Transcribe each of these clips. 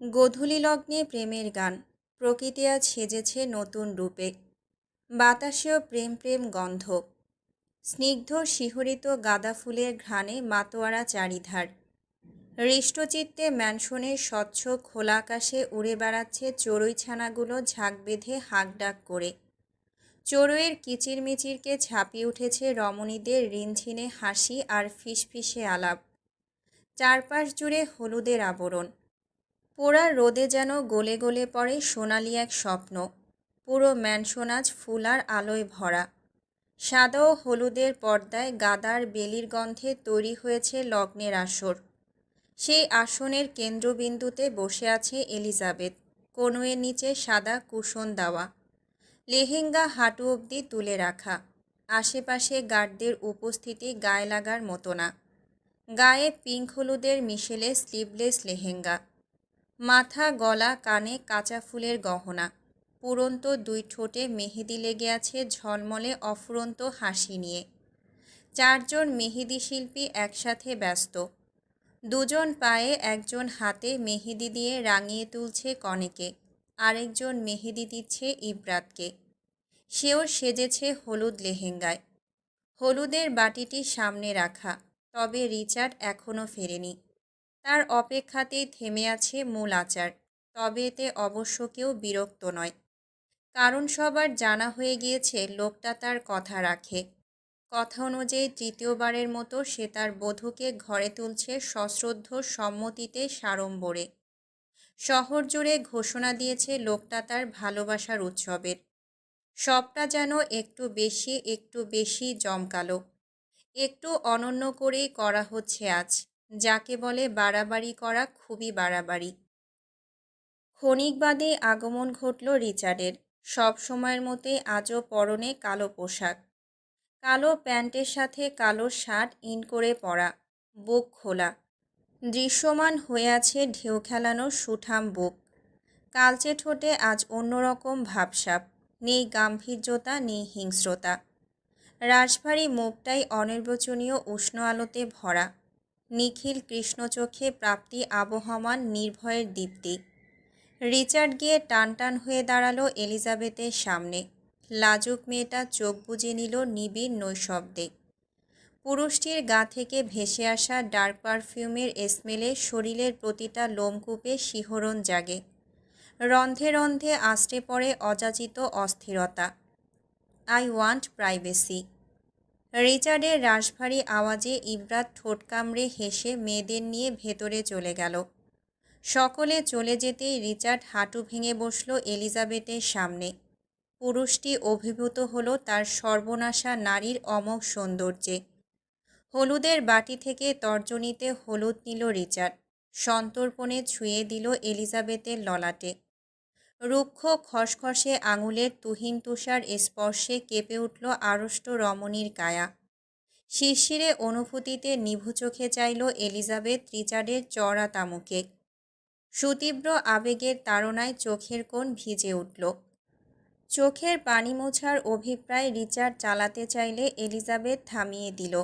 গোধূলি লগ্নে প্রেমের গান। প্রকৃতি আজ সেজেছে নতুন রূপে। বাতাসেও প্রেম প্রেম গন্ধ। স্নিগ্ধ শিহরিত গাঁদা ফুলের ঘ্রাণে মাতোয়ারা চারিধার। হৃষ্টচিত্তে ম্যানসনের স্বচ্ছ খোলা আকাশে উড়ে বেড়াচ্ছে চড়ুই ছানাগুলো ঝাঁক বেঁধে হাঁকডাক করে। চড়ুইয়ের কিচিরমিচিরকে ঝাঁপিয়ে উঠেছে রমণীদের রিনঝিনে হাসি আর ফিসফিসে আলাপ। চারপাশ জুড়ে হলুদের আবরণ। পোড়া রোদে যেন গলে গলে পড়ে সোনালি এক স্বপ্ন। পুরো ম্যানসন আজ ফুল আর আলোয় ভরা। সাদা ও হলুদের পর্দায় গাদার বেলির গন্ধে তৈরি হয়েছে লগ্নের আসর। সেই আসনের কেন্দ্রবিন্দুতে বসে আছে এলিজাবেথ, কনুয়ের নিচে সাদা কুশন দেওয়া, লেহেঙ্গা হাঁটু অবধি তুলে রাখা। আশেপাশে গার্ডদের উপস্থিতি গায়ে লাগার মতো না। গায়ে পিঙ্ক হলুদের মিশেলে স্লিভলেস লেহেঙ্গা, মাথা গলা কানে কাঁচা ফুলের গহনা, পুরন্ত দুই ঠোঁটে মেহেদি লেগে আছে ঝলমলে অফুরন্ত হাসি নিয়ে। চারজন মেহেদি শিল্পী একসাথে ব্যস্ত। দুজন পায়ে একজন হাতে মেহেদি দিয়ে রাঙিয়ে তুলছে কনেকে, আরেকজন মেহেদি দিচ্ছে ইব্রাতকে। সেও সেজেছে হলুদ লেহেঙ্গায়। হলুদের বাটিটি সামনে রাখা, তবে রিচার্ড এখনও ফেরেনি। তার অপেক্ষাতেই থেমে আছে মূল আচার, তবে এতে অবশ্য কেউ বিরক্ত নয়, কারণ সবার জানা হয়ে গিয়েছে লোকটা তার কথা রাখে। কথা অনুযায়ী তৃতীয়বারের মতো সে তার বধূকে ঘরে তুলছে সশ্রদ্ধ সম্মতিতে সাড়ম্বরে। শহর জুড়ে ঘোষণা দিয়েছে লোকটা তার ভালোবাসার উৎসবের। সবটা যেন একটু বেশি জমকালো, একটু অনন্য করেই করা হচ্ছে আজ, যাকে বলে বাড়াবাড়ি করা, খুবই বাড়াবাড়ি। ক্ষণিক বাদে আগমন ঘটল রিচার্ডের। সব সময়ের মতোই আজও পরনে কালো পোশাক, কালো প্যান্টের সাথে কালো শার্ট ইন করে পরা, বুক খোলা। দৃশ্যমান হয়ে আছে ঢেউ খেলানো সুঠাম বুক। কালচে ঠোঁটে আজ অন্যরকম ভাবসাব, নেই গাম্ভীর্যতা নেই হিংস্রতা। রাশভারী মুখটাই অনির্বচনীয় উষ্ণ আলোতে ভরা। নিখিল কৃষ্ণ চোখে প্রাপ্তি আবহমান নির্ভয়ের দীপ্তি। রিচার্ড গিয়ে টান টান হয়ে দাঁড়ালো এলিজাবেথের সামনে। লাজুক মেয়েটা চোখ বুজে নিল নিবিড় নৈশব্দে। পুরুষটির গা থেকে ভেসে আসা ডার্ক পারফিউমের স্মেলে শরীরের প্রতিটা লোমকূপে শিহরণ জাগে। রন্ধে রন্ধে আষ্টে পড়ে অযাচিত অস্থিরতা। I want privacy. রিচার্ডের রাশভারী আওয়াজে ইব্রাত ঠোঁট কামড়ে হেসে মেয়েদের নিয়ে ভেতরে চলে গেল। সকলে চলে যেতেই রিচার্ড হাঁটু ভেঙে বসল এলিজাবেথের সামনে। পুরুষটি অভিভূত হলো তার সর্বনাশা নারীর অমোঘ সৌন্দর্যে। হলুদের বাটি থেকে তর্জনীতে হলুদ নিল রিচার্ড, সন্তর্পণে ছুঁয়ে দিল এলিজাবেথের ললাটে। রুক্ষ খসখসে আঙুলের তুহিন তুষার স্পর্শে কেঁপে উঠল আড়ষ্ট রমণীর কায়া। শিরশিরে অনুভূতিতে নিভু চোখে চাইল এলিজাবেথ রিচার্ডের চওড়া তামুকে। সুতীব্র আবেগের তাড়নায় চোখের কোণ ভিজে উঠল। চোখের পানি মোছার অভিপ্রায় রিচার্ড চালাতে চাইলে এলিজাবেথ থামিয়ে দিল।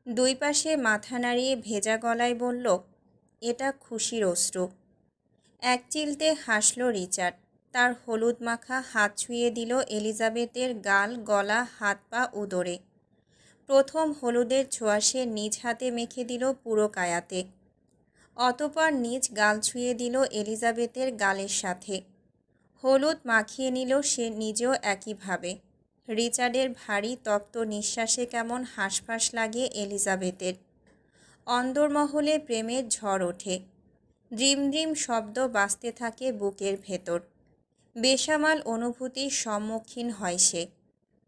দুই পাশে মাথা নাড়িয়ে ভেজা গলায় বলল, এটা খুশির অশ্রু। এক চিলতে হাসল রিচার্ড। তার হলুদ মাখা হাত ছুঁয়ে দিল এলিজাবেথের গাল, গলা, হাত পা, উদরে। প্রথম হলুদের ছোঁয়া সে নিজ হাতে মেখে দিল পুরো কায়াতে। অতঃপর নিজ গাল ছুঁয়ে দিল এলিজাবেথের গালের সাথে। হলুদ মাখিয়ে নিল সে নিজেও একইভাবে। রিচার্ডের ভারী তপ্ত নিঃশ্বাসে কেমন হাঁসফাঁস লাগে এলিজাবেথের। অন্দরমহলে প্রেমের ঝড় ওঠে। দ্রিম দ্রিম শব্দ বাজতে থাকে বুকের ভেতর। বেসামাল অনুভূতির সম্মুখীন হয় সে।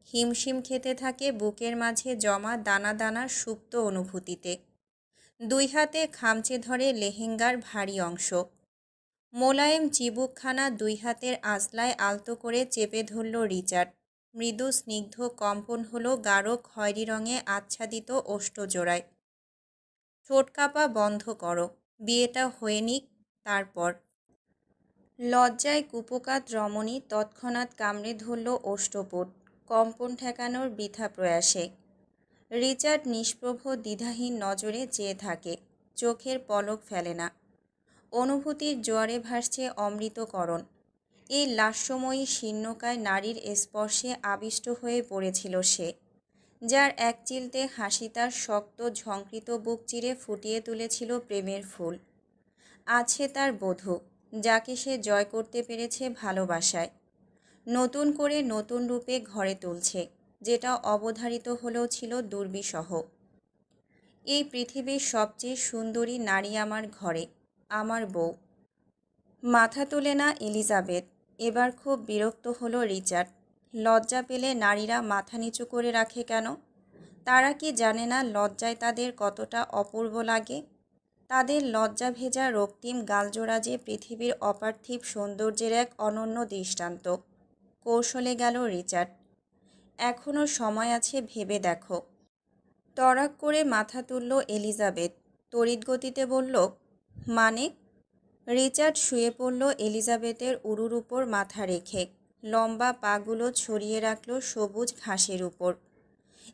হিমশিম খেতে থাকে বুকের মাঝে জমা দানা দানা সুপ্ত অনুভূতিতে। দুই হাতে খামচে ধরে লেহেঙ্গার ভারী অংশ। মোলায়েম চিবুকখানা দুই হাতের আঁচলায় আলতো করে চেপে ধরল রিচার্ড। মৃদু স্নিগ্ধ কম্পন হলো গাঢ় খয়েরি রঙে আচ্ছাদিত ওষ্ঠজোড়ায়। ঠোঁট কাঁপা বন্ধ করো, বিয়েটা হয়ে নিক তারপর। লজ্জায় কুপোকাত রমণী তৎক্ষণাৎ কামড়ে ধরল ওষ্ঠপুট, কম্পন ঠেকানোর বৃথা প্রয়াসে। রিচার্ড নিষ্প্রভ দ্বিধাহীন নজরে চেয়ে থাকে, চোখের পলক ফেলে না। অনুভূতির জোয়ারে ভাসছে অমৃতকরণ। এই লাস্যময়ী শীর্ণকায় নারীর স্পর্শে আবিষ্ট হয়ে পড়েছিল সে, যার এক চিলতে হাসি তার শক্ত ঝংকৃত বুক চিরে ফুটিয়ে তুলেছিল প্রেমের ফুল। আছে তার বধূ, যাকে সে জয় করতে পেরেছে ভালোবাসায়, নতুন করে নতুন রূপে ঘরে তুলছে, যেটা অবধারিত হলেও ছিল দুর্বিষহ। এই পৃথিবীর সবচেয়ে সুন্দরী নারী আমার ঘরে, আমার বউ। মাথা তোলে না এলিজাবেথ। এবার খুব বিরক্ত হলো রিচার্ড। লজ্জা পেলে নারীরা মাথা নিচু করে রাখে কেন? তারা কি জানে না লজ্জায় তাদের কতটা অপূর্ব লাগে? তাদের লজ্জা ভেজা রক্তিম গালজোড়া যে পৃথিবীর অপার্থিব সৌন্দর্যের এক অনন্য দৃষ্টান্ত। কৌশলে গেল রিচার্ড। এখনও সময় আছে, ভেবে দেখো। তড়াক করে মাথা তুলল এলিজাবেথ। তড়িৎগতিতে বলল, মানে? রিচার্ড শুয়ে পড়ল এলিজাবেথের উরুর উপর মাথা রেখে, লম্বা পাগুলো ছড়িয়ে রাখল সবুজ ঘাসের উপর।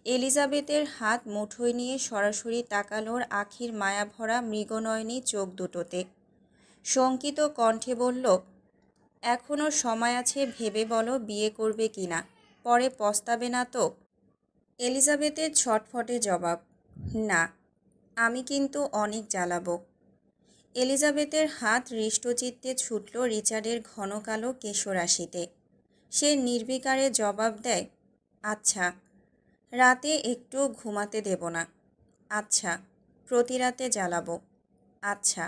এলিজাবেথের হাত মুঠোয় নিয়ে সরাসরি তাকালোর আখির মায়াভরা মৃগনয়নী চোখ দুটোতে। শঙ্কিত কণ্ঠে বলল, এখনও সময় আছে, ভেবে বলো বিয়ে করবে কিনা, পরে পস্তাবে না তো? এলিজাবেথের ছটফটে জবাব, না, আমি কিন্তু অনেক জ্বালাবো। এলিজাবেথের হাত হৃষ্টচিত্তে ছুটল রিচার্ডের ঘন কালো কেশরাশিতে। সে নির্বিকারে জবাব দেয়, আচ্ছা, রাতে একটু ঘুমাতে দেব না। আচ্ছা, প্রতি রাতে জ্বালাবো। আচ্ছা,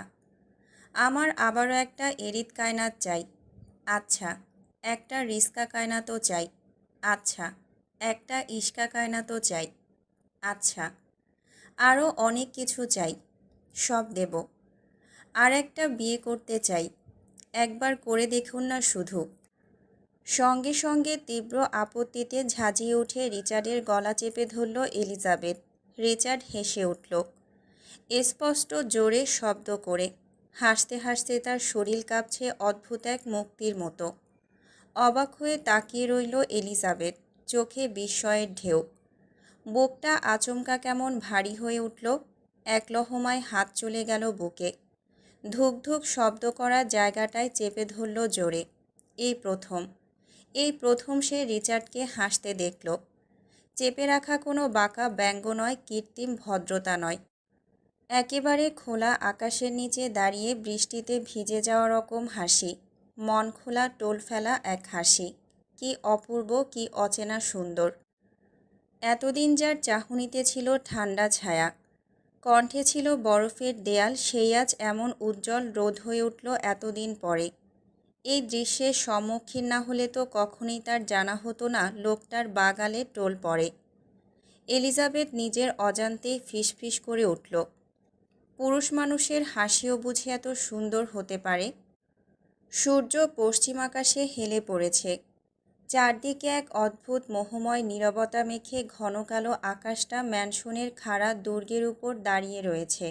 আমার আবারও একটা এরিত কায়নাত চাই। আচ্ছা, একটা রিস্কা কায়নাতও চাই। আচ্ছা, একটা ইস্কা কায়নাতও চাই। আচ্ছা, আরও অনেক কিছু চাই, সব দেব। আর একটা বিয়ে করতে চাই, একবার করে দেখুন না শুধু। সঙ্গে সঙ্গে তীব্র আপত্তিতে ঝাঁঝিয়ে উঠে রিচার্ডের গলা চেপে ধরল এলিজাবেথ। রিচার্ড হেসে উঠল, স্পষ্ট জোরে শব্দ করে। হাসতে হাসতে তার শরীর কাঁপছে অদ্ভুত এক মুক্তির মতো। অবাক হয়ে তাকিয়ে রইল এলিজাবেথ, চোখে বিস্ময়ের ঢেউ। বুকটা আচমকা কেমন ভারী হয়ে উঠল। এক লহমায় হাত চলে গেল বুকে। ধুক ধুক শব্দ করা জায়গাটায় চেপে ধরল জোরে। এই প্রথম সে রিচার্ডকে হাসতে দেখল। চেপে রাখা কোনো বাঁকা ব্যঙ্গ নয়, কৃত্রিম ভদ্রতা নয়। একেবারে খোলা আকাশের নিচে দাঁড়িয়ে বৃষ্টিতে ভিজে যাওয়া রকম হাসি, মন খোলা টোল ফেলা এক হাসি। কি অপূর্ব, কি অচেনা সুন্দর। এতদিন যার চাহনিতে ছিল ঠান্ডা ছায়া, কণ্ঠে ছিল বরফের দেয়াল, সেই আজ এমন উজ্জ্বল রোদ হয়ে উঠল এতদিন পরে। এই দৃশ্যের সম্মুখীন না হলে তো কখনোই তার জানা হতো না লোকটার বাগালে টোল পড়ে। এলিজাবেথ নিজের অজান্তেই ফিসফিস করে উঠল, পুরুষ মানুষের হাসিও বুঝি এত সুন্দর হতে পারে? সূর্য পশ্চিম আকাশে হেলে পড়েছে। চারদিকে এক অদ্ভুত মোহময় নীরবতা মেখে ঘন কালো আকাশটা ম্যানসনের খাড়া দুর্গের উপর দাঁড়িয়ে রয়েছে।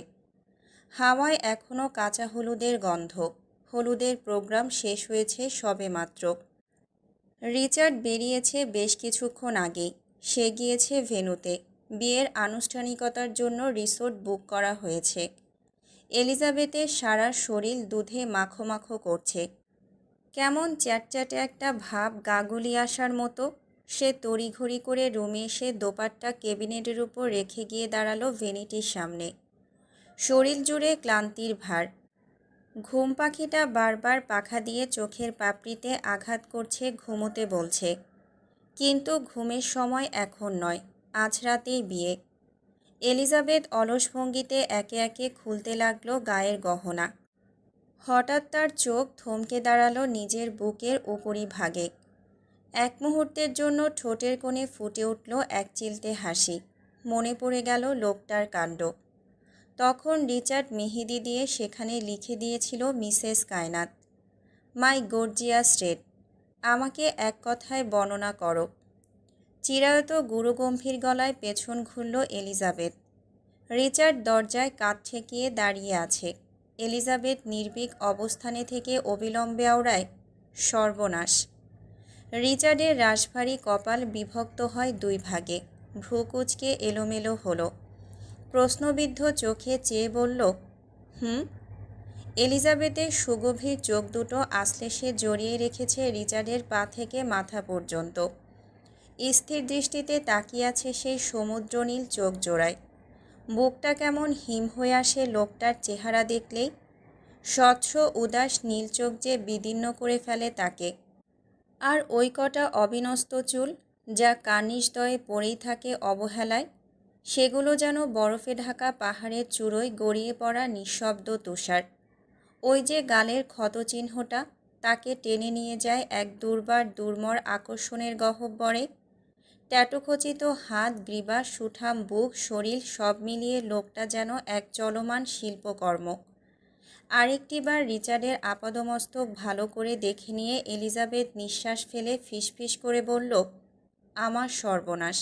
হাওয়ায় এখনও কাঁচা হলুদের গন্ধ। হলুদের প্রোগ্রাম শেষ হয়েছে সবেমাত্র। রিচার্ড বেরিয়েছে বেশ কিছুক্ষণ আগেই। সে গিয়েছে ভেন্যুতে। বিয়ের আনুষ্ঠানিকতার জন্য রিসোর্ট বুক করা হয়েছে। এলিজাবেথের সারা শরীর দুধে মাখো মাখো করছে। কেমন চ্যাটচ্যাটে একটা ভাব গা গুলিয়ে আসার মতো। সে তড়িঘড়ি করে রুমে এসে দোপাট্টা ক্যাবিনেটের উপর রেখে গিয়ে দাঁড়ালো ভ্যানিটির সামনে। শরীর জুড়ে ক্লান্তির ভার। ঘুম পাখিটা বারবার পাখা দিয়ে চোখের পাপড়িতে আঘাত করছে, ঘুমোতে বলছে। কিন্তু ঘুমের সময় এখন নয়, আজ রাতেই বিয়ে। এলিজাবেথ অলস ভঙ্গিতে একে একে খুলতে লাগলো গায়ের গহনা। হঠাৎ তার চোখ থমকে দাঁড়ালো নিজের বুকের উপরিভাগে। এক মুহূর্তের জন্য ঠোঁটের কোণে ফুটে উঠল এক চিলতে হাসি। মনে পড়ে গেল লোকটার কাণ্ড। তখন রিচার্ড মেহেদি দিয়ে সেখানে লিখে দিয়েছিল মিসেস কায়নাত। মাই গর্জিয়াস রেড। আমাকে এক কথায় বর্ণনা করো। চিরায়ত গুরুগম্ভীর গলায় পেছন ঘুরল এলিজাবেথ। রিচার্ড দরজায় কাঠ ঠেকিয়ে দাঁড়িয়ে আছে। এলিজাবেথ নির্ভীক অবস্থানে থেকে অবিলম্বে আওড়ায়, সর্বনাশ। রিচার্ডের রাশভারী কপাল বিভক্ত হয় দুই ভাগে। ভ্রুকুচকে এলোমেলো হলো। প্রশ্নবিদ্ধ চোখে চেয়ে বলল, হুম? এলিজাবেথের সুগভীর চোখ দুটো আছলে সে জড়িয়ে রেখেছে রিচার্ডের পা থেকে মাথা পর্যন্ত। স্থির দৃষ্টিতে তাকিয়ে আছে সেই সমুদ্রনীল চোখ জোড়ায়। বুকটা কেমন হিম হয়ে আসে লোকটার চেহারা দেখলেই। স্বচ্ছ উদাস নীল চোখ যে বিদীর্ণ করে ফেলে তাকে। আর ওই কটা অবিন্যস্ত চুল, যা কার্নিশদ্বয়ে পড়েই থাকে অবহেলায়, সেগুলো যেন বরফে ঢাকা পাহাড়ের চূড়োয় গড়িয়ে পড়া নিঃশব্দ তুষার। ওই যে গালের ক্ষতচিহ্নটা, তাকে টেনে নিয়ে যায় এক দুর্বার দুর্মর আকর্ষণের গহ্বরে। ট্যাটুখচিত হাত, গ্রীবা, সুঠাম বুক, শরীর সব মিলিয়ে লোকটা যেন এক চলমান শিল্পকর্ম। আরেকটিবার রিচার্ডের আপাদমস্তক ভালো করে দেখে নিয়ে এলিজাবেথ নিঃশ্বাস ফেলে ফিসফিস করে বলল, আমার সর্বনাশ।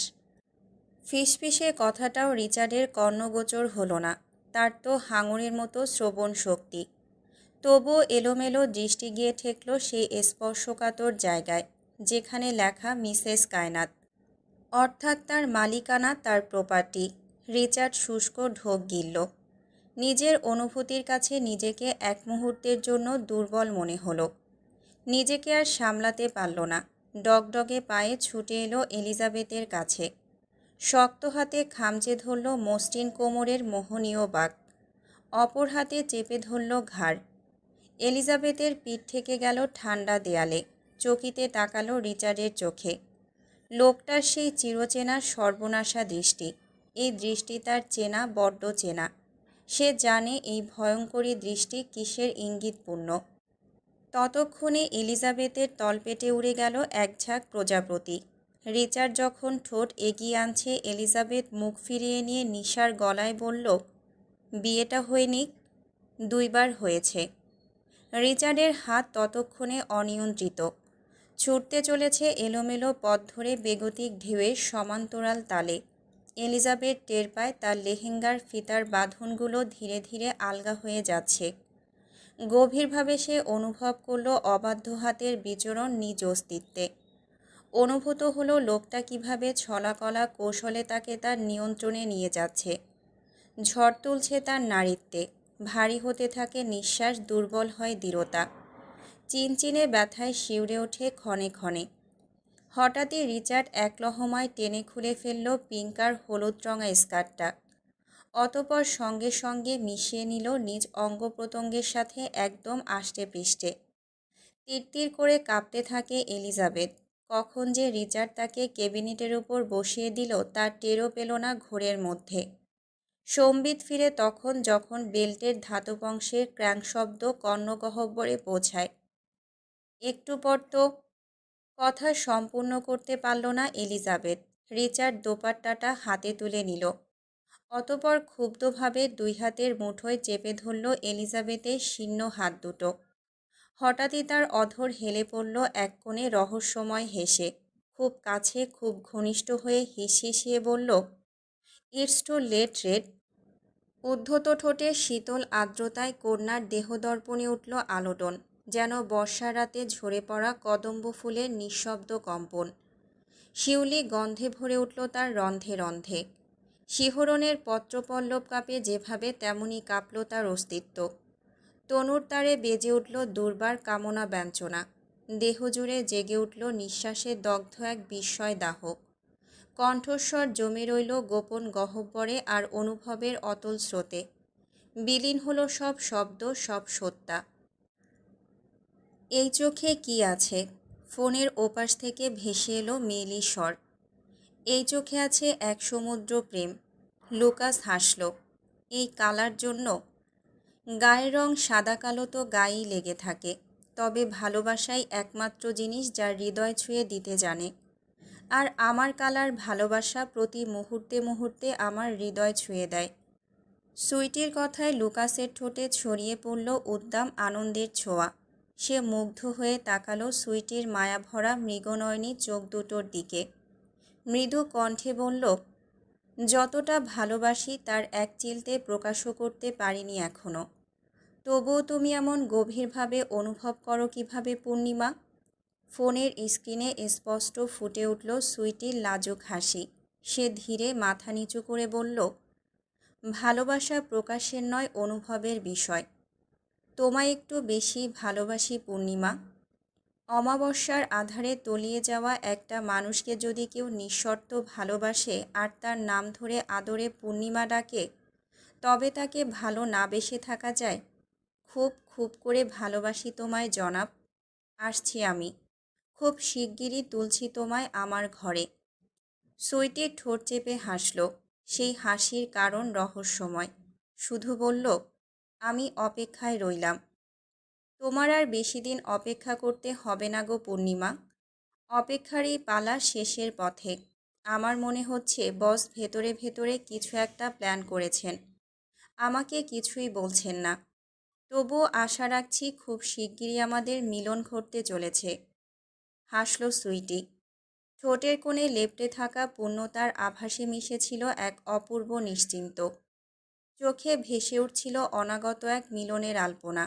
ফিসফিসে কথাটাও রিচার্ডের কর্ণগোচর হলো না। তার তো হাঙরের মতো শ্রবণ শক্তি। তবুও এলোমেলো দৃষ্টি গিয়ে ঠেকল সেই স্পর্শকাতর জায়গায়, যেখানে লেখা মিসেস কায়নাত, অর্থাৎ তার মালিকানা, তার প্রপার্টি। রিচার্ড শুষ্ক ঢোক গিলল। নিজের অনুভূতির কাছে নিজেকে এক মুহূর্তের জন্য দুর্বল মনে হলো। নিজেকে আর সামলাতে পারল না। ডগডগে পায়ে ছুটে এলো এলিজাবেথের কাছে। শক্ত হাতে খামচে ধরল মসৃণ কোমরের মোহনীয় বাঁক। অপর হাতে চেপে ধরল ঘাড়। এলিজাবেথের পিঠ থেকে গেল ঠান্ডা দেয়ালে। চকিতে তাকালো রিচার্ডের চোখে। লোকটার সেই চিরচেনা সর্বনাশা দৃষ্টি। এই দৃষ্টি তার চেনা, বড্ড চেনা। সে জানে এই ভয়ঙ্করী দৃষ্টি কিসের ইঙ্গিতপূর্ণ। ততক্ষণে এলিজাবেথের তলপেটে উড়ে গেল এক ঝাঁক প্রজাপতি। রিচার্ড যখন ঠোঁট এগিয়ে আনছে, এলিজাবেথ মুখ ফিরিয়ে নিয়ে নিশার গলায় বলল, বিয়েটা হয়নি? 2 বার হয়েছে। রিচার্ডের হাত ততক্ষণে অনিয়ন্ত্রিত। ছুটতে চলেছে এলোমেলো পথ ধরে বেগতিক ঢেউয়ের সমান্তরাল তালে। এলিজাবেথ টের পায় তার লেহেঙ্গার ফিতার বাঁধনগুলো ধীরে ধীরে আলগা হয়ে যাচ্ছে। গভীরভাবে সে অনুভব করল অবাধ্য হাতের বিচরণ নিজ অস্তিত্বে। অনুভূত হলো লোকটা কিভাবে ছলাকলা কৌশলে তাকে তার নিয়ন্ত্রণে নিয়ে যাচ্ছে। ঝড় তুলছে তার নারীত্বে। ভারী হতে থাকে নিঃশ্বাস, দুর্বল হয় দৃঢ়তা। চিনচিনে ব্যথায় শিউরে ওঠে ক্ষণে ক্ষণে। হঠাৎই রিচার্ড এক লহমায় টেনে খুলে ফেলল পিঙ্ক আর হলুদ রঙা স্কার্টটা। অতঃপর সঙ্গে সঙ্গে মিশিয়ে নিল নিজ অঙ্গ প্রত্যঙ্গের সাথে একদম আষ্টে পৃষ্ঠে। তিরতির করে কাঁপতে থাকে এলিজাবেথ। কখন যে রিচার্ড তাকে ক্যাবিনেটের উপর বসিয়ে দিল তার টেরও পেল না ঘোরের মধ্যে। সম্বিত ফিরে তখন, যখন বেল্টের ধাতব অংশের ক্র্যাঙ্ক শব্দ কর্ণগহ্বরে পৌঁছায়। একটু পর তো। কথা সম্পূর্ণ করতে পারল না এলিজাবেথ। রিচার্ড দোপাট্টাটা হাতে তুলে নিল। অতঃপর ক্ষুব্ধভাবে 2 হাতের মুঠোয় চেপে ধরল এলিজাবেথের শীর্ণ হাত দুটো। হঠাৎই তার অধর হেলে পড়ল এক কোণে রহস্যময় হেসে। খুব কাছে, খুব ঘনিষ্ঠ হয়ে হিসিয়ে বলল, ইটস টু লেট রেড। উদ্ধত ঠোঁটে শীতল আর্দ্রতায় কন্যার দেহদর্পণে উঠল আলোড়ন, যেন বর্ষা রাতে ঝরে পড়া কদম্ব ফুলের নিঃশব্দ কম্পন। শিউলি গন্ধে ভরে উঠল তার রন্ধে রন্ধে। শিহরণের পত্রপল্লব কাঁপে যেভাবে, তেমনি কাঁপল তার অস্তিত্ব। তনুর তারে বেজে উঠল দুর্বার কামনা ব্যঞ্জনা। দেহ জুড়ে জেগে উঠল নিঃশ্বাসে দগ্ধ এক বিস্ময় দাহ। কণ্ঠস্বর জমে রইল গোপন গহ্বরে আর অনুভবের অতল স্রোতে। বিলীন হলো সব শব্দ, সব সত্তা। এই চোখে কি আছে? ফোনের ওপাশ থেকে ভেসে এলো মেয়েলি স্বর। এই চোখে আছে এক সমুদ্র প্রেম। লুকাস হাসল। এই কালার জন্য? গায়ের রং সাদা কালো তো গায়েই লেগে থাকে। তবে ভালোবাসাই একমাত্র জিনিস যা হৃদয় ছুঁয়ে দিতে জানে। আর আমার কালার ভালোবাসা প্রতি মুহূর্তে মুহূর্তে আমার হৃদয় ছুঁয়ে দেয়। সুইটির কথায় লুকাসের ঠোঁটে ছড়িয়ে পড়ল উদ্দাম আনন্দের ছোঁয়া। সে মুগ্ধ হয়ে তাকালো সুইটির মায়াভরা মৃগনয়নী চোখ দুটোর দিকে। মৃদু কণ্ঠে বলল, যতটা ভালোবাসি তার এক চিলতে প্রকাশও করতে পারিনি এখনো। তবুও তুমি এমন গভীরভাবে অনুভব করো কিভাবে পূর্ণিমা? ফোনের স্ক্রিনে স্পষ্ট ফুটে উঠল সুইটির লাজুক হাসি। সে ধীরে মাথা নিচু করে বলল, ভালোবাসা প্রকাশের নয়, অনুভবের বিষয়। তোমায় একটু বেশি ভালোবাসি পূর্ণিমা। অমাবস্যার আঁধারে তলিয়ে যাওয়া একটা মানুষকে যদি কেউ নিঃশর্ত ভালোবাসে আর তার নাম ধরে আদরে পূর্ণিমা ডাকে, তবে তাকে ভালো না বেসে থাকা যায়? খুব খুব করে ভালোবাসি তোমায় জনাব। আসছি আমি। খুব শিগগিরই তুলছি তোমায় আমার ঘরে। সুইটি ঠোঁট চেপে হাসল। সেই হাসির কারণ রহস্যময়। শুধু বলল, আমি অপেক্ষায় রইলাম। তোমার আর বেশি দিন অপেক্ষা করতে হবে না গো পূর্ণিমা। অপেক্ষার এই পালা শেষের পথে। আমার মনে হচ্ছে বস ভেতরে ভেতরে কিছু একটা প্ল্যান করেছেন। আমাকে কিছুই বলছেন না। তবুও আশা রাখছি খুব শিগগিরই আমাদের মিলন ঘটতে চলেছে। হাসল সুইটি। ঠোঁটের কোণে লেপ্টে থাকা পূর্ণতার আভাসে মিশেছিল এক অপূর্ব নিশ্চিন্ত। চোখে ভেসে উঠছিল অনাগত এক মিলনের আলপনা।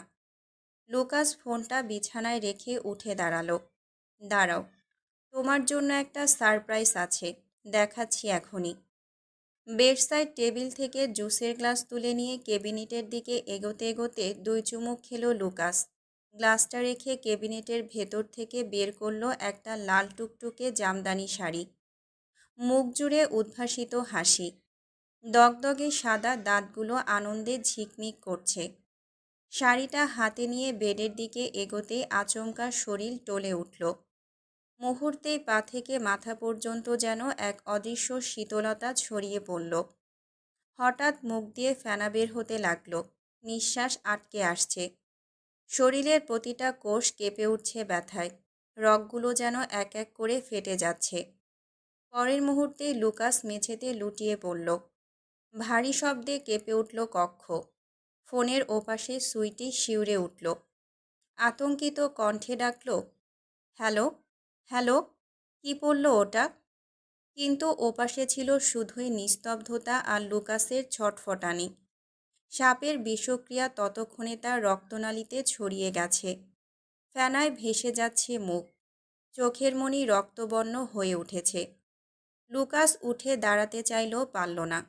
লুকাস ফোনটা বিছানায় রেখে উঠে দাঁড়ালো। দাঁড়াও, তোমার জন্য একটা সারপ্রাইজ আছে, দেখাচ্ছি এখনই। বেডসাইড টেবিল থেকে জুসের গ্লাস তুলে নিয়ে কেবিনেটের দিকে এগোতে এগোতে 2 চুমুক খেলো লুকাস। গ্লাসটা রেখে কেবিনেটের ভেতর থেকে বের করলো একটা লাল টুকটুকে জামদানি শাড়ি। মুখ জুড়ে উদ্ভাসিত হাসি। দগদগে সাদা দাঁতগুলো আনন্দে ঝিকমিক করছে। শাড়িটা হাতে নিয়ে বেডের দিকে এগোতেই আচমকা শরীর টলে উঠল। মুহূর্তেই পা থেকে মাথা পর্যন্ত যেন এক অদৃশ্য শীতলতা ছড়িয়ে পড়ল। হঠাৎ মুখ দিয়ে ফেনা বের হতে লাগলো। নিঃশ্বাস আটকে আসছে। শরীরের প্রতিটা কোষ কেঁপে উঠছে ব্যথায়। রগগুলো যেন এক এক করে ফেটে যাচ্ছে। পরের মুহূর্তেই লুকাস মেঝেতে লুটিয়ে পড়ল। ভারী শব্দে কেঁপে উঠল কক্ষ। ফোনের ওপাশে সুইটি শিউরে উঠল। আতঙ্কিত কণ্ঠে ডাকল, হ্যালো, হ্যালো। কি পড়ল ওটা? কিন্তু ওপাশে ছিল শুধুই নিস্তব্ধতা আর লুকাসের ছটফটানি। সাপের বিষক্রিয়া ততক্ষণে তার রক্তনালীতে ছড়িয়ে গেছে। ফেনায় ভেসে যাচ্ছে মুখ। চোখের মণি রক্তবর্ণ হয়ে উঠেছে। লুকাস উঠে দাঁড়াতে চাইলেও পারল না।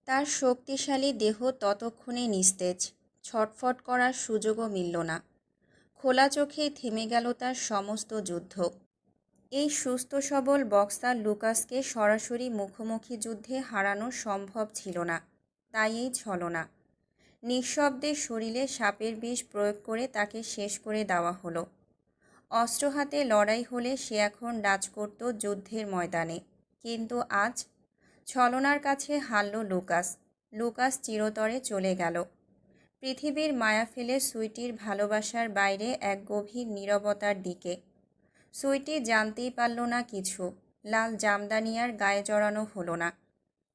তার শক্তিশালী দেহ ততক্ষণে নিস্তেজ। ছটফট করার সুযোগও মিলল না। খোলা চোখেই থেমে গেল তার সমস্ত যুদ্ধ। এই সুস্থ সবল বক্সার লুকাসকে সরাসরি মুখোমুখি যুদ্ধে হারানো সম্ভব ছিল না। তাই এই ছলনা। নিঃশব্দে শরীরে সাপের বিষ প্রয়োগ করে তাকে শেষ করে দেওয়া হলো। অস্ত্র হাতে লড়াই হলে সে এখন রাজ করত যুদ্ধের ময়দানে। কিন্তু আজ ছলনার কাছে হারল লুকাস। লুকাস চিরতরে চলে গেল। পৃথিবীর মায়া ফেলে সুইটির ভালোবাসার বাইরে এক গভীর নীরবতার দিকে। সুইটি জানতেই পারল না কিছু। লাল জামদানি আর গায়ে জড়ানো হলো না।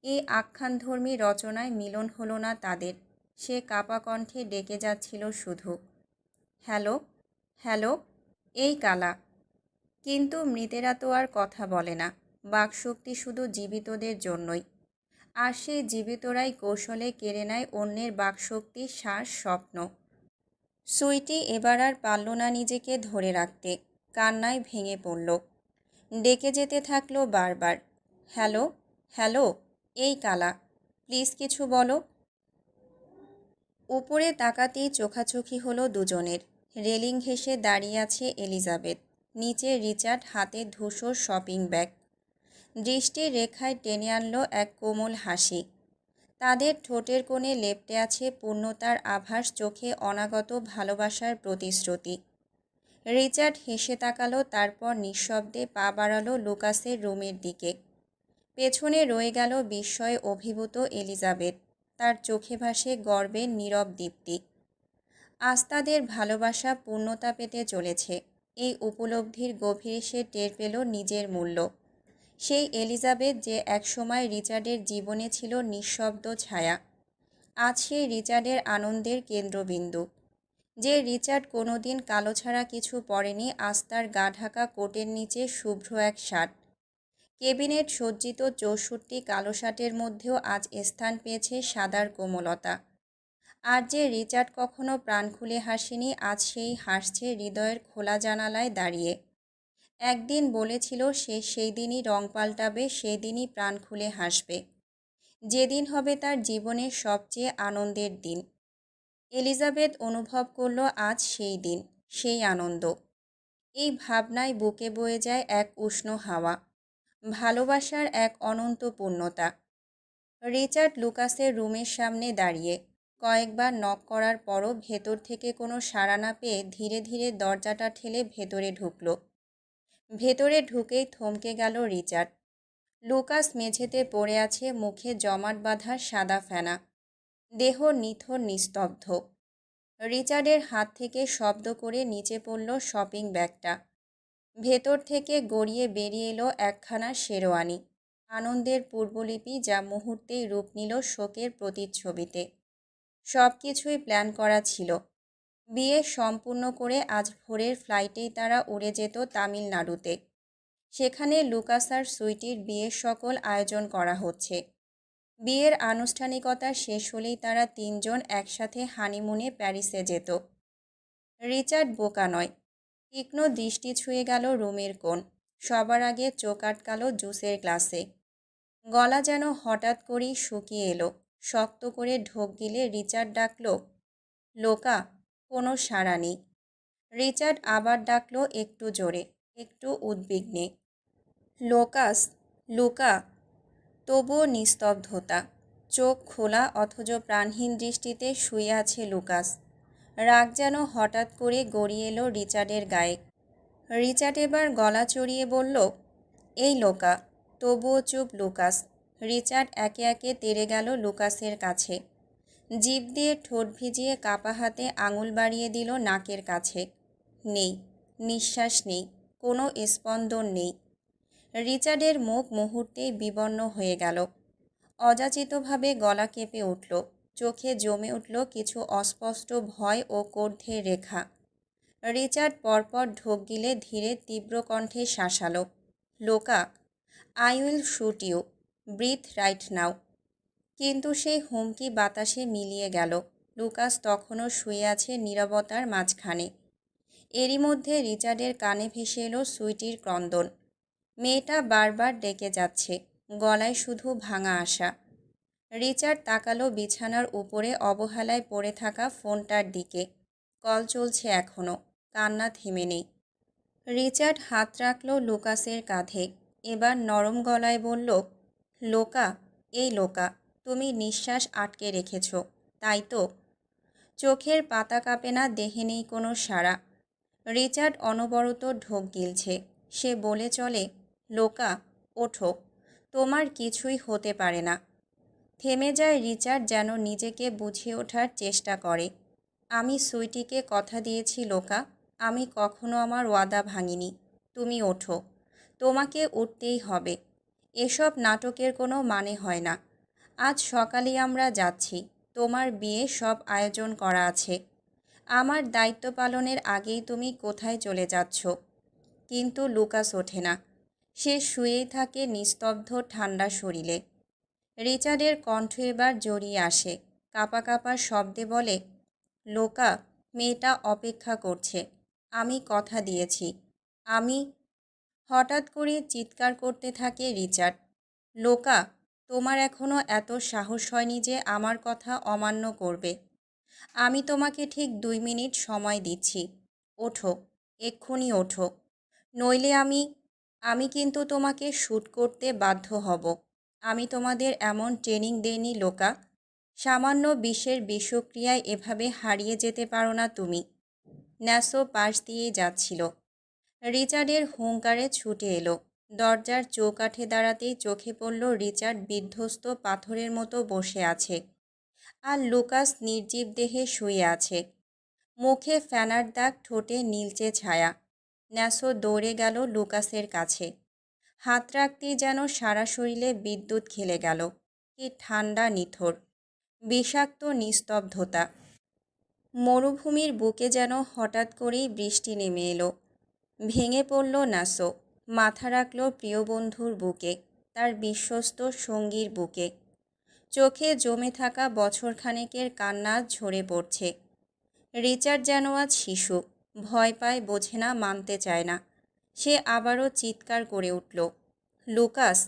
এই আখ্যানধর্মী রচনায় মিলন হলো না তাদের। সে কাপা কণ্ঠে ডেকে যাচ্ছিল শুধু, হ্যালো, হ্যালো, এই কালা। কিন্তু মৃতেরা তো আর কথা বলে না। বাকশক্তি শুধু জীবিতদের জন্যই। আর সেই জীবিতরাই কৌশলে কেড়ে নেয় অন্যের বাকশক্তি, শ্বাস, স্বপ্ন। সুইটি এবার আর পারল না নিজেকে ধরে রাখতে। কান্নায় ভেঙে পড়ল। ডেকে যেতে থাকলো বারবার, হ্যালো, হ্যালো, এই কালা, প্লিজ কিছু বলো। উপরে তাকাতেই চোখাচোখি হলো দুজনের। রেলিং ঘেঁষে দাঁড়িয়ে আছে এলিজাবেথ। নিচে রিচার্ড, হাতে ধূসর শপিং ব্যাগ। দৃষ্টির রেখায় টেনে আনলো এক কোমল হাসি। তাদের ঠোঁটের কোণে লেপ্টে আছে পূর্ণতার আভাস, চোখে অনাগত ভালোবাসার প্রতিশ্রুতি। রিচার্ড হেসে তাকালো, তারপর নিঃশব্দে পা বাড়ালো লুকাসের রুমের দিকে। পেছনে রয়ে গেল বিস্ময়ে অভিভূত এলিজাবেথ। তার চোখে ভাসে গর্বের নীরব দীপ্তি। আজ তাদের ভালোবাসা পূর্ণতা পেতে চলেছে। এই উপলব্ধির গভীরে সে টের পেল নিজের মূল্য। সেই এলিজাবেথ যে একসময় রিচার্ডের জীবনে ছিল নিঃশব্দ ছায়া, আজ সেই রিচার্ডের আনন্দের কেন্দ্রবিন্দু। যে রিচার্ড কোনোদিন কালো ছাড়া কিছু পরেনি, আজ তার গা ঢাকা কোটের নিচে শুভ্র এক শার্ট। কেবিনেট সজ্জিত 64 কালো শার্টের মধ্যেও আজ স্থান পেয়েছে সাদার কোমলতা। আর যে রিচার্ড কখনো প্রাণ খুলে হাসেনি, আজ সেই হাসছে হৃদয়ের খোলা জানালায় দাঁড়িয়ে। একদিন বলেছিল সে সেই দিনই রং পাল্টাবে, সেই দিনই প্রাণ খুলে হাসবে, যেদিন হবে তার জীবনের সবচেয়ে আনন্দের দিন। এলিজাবেথ অনুভব করল আজ সেই দিন, সেই আনন্দ। এই ভাবনায় বুকে বয়ে যায় এক উষ্ণ হাওয়া, ভালোবাসার এক অনন্ত পূর্ণতা। রিচার্ড লুকাসের রুমের সামনে দাঁড়িয়ে কয়েকবার নক করার পরও ভেতর থেকে কোনো সাড়া না পেয়ে ধীরে ধীরে দরজাটা ঠেলে ভেতরে ঢুকল। ভেতরে ঢুকেই থমকে গেল রিচার্ড। লুকাস মেঝেতে পড়ে আছে, মুখে জমাট বাঁধা সাদা ফেনা, দেহ নিথর নিস্তব্ধ। রিচার্ডের হাত থেকে শব্দ করে নিচে পড়ল শপিং ব্যাগটা। ভেতর থেকে গড়িয়ে বেরিয়ে এলো একখানা শেরওয়ানি, আনন্দের পূর্বলিপি যা মুহূর্তেই রূপ নিল শোকের প্রতিচ্ছবিতে। সব কিছুই প্ল্যান করা ছিল। বিয়ে সম্পূর্ণ করে আজ ভোরের ফ্লাইটেই তারা উড়ে যেত তামিলনাড়ুতে। সেখানে লুকাস আর সুইটির বিয়ের সকল আয়োজন করা হচ্ছে। বিয়ের আনুষ্ঠানিকতা শেষ হলেই তারা তিনজন একসাথে হানিমুনে প্যারিসে যেত। রিচার্ড বোকা নয়। তীক্ষ্ণ দৃষ্টি ছুঁয়ে গেল রুমের কোণ। সবার আগে চোখ আটকাল জুসের গ্লাসে। গলা যেন হঠাৎ করেই শুকিয়ে এলো। শক্ত করে ঢোক গিলে রিচার্ড ডাকল, লোকা। কোনো সাড়া নেই। রিচার্ড আবার ডাকল একটু জোরে, একটু উদ্বিগ্নে, লোকাস, লুকা। তবুও নিস্তব্ধতা। চোখ খোলা অথচ প্রাণহীন দৃষ্টিতে শুয়ে আছে লুকাস। রাগ যেন হঠাৎ করে গড়িয়ে এলো রিচার্ডের গায়ে। রিচার্ড এবার গলা চড়িয়ে বলল, এই লোকা। তবুও চুপ লুকাস। রিচার্ড একে একে তেড়ে গেল লুকাসের কাছে। জিভ দিয়ে ঠোঁট ভিজিয়ে কাপা হাতে আঙুল বাড়িয়ে দিল নাকের কাছে। নেই, নিঃশ্বাস নেই, কোনো স্পন্দন নেই। রিচার্ডের মুখ মুহূর্তেই বিবর্ণ হয়ে গেল। অযাচিতভাবে গলা কেঁপে উঠল। চোখে জমে উঠল কিছু অস্পষ্ট ভয় ও ক্রোধের রেখা। রিচার্ড পরপর ঢোক গিলে ধীরে তীব্র কণ্ঠে শাসালো, লোকা, I will shoot you, breathe right now. কিন্তু সেই হুমকি বাতাসে মিলিয়ে গেল। লুকাস তখনও শুয়ে আছে নীরবতার মাঝখানে। এরই মধ্যে রিচার্ডের কানে ভেসে এলো সুইটির ক্রন্দন। মেয়েটা বারবার ডেকে যাচ্ছে, গলায় শুধু ভাঙা আশা। রিচার্ড তাকালো বিছানার উপরে অবহেলায় পড়ে থাকা ফোনটার দিকে। কল চলছে এখনও, কান্না থেমে নেই। রিচার্ড হাত রাখল লুকাসের কাঁধে। এবার নরম গলায় বলল, লোকা, এই লোকা, তুমি নিঃশ্বাস আটকে রেখেছ, তাই তো? চোখের পাতা কাঁপে না, দেহে নেই কোনো সাড়া। রিচার্ড অনবরত ঢোক গিলছে। সে বলে চলে, লোকা, ওঠো, তোমার কিছুই হতে পারে না। থেমে যায় রিচার্ড, যেন নিজেকে বুঝিয়ে ওঠার চেষ্টা করে। আমি সুইটিকে কথা দিয়েছি লোকা, আমি কখনো আমার ওয়াদা ভাঙিনি। তুমি ওঠো, তোমাকে উঠতেই হবে। এসব নাটকের কোনো মানে হয় না। আজ সকালেই আমরা যাচ্ছি। তোমার বিয়ে, সব আয়োজন করা আছে। আমার দায়িত্ব পালনের আগেই তুমি কোথায় চলে যাচ্ছ? কিন্তু লুকাস ওঠে না। সে শুয়েই থাকে নিস্তব্ধ ঠান্ডা শরীরে। রিচার্ডের কণ্ঠ এবার জড়িয়ে আসে, কাঁপা কাঁপা শব্দে বলে, লোকা, মেয়েটা অপেক্ষা করছে। আমি কথা দিয়েছি। আমি। হঠাৎ করে চিৎকার করতে থাকে রিচার্ড, লোকা, তোমার এখনও এত সাহস হয়নি যে আমার কথা অমান্য করবে। আমি তোমাকে ঠিক 2 মিনিট সময় দিচ্ছি। ওঠো, এক্ষুনি ওঠো, নইলে আমি কিন্তু তোমাকে শ্যুট করতে বাধ্য হব। আমি তোমাদের এমন ট্রেনিং দেইনি লোকা। সামান্য বিষের বিষক্রিয়ায় এভাবে হারিয়ে যেতে পারো না তুমি। ন্যাসো পাশ দিয়ে যাচ্ছিল। রিচার্ডের হুঙ্কারে ছুটে এলো। দরজার চৌকাঠে দাঁড়াতেই চোখে পড়ল রিচার্ড বিধ্বস্ত পাথরের মতো বসে আছে, আর লুকাস নির্জীব দেহে শুয়ে আছে। মুখে ফ্যানার দাগ, ঠোঁটে নীলচে ছায়া। ন্যাসো দৌড়ে গেল লুকাসের কাছে। হাত রাখতেই যেন সারা শরীরে বিদ্যুৎ খেলে গেল। কি ঠান্ডা, নিথর, বিষাক্ত নিস্তব্ধতা। মরুভূমির বুকে যেন হঠাৎ করেই বৃষ্টি নেমে এলো। ভেঙে পড়ল ন্যাসো। মাথা রাখল প্রিয় বন্ধুর বুকে, তার বিশ্বস্ত সঙ্গীর বুকে। চোখে জমে থাকা বছরখানেকের কান্না ঝরে পড়ছে। রিচার্ড যেন আজ শিশু, ভয় পায়, বোঝে না, মানতে চায় না। সে আবারও চিৎকার করে উঠল, লুকাস।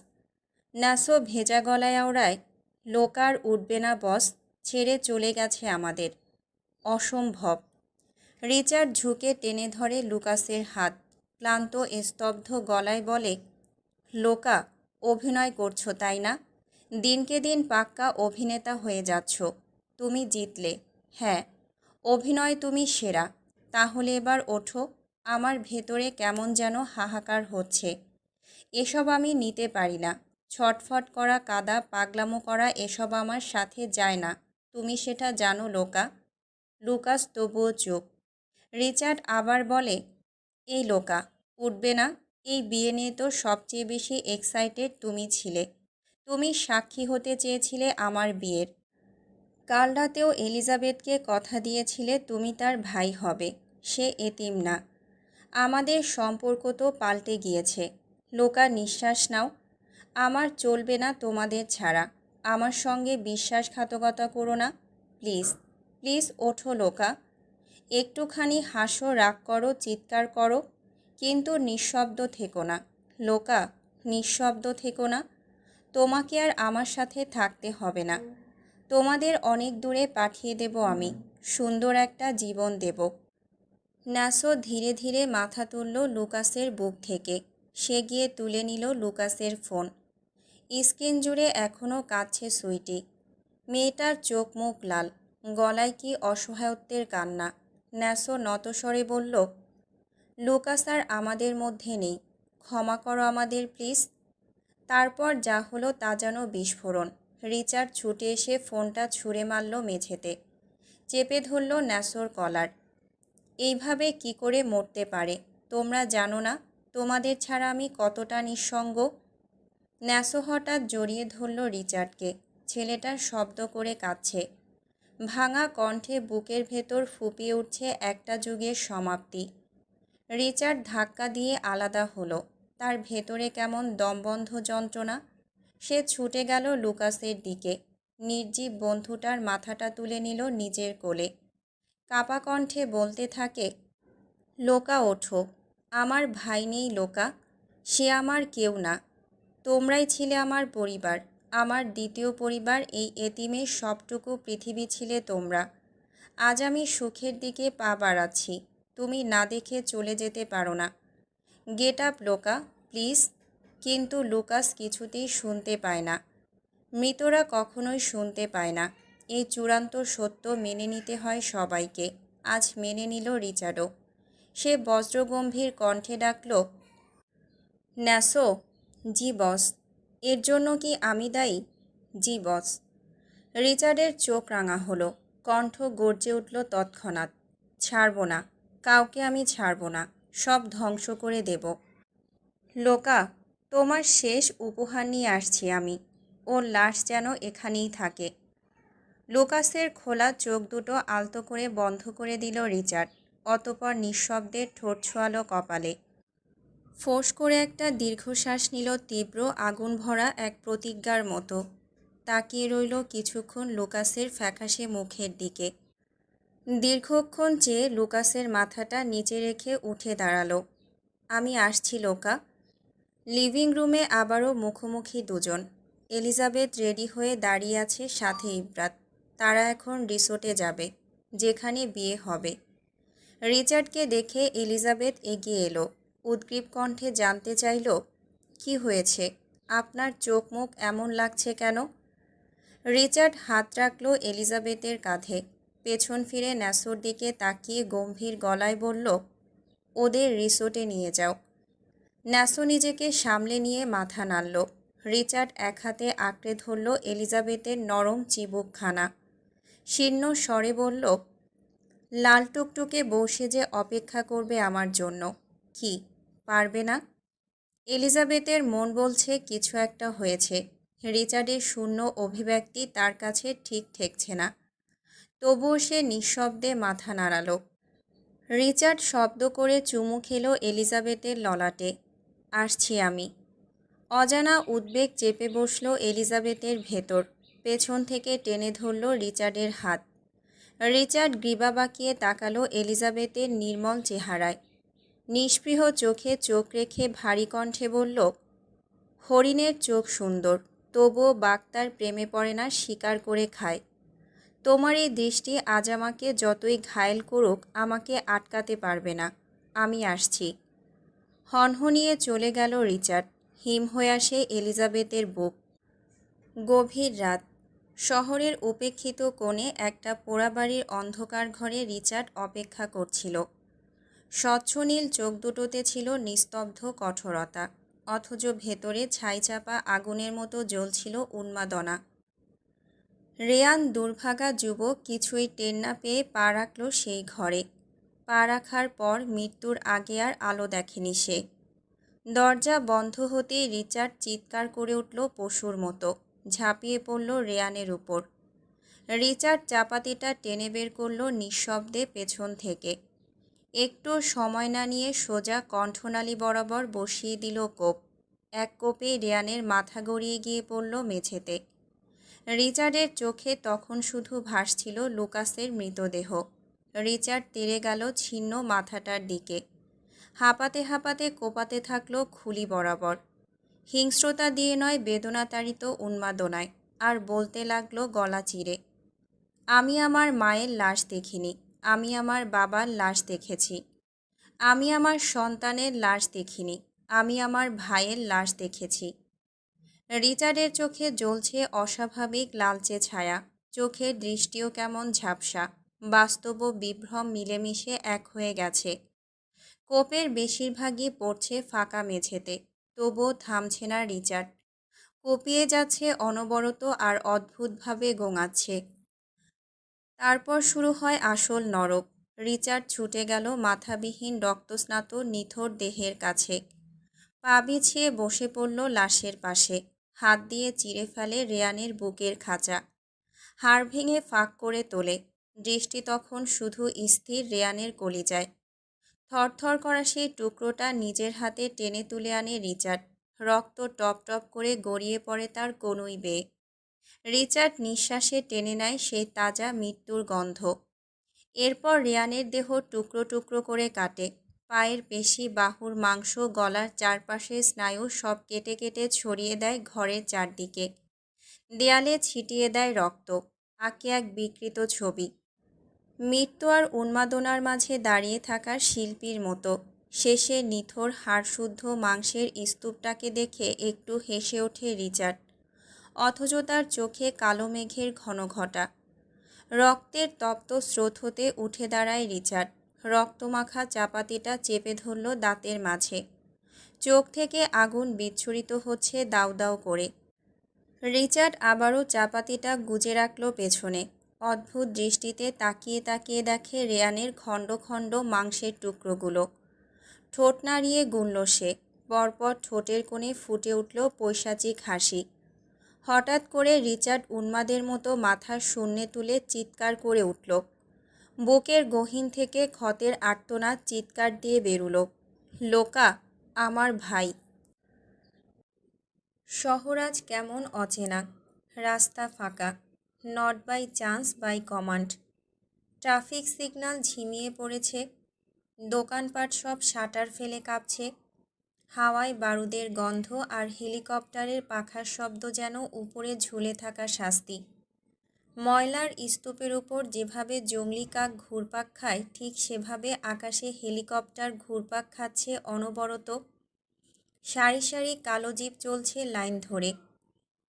ন্যাসো ভেজা গলায় আওড়ায়, লোকার উঠবে না বস, ছেড়ে চলে গেছে আমাদের। অসম্ভব। রিচার্ড ঝুঁকে টেনে ধরে লুকাসের হাত, ক্লান্ত স্তব্ধ গলায় বলে, লোকা, অভিনয় করছো তাই না? দিনকে দিন পাক্কা অভিনেতা হয়ে যাচ্ছ। তুমি জিতলে। হ্যাঁ, অভিনয় তুমি সেরা। তাহলে এবার ওঠো। আমার ভেতরে কেমন যেন হাহাকার হচ্ছে। এসব আমি নিতে পারি না। ছটফট করা, কাদা, পাগলামো করা এসব আমার সাথে যায় না। তুমি সেটা জানো লোকা। লুকাস তবুও চুপ। রিচার্ড আবার বলে, এই লোকা, উঠবে না? এই বিয়ে নিয়ে তো সবচেয়ে বেশি এক্সাইটেড তুমি ছিলে। তুমি সাক্ষী হতে চেয়েছিলে আমার বিয়ের। কাল রাতেও এলিজাবেথকে কথা দিয়েছিলে তুমি তার ভাই হবে। সে এতিম না। আমাদের সম্পর্ক তো পাল্টে গিয়েছে। লোকা, নিঃশ্বাস নাও। আমার চলবে না তোমাদের ছাড়া। আমার সঙ্গে বিশ্বাসঘাতকতা করো না। প্লিজ, প্লিজ ওঠো লোকা। একটুখানি হাসো, রাগ করো, চিৎকার করো, কিন্তু নিঃশব্দ থেকো না। লোকা, নিঃশব্দ থেকো না। তোমাকে আর আমার সাথে থাকতে হবে না। তোমাদের অনেক দূরে পাঠিয়ে দেব আমি। সুন্দর একটা জীবন দেব। ন্যাসো ধীরে ধীরে মাথা তুলল লুকাসের বুক থেকে। সে গিয়ে তুলে নিল লুকাসের ফোন। স্ক্রিন জুড়ে এখনও কাঁদছে সুইটি। মেয়েটার চোখ মুখ লাল, গলায় কি অসহায়ত্বের কান্না। ন্যাসো নতস্বরে বলল, লুকাস আর আমাদের মধ্যে নেই। ক্ষমা করো আমাদের প্লিজ। তারপর যা হলো তা যেন বিস্ফোরণ। রিচার্ড ছুটে এসে ফোনটা ছুঁড়ে মারল মেঝেতে। চেপে ধরল ন্যাসোর কলার। এইভাবে কি করে মরতে পারে? তোমরা জানো না তোমাদের ছাড়া আমি কতটা নিঃসঙ্গ? ন্যাসো হঠাৎ জড়িয়ে ধরল রিচার্ডকে। ছেলেটা শব্দ করে কাঁদছে। ভাঙা কণ্ঠে বুকের ভেতর ফুপিয়ে উঠছে একটা যুগের সমাপ্তি। রিচার্ড ধাক্কা দিয়ে আলাদা হলো। তার ভেতরে কেমন দমবন্ধ যন্ত্রণা। সে ছুটে গেল লুকাসের দিকে। নির্জীব বন্ধুটার মাথাটা তুলে নিল নিজের কোলে। কাপা কণ্ঠে বলতে থাকে, লোকা ওঠো। আমার ভাই নেই লোকা। সে আমার কেউ না। তোমরাই ছিলে আমার পরিবার, আমার দ্বিতীয় পরিবার। এই এতিমের সবটুকু পৃথিবী ছিলে তোমরা। আজ আমি সুখের দিকে পা বাড়াচ্ছি। তুমি না দেখে চলে যেতে পারো না। গেট আপ লোকা, প্লিজ। কিন্তু লুকাস কিছুতেই শুনতে পায় না। মৃতরা কখনোই শুনতে পায় না। এই চূড়ান্ত সত্য মেনে নিতে হয় সবাইকে। আজ মেনে নিল রিচার্ডও। সে বজ্রগম্ভীর কণ্ঠে ডাকল, ন্যাসো। জি বস। এর জন্য কি আমি দায়ী? জি বস। রিচার্ডের চোখ রাঙা হলো, কণ্ঠ গর্জে উঠল তৎক্ষণাৎ। ছাড়ব না, কাউকে আমি ছাড়ব না। সব ধ্বংস করে দেব। লোকা, তোমার শেষ উপহার নিয়ে আসছি আমি। ওর লাশ যেন এখানেই থাকে। লুকাসের খোলা চোখ দুটো আলতো করে বন্ধ করে দিল রিচার্ড। অতপর নিঃশব্দে ঠোঁট ছোঁয়ালো কপালে। ফোঁস করে একটা দীর্ঘশ্বাস নিল, তীব্র আগুন ভরা এক প্রতিজ্ঞার মতো। তাকিয়ে রইল কিছুক্ষণ লুকাসের ফ্যাকাশে মুখের দিকে। দীর্ঘক্ষণ চেয়ে লুকাসের মাথাটা নিচে রেখে উঠে দাঁড়ালো। আমি আসছি লোকা। লিভিং রুমে আবারও মুখোমুখি দুজন। এলিজাবেথ রেডি হয়ে দাঁড়িয়ে আছে, সাথে ইব্রাত। তারা এখন রিসোর্টে যাবে, যেখানে বিয়ে হবে। রিচার্ডকে দেখে এলিজাবেথ এগিয়ে এলো। উদ্গ্রীব কণ্ঠে জানতে চাইল, কি হয়েছে? আপনার চোখ মুখ এমন লাগছে কেন? রিচার্ড হাত রাখল এলিজাবেথের কাঁধে। পেছন ফিরে ন্যাসোর দিকে তাকিয়ে গম্ভীর গলায় বলল, ওদের রিসোর্টে নিয়ে যাও। ন্যাসো নিজেকে সামলে নিয়ে মাথা নাড়ল। রিচার্ড এক হাতে আঁকড়ে ধরল এলিজাবেথের নরম চিবুকখানা। শীর্ণ স্বরে বলল, লাল টুকটুকে বউ সেজে অপেক্ষা করবে আমার জন্য। কি পারবে না? এলিজাবেথের মন বলছে কিছু একটা হয়েছে। রিচার্ডের শূন্য অভিব্যক্তি তার কাছে ঠিক ঠেকছে না। তবুও সে নিঃশব্দে মাথা নাড়াল। রিচার্ড শব্দ করে চুমু খেল এলিজাবেথের ললাটে। আসছি আমি। অজানা উদ্বেগ চেপে বসল এলিজাবেথের ভেতর। পেছন থেকে টেনে ধরল রিচার্ডের হাত। রিচার্ড গ্রীবা বাঁকিয়ে তাকালো এলিজাবেথের নির্মল চেহারায়। নিস্পৃহ চোখে চোখ রেখে ভারী কণ্ঠে বলল, হরিণের চোখ সুন্দর, তবুও বাঘ তার প্রেমে পড়ে না, শিকার করে খায়। তোমার এই দৃষ্টি আজ আমাকে যতই ঘায়েল করুক আমাকে আটকাতে পারবে না। আমি আসছি। হনহনিয়ে চলে গেল রিচার্ড। হিম হয়ে আসে এলিজাবেথের বুক। গভীর রাত। শহরের উপেক্ষিত কোণে একটা পোড়াবাড়ির অন্ধকার ঘরে রিচার্ড অপেক্ষা করছিল। স্বচ্ছ নীল চোখ দুটোতে ছিল নিস্তব্ধ কঠোরতা, অথচ ভেতরে ছাইচাপা আগুনের মতো জ্বলছিল উন্মাদনা। রেয়ান দুর্ভাগা যুবক কিছুই টের না পেয়ে পা রাখল সেই ঘরে। পা রাখার পর মৃত্যুর আগে আর আলো দেখেনি সে। দরজা বন্ধ হতেই রিচার্ড চিৎকার করে উঠল পশুর মতো, ঝাঁপিয়ে পড়ল রেয়ানের উপর। রিচার্ড চাপাতিটা টেনে বের করল নিঃশব্দে পেছন থেকে। একটু সময় না নিয়ে সোজা কণ্ঠনালী বরাবর বসিয়ে দিল কোপ। এক কোপে রেয়ানের মাথা গড়িয়ে গিয়ে পড়ল মেঝেতে। রিচার্ডের চোখে তখন শুধু ভাসছিল লুকাসের মৃতদেহ। রিচার্ড তেড়ে গেল ছিন্ন মাথাটার দিকে। হাঁপাতে হাঁপাতে কোপাতে থাকল খুলি বরাবর। হিংস্রতা দিয়ে নয়, বেদনাতাড়িত উন্মাদনায়। আর বলতে লাগলো গলা চিরে, আমি আমার মায়ের লাশ দেখিনি, আমি আমার বাবার লাশ দেখেছি। আমি আমার সন্তানের লাশ দেখিনি, আমি আমার ভাইয়ের লাশ দেখেছি। রিচার্ডের চোখে জ্বলছে অস্বাভাবিক লালচে ছায়া। চোখের দৃষ্টিও কেমন ঝাপসা। বাস্তব ও বিভ্রম মিলেমিশে এক হয়ে গেছে। কোপের বেশিরভাগই পড়ছে ফাঁকা মেঝেতে, তবুও থামছে না রিচার্ড। কোপিয়ে যাচ্ছে অনবরত আর অদ্ভুতভাবে গোঙাচ্ছে। তারপর শুরু হয় আসল নরক। রিচার্ড ছুটে গেল মাথাবিহীন রক্তস্নাত নিথর দেহের কাছে। পা বিছিয়ে বসে পড়ল লাশের পাশে। হাত দিয়ে চিরে ফেলে রেয়ানের বুকের খাঁচা। হাড় ভেঙে ফাঁক করে তোলে। দৃষ্টি তখন শুধু স্থির রেয়ানের কলিজায়। থরথর করা সেই টুকরোটা নিজের হাতে টেনে তুলে আনে রিচার্ড। রক্ত টপ টপ করে গড়িয়ে পড়ে তার কনুই বেয়ে। রিচার্ড নিঃশ্বাসে টেনে নেয় সেই তাজা মৃত্যুর গন্ধ। এরপর রেয়ানের দেহ টুকরো টুকরো করে কাটে। পায়ের পেশি, বাহুর মাংস, গলার চারপাশে স্নায়ু সব কেটে কেটে ছড়িয়ে দেয় ঘরের চারদিকে। দেয়ালে ছিটিয়ে দেয় রক্ত। আঁকে এক বিকৃত ছবি। মৃত্যু আর উন্মাদনার মাঝে দাঁড়িয়ে থাকা শিল্পীর মতো। শেষে নিথর হাড়শুদ্ধ মাংসের স্তূপটাকে দেখে একটু হেসে ওঠে রিচার্ড। অথচ তার চোখে কালো মেঘের ঘনঘটা। রক্তের তপ্ত স্রোত হতে উঠে দাঁড়ায় রিচার্ড। রক্তমাখা চাপাতিটা চেপে ধরল দাঁতের মাঝে। চোখ থেকে আগুন বিচ্ছুরিত হচ্ছে দাউ দাউ করে। রিচার্ড আবারও চাপাতিটা গুজে রাখল পেছনে। অদ্ভুত দৃষ্টিতে তাকিয়ে তাকিয়ে দেখে রেয়ানের খণ্ড খণ্ড মাংসের টুকরোগুলো। ঠোঁট নাড়িয়ে গুনল সে। পরপর ঠোঁটের কোণে ফুটে উঠল পৈশাচিক হাসি। হঠাৎ করে রিচার্ড উন্মাদের মতো মাথা শূন্যে তুলে চিৎকার করে উঠল। বুকের গহীন থেকে ক্ষতের আর্তনাদ চিৎকার দিয়ে বেরুল, লোকা, আমার ভাই। শহর আজ কেমন অচেনা। রাস্তা ফাঁকা, not by chance by command. Traffic signal ঝিমিয়ে পড়েছে। দোকানপাট সব শাটার ফেলে কাঁপছে। হাওয়ায় বারুদের গন্ধ আর হেলিকপ্টারের পাখার শব্দ যেন উপরে ঝুলে থাকা শাস্তি। ময়লার স্তূপের উপর যেভাবে জংলি কাক ঘুরপাক খায়, ঠিক সেভাবে আকাশে হেলিকপ্টার ঘুরপাক খাচ্ছে অনবরত। সারি সারি কালো জিপ চলছে লাইন ধরে।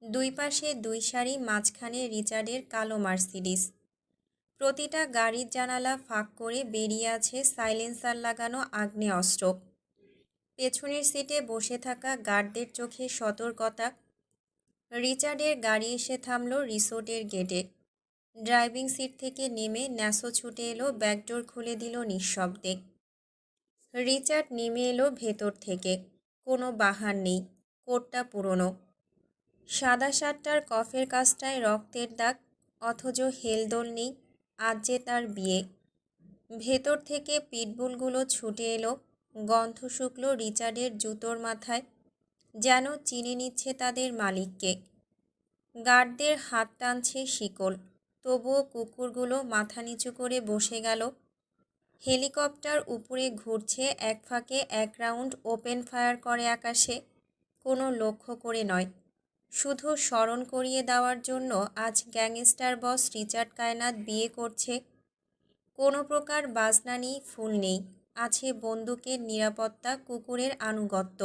দুই পাশে দুই সারি, মাঝখানে রিচার্ডের কালো মার্সিডিস। প্রতিটা গাড়ির জানালা ফাঁক করে বেরিয়ে আছে সাইলেন্সার লাগানো আগ্নেয়াস্ত্র। পেছনের সিটে বসে থাকা গার্ডদের চোখে সতর্কতা। রিচার্ডের গাড়ি এসে থামল রিসোর্টের গেটে। ড্রাইভিং সিট থেকে নেমে ন্যাসো ছুটে এলো, ব্যাকডোর খুলে দিল নিঃশব্দে। রিচার্ড নেমে এলো ভেতর থেকে। কোনো বাহার নেই। কোটটা পুরনো। সাদা শার্টটার কফের কাজটায় রক্তের দাগ, অথচ হেলদোল নেই। আজ যে তার বিয়ে। ভেতর থেকে পিটবুলগুলো ছুটে এলো। গন্ধ শুকলো রিচার্ডের জুতোর মাথায়, যেন চিনে নিচ্ছে তাদের মালিককে। গার্ডদের হাত টানছে শিকল, তবুও কুকুরগুলো মাথা নিচু করে বসে গেল। হেলিকপ্টার উপরে ঘুরছে, এক ফাঁকে এক রাউন্ড ওপেন ফায়ার করে আকাশে। কোনো লক্ষ্য করে নয়, শুধু স্মরণ করিয়ে দেওয়ার জন্য আজ গ্যাংস্টার বস রিচার্ড কায়নাত বিয়ে করছে। কোনো প্রকার বাজনা নেই, ফুল নেই, আছে বন্দুকের নিরাপত্তা, কুকুরের আনুগত্য।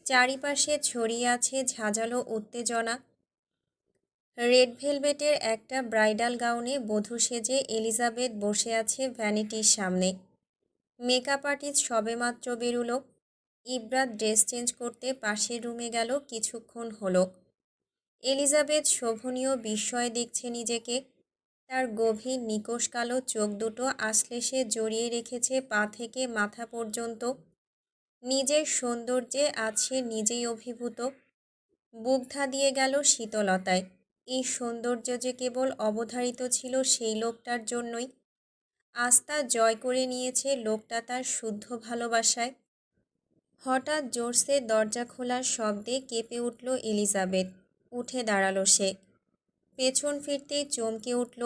চারিপাশে ছড়িয়ে আছে ঝাঁঝালো উত্তেজনা। রেড ভেলভেটের একটা ব্রাইডাল গাউনে বধূ সেজে এলিজাবেথ বসে আছে ভ্যানিটির সামনে। মেকআপ আর্টিস্ট সবেমাত্র বেরুলো। ইব্রাত ড্রেস চেঞ্জ করতে পাশের রুমে গেল, কিছুক্ষণ হলো। এলিজাবেথ শোভনীয় বিস্ময়ে দেখছে নিজেকে। তার গভীর নিকোষ কালো চোখ দুটো আশ্লেষে জড়িয়ে রেখেছে পা থেকে মাথা পর্যন্ত। নিজের সৌন্দর্যে আজ সে নিজেই অভিভূত। বুকধা দিয়ে গেল শীতলতায়। এই সৌন্দর্য যে কেবল অবধারিত ছিল সেই লোকটার জন্যই। আস্থা জয় করে নিয়েছে লোকটা তার শুদ্ধ ভালোবাসায়। হঠাৎ জোরসে দরজা খোলার শব্দে কেঁপে উঠল এলিজাবেথ। উঠে দাঁড়ালো সে। পেছন ফিরতেই চমকে উঠল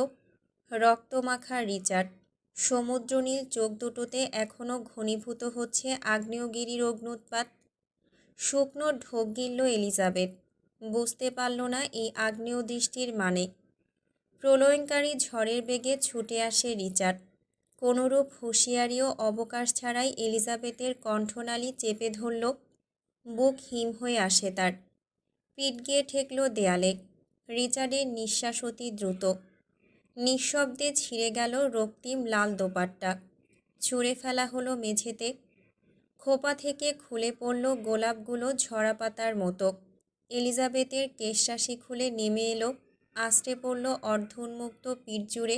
রক্তমাখা রিচার্ড। সমুদ্রনীল চোখ দুটোতে এখনও ঘনীভূত হচ্ছে আগ্নেয়গিরির অগ্নুৎপাত। শুকনো ঢোক গিলল এলিজাবেথ। বুঝতে পারল না এই আগ্নেয় দৃষ্টির মানে। প্রলয়ঙ্কারী ঝড়ের বেগে ছুটে আসে রিচার্ড। কোনোরূপ হুঁশিয়ারি ও অবকাশ ছাড়াই এলিজাবেথের কণ্ঠনালী চেপে ধরল। বুক হিম হয়ে আসে তার। পিঠ গিয়ে ঠেকল দেয়ালে। রিচার্ডের নিঃশ্বাস অতি দ্রুত। নিঃশব্দে ছিঁড়ে গেল রক্তিম লাল দোপাট্টা। ছুঁড়ে ফেলা হলো মেঝেতে। খোপা থেকে খুলে পড়ল গোলাপগুলো ঝরা পাতার মতো। এলিজাবেথের কেশরাশি খুলে নেমে এলো, আছড়ে পড়ল অর্ধ উন্মুক্ত পিঠ জুড়ে।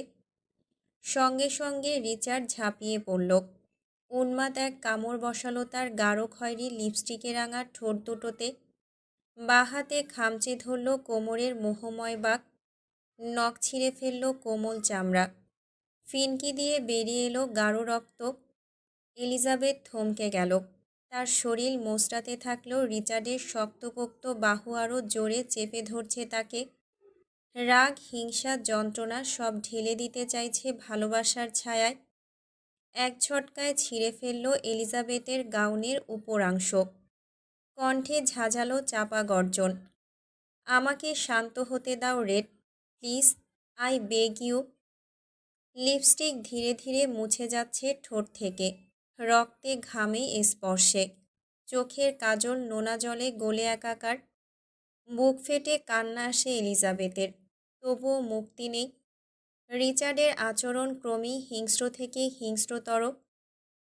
সঙ্গে সঙ্গে রিচার্ড ঝাঁপিয়ে পড়ল। উন্মাদ এক কামড় বসালো তার গাঢ় খয়েরি লিপস্টিকে রাঙা ঠোঁট দুটোতে। বাঁ হাতে খামচে ধরল কোমরের মোহময় বাঁক। নখ ছিঁড়ে ফেলল কোমল চামড়া। ফিনকি দিয়ে বেরিয়ে এলো গাঢ় রক্ত। এলিজাবেথ থমকে গেল। তার শরীর মোচড়াতে থাকলেও রিচার্ডের শক্তপোক্ত বাহু আরও জোরে চেপে ধরছে তাকে। রাগ, হিংসা, যন্ত্রণা সব ঢেলে দিতে চাইছে ভালোবাসার ছায়ায়। এক ঝটকায় ছিঁড়ে ফেলল এলিজাবেথের গাউনের উপরাংশ। কণ্ঠে ঝাঁঝালো চাপা গর্জন। আমাকে শান্ত হতে দাও Red, please, I beg you. Lipstick ধীরে ধীরে মুছে যাচ্ছে ঠোঁট থেকে, রক্তে ঘামে স্পর্শে। চোখের কাজল নোনা জলে গলে একাকার। বুক ফেটে কান্না আসে এলিজাবেথের, তবুও মুক্তি নেই। রিচার্ডের আচরণ ক্রমেই হিংস্র থেকে হিংস্রতর।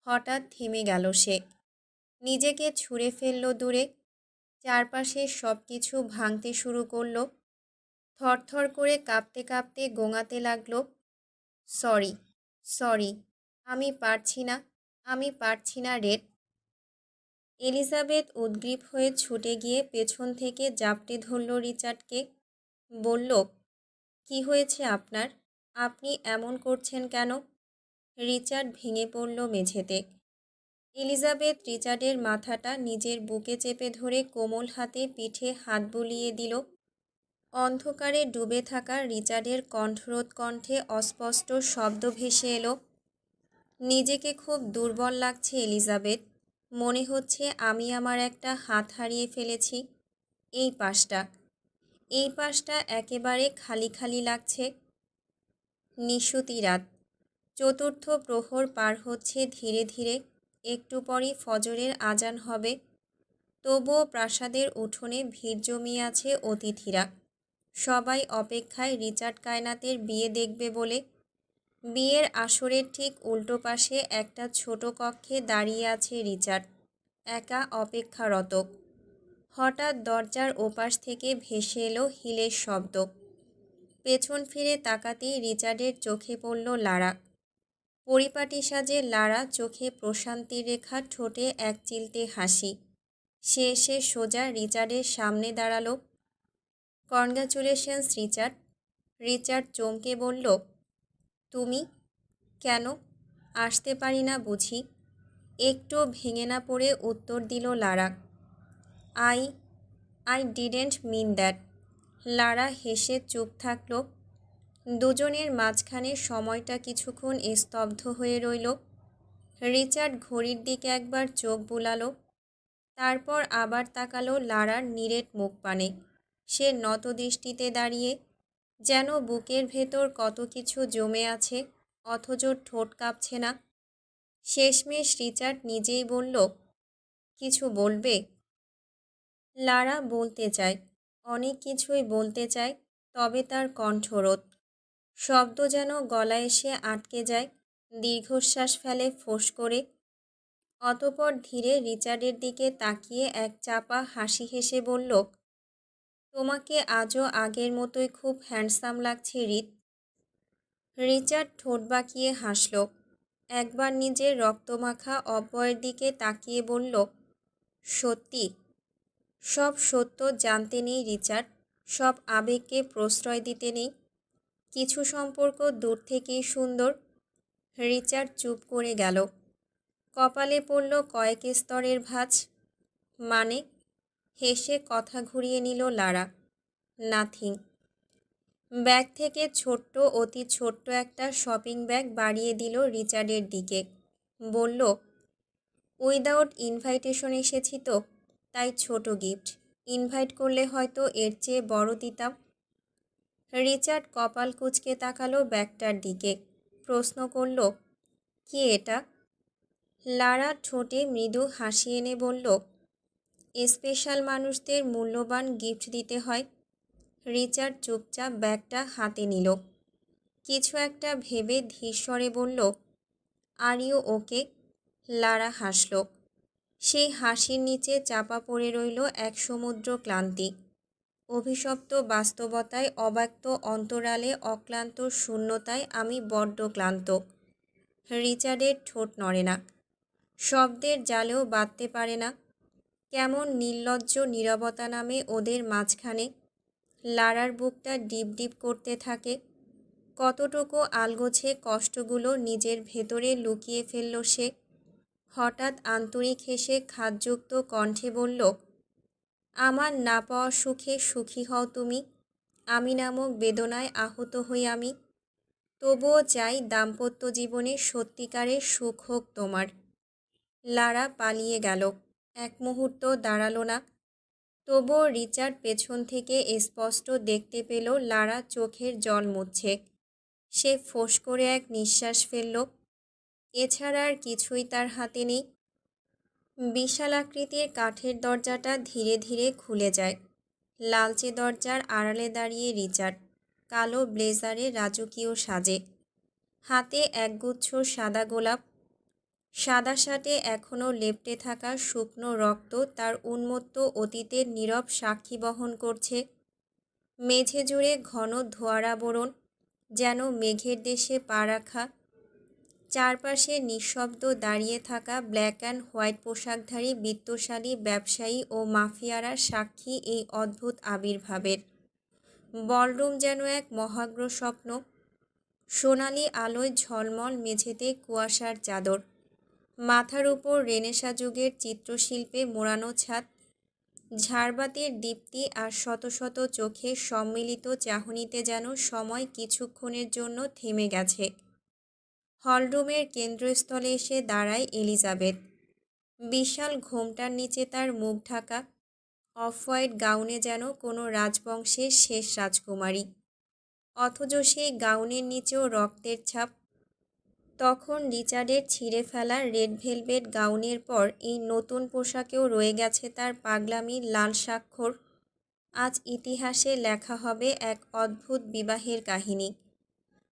হঠাৎ থেমে গেল সে। নিজেকে ছুঁড়ে ফেলল দূরে। চারপাশে সব কিছু ভাঙতে শুরু করল। থরথর করে কাঁপতে কাঁপতে গোঙাতে লাগলো, সরি, সরি, আমি পারছি না, আমি পারছি না রেড। এলিজাবেথ উদ্গ্রীব হয়ে ছুটে গিয়ে পেছন থেকে জাপটে ধরল রিচার্ডকে। বলল, কি হয়েছে আপনার? আপনি এমন করছেন কেন? রিচার্ড ভেঙে পড়ল মেঝেতে। এলিজাবেথ রিচার্ডের মাথাটা নিজের বুকে চেপে ধরে কোমল হাতে পিঠে হাত বুলিয়ে দিল। অন্ধকারে ডুবে থাকা রিচার্ডের কণ্ঠরোধ কণ্ঠে অস্পষ্ট শব্দ ভেসে এলো, নিজেকে খুব দুর্বল লাগছে এলিজাবেথ। মনে হচ্ছে আমি আমার একটা হাত হারিয়ে ফেলেছি। এই পাশটা, এই পাশটা একেবারে খালি খালি লাগছে। নিশুতি রাত। চতুর্থ প্রহর পার হচ্ছে ধীরে ধীরে। একটু পরই ফজরের আজান হবে। তবুও প্রাসাদের উঠোনে ভিড় জমিয়ে আছে অতিথিরা। সবাই অপেক্ষায় রিচার্ড কায়নাতের বিয়ে দেখবে বলে। বিয়ের আসরের ঠিক উল্টো পাশে একটা ছোট কক্ষে দাঁড়িয়ে আছে রিচার্ড, একা অপেক্ষারত। হঠাৎ দরজার ওপাশ থেকে ভেসে এলো হিলের শব্দ। পেছন ফিরে তাকাতেই রিচার্ডের চোখে পড়ল লারা। পরিপাটি সাজে লারা, চোখে প্রশান্তির রেখা, ঠোঁটে এক চিলতে হাসি। সে এসে সোজা রিচার্ডের সামনে দাঁড়ালো। Congratulations Richard. রিচার্ড চমকে বলল, তুমি? কেন? আসতে পারি না বুঝি? একটু ভেঙে না পড়ে উত্তর দিল Lara. I I didn't mean that. Lara হেসে চুপ থাকল। দুজনের মাঝখানে সময়টা কিছুক্ষণ স্তব্ধ হয়ে রইল। রিচার্ড ঘড়ির দিকে একবার চোখ বুলালো, তারপর আবার তাকালো লারার নিরেট মুখপানে। সে নতদৃষ্টিতে দাঁড়িয়ে, যেন বুকের ভেতর কত কিছু জমে আছে, অথচ ঠোঁট কাঁপছে না। শেষমেশ রিচার্ড নিজেই বলল, কিছু বলবে? লারা বলতে চায়, অনেক কিছুই বলতে চায়, তবে তার কণ্ঠরোধ। শব্দ যেন গলায় এসে আটকে যায়। দীর্ঘশ্বাস ফেলে ফোঁস করে। অতঃপর ধীরে রিচার্ডের দিকে তাকিয়ে এক চাপা হাসি হেসে বলল, তোমাকে আজও আগের মতোই খুব হ্যান্ডসাম লাগছে রিত। রিচার্ড ঠোঁট বাঁকিয়ে হাসল। একবার নিজের রক্তমাখা অব্যয়ের দিকে তাকিয়ে বলল, সত্যি? সব সত্য জানতে নেই রিচার্ড, সব আবেগকে প্রশ্রয় দিতে নেই। কিছু সম্পর্ক দূর থেকেই সুন্দর। রিচার্ড চুপ করে গেল। কপালে পড়ল কয়েক স্তরের ভাঁজ। মানে? হেসে কথা ঘুরিয়ে নিল লারা। নাথিং। ব্যাগ থেকে ছোট্ট, অতি ছোট্ট একটা শপিং ব্যাগ বাড়িয়ে দিল রিচার্ডের দিকে। বলল, উইদাউট ইনভাইটেশন এসেছি তো, তাই ছোট গিফট। ইনভাইট করলে হয়তো এর চেয়ে বড় দিতাম। রিচার্ড কপাল কুঁচকে তাকালো ব্যাগটার দিকে। প্রশ্ন করল, কি এটা? লারা ঠোঁটে মৃদু হাসি এনে বলল, স্পেশাল মানুষদের মূল্যবান গিফট দিতে হয়। রিচার্ড চুপচাপ ব্যাগটা হাতে নিল। কিছু একটা ভেবে ধীরস্বরে বলল, আর ইউ ওকে? লারা হাসল। সেই হাসির নিচে চাপা পড়ে রইল এক সমুদ্র ক্লান্তি। অভিশপ্ত বাস্তবতায়, অব্যক্ত অন্তরালে, অক্লান্ত শূন্যতায় আমি বড্ড ক্লান্ত। রিচার্ডের ঠোঁট নড়ে না, শব্দের জালেও বাঁধতে পারে না। কেমন নির্লজ্জ নীরবতা নামে ওদের মাঝখানে। লারার বুকটা ডিপ ডিপ করতে থাকে। কতটুকু আলগোছে কষ্টগুলো নিজের ভেতরে লুকিয়ে ফেলল সে। হঠাৎ আন্তরিক হেসে খাদযুক্ত কণ্ঠে বলল, আমার না পাওয়া সুখে সুখী হও তুমি। আমি নামক বেদনায় আহত হই আমি। তবুও চাই দাম্পত্য জীবনে সত্যিকারের সুখ হোক তোমার। লারা পালিয়ে গেল। এক মুহূর্ত দাঁড়ালো না। তবুও রিচার্ড পেছন থেকে স্পষ্ট দেখতে পেল লারা চোখের জল মুছছে। সে ফোঁস করে এক নিঃশ্বাস ফেলল। এছাড়া আর কিছুই তার হাতে নেই। বিশাল আকৃতির কাঠের দরজাটা ধীরে ধীরে খুলে যায়। লালচে দরজার আড়ালে দাঁড়িয়ে রিচার্ড, কালো ব্লেজারে রাজকীয় সাজে। হাতে একগুচ্ছ সাদা গোলাপ। সাদা শার্টে এখনও লেপ্টে থাকা শুকনো রক্ত তার উন্মত্ত অতীতের নীরব সাক্ষী বহন করছে। মেঝে জুড়ে ঘন ধোঁয়ার আবরণ, যেন মেঘের দেশে পা রাখা। চারপাশে নিঃশব্দ দাঁড়িয়ে থাকা ব্ল্যাক অ্যান্ড হোয়াইট পোশাকধারী বিত্তশালী ব্যবসায়ী ও মাফিয়ারা সাক্ষী এই অদ্ভুত আবির্ভাবের। বলরুম যেন এক মহাগ্র স্বপ্ন। সোনালি আলোয় ঝলমল, মেঝেতে কুয়াশার চাদর। মাথার উপর রেনেসাঁ যুগের চিত্রশিল্পে মোড়ানো ছাদ। ঝাড়বাতির দীপ্তি আর শত শত চোখের সম্মিলিত চাহনিতে যেন সময় কিছুক্ষণের জন্য থেমে গেছে। হলরুমের কেন্দ্রস্থলে এসে দাঁড়ায় এলিজাবেথ। বিশাল ঘোমটার নিচে তার মুখ ঢাকা। অফ হোয়াইট গাউনে যেন কোনো রাজবংশের শেষ রাজকুমারী। অথচ সেই গাউনের নিচেও রক্তের ছাপ। তখন রিচার্ডের ছিঁড়ে ফেলা রেড ভেলভেট গাউনের পর এই নতুন পোশাকেও রয়ে গেছে তার পাগলামির লাল স্বাক্ষর। আজ ইতিহাসে লেখা হবে এক অদ্ভুত বিবাহের কাহিনী,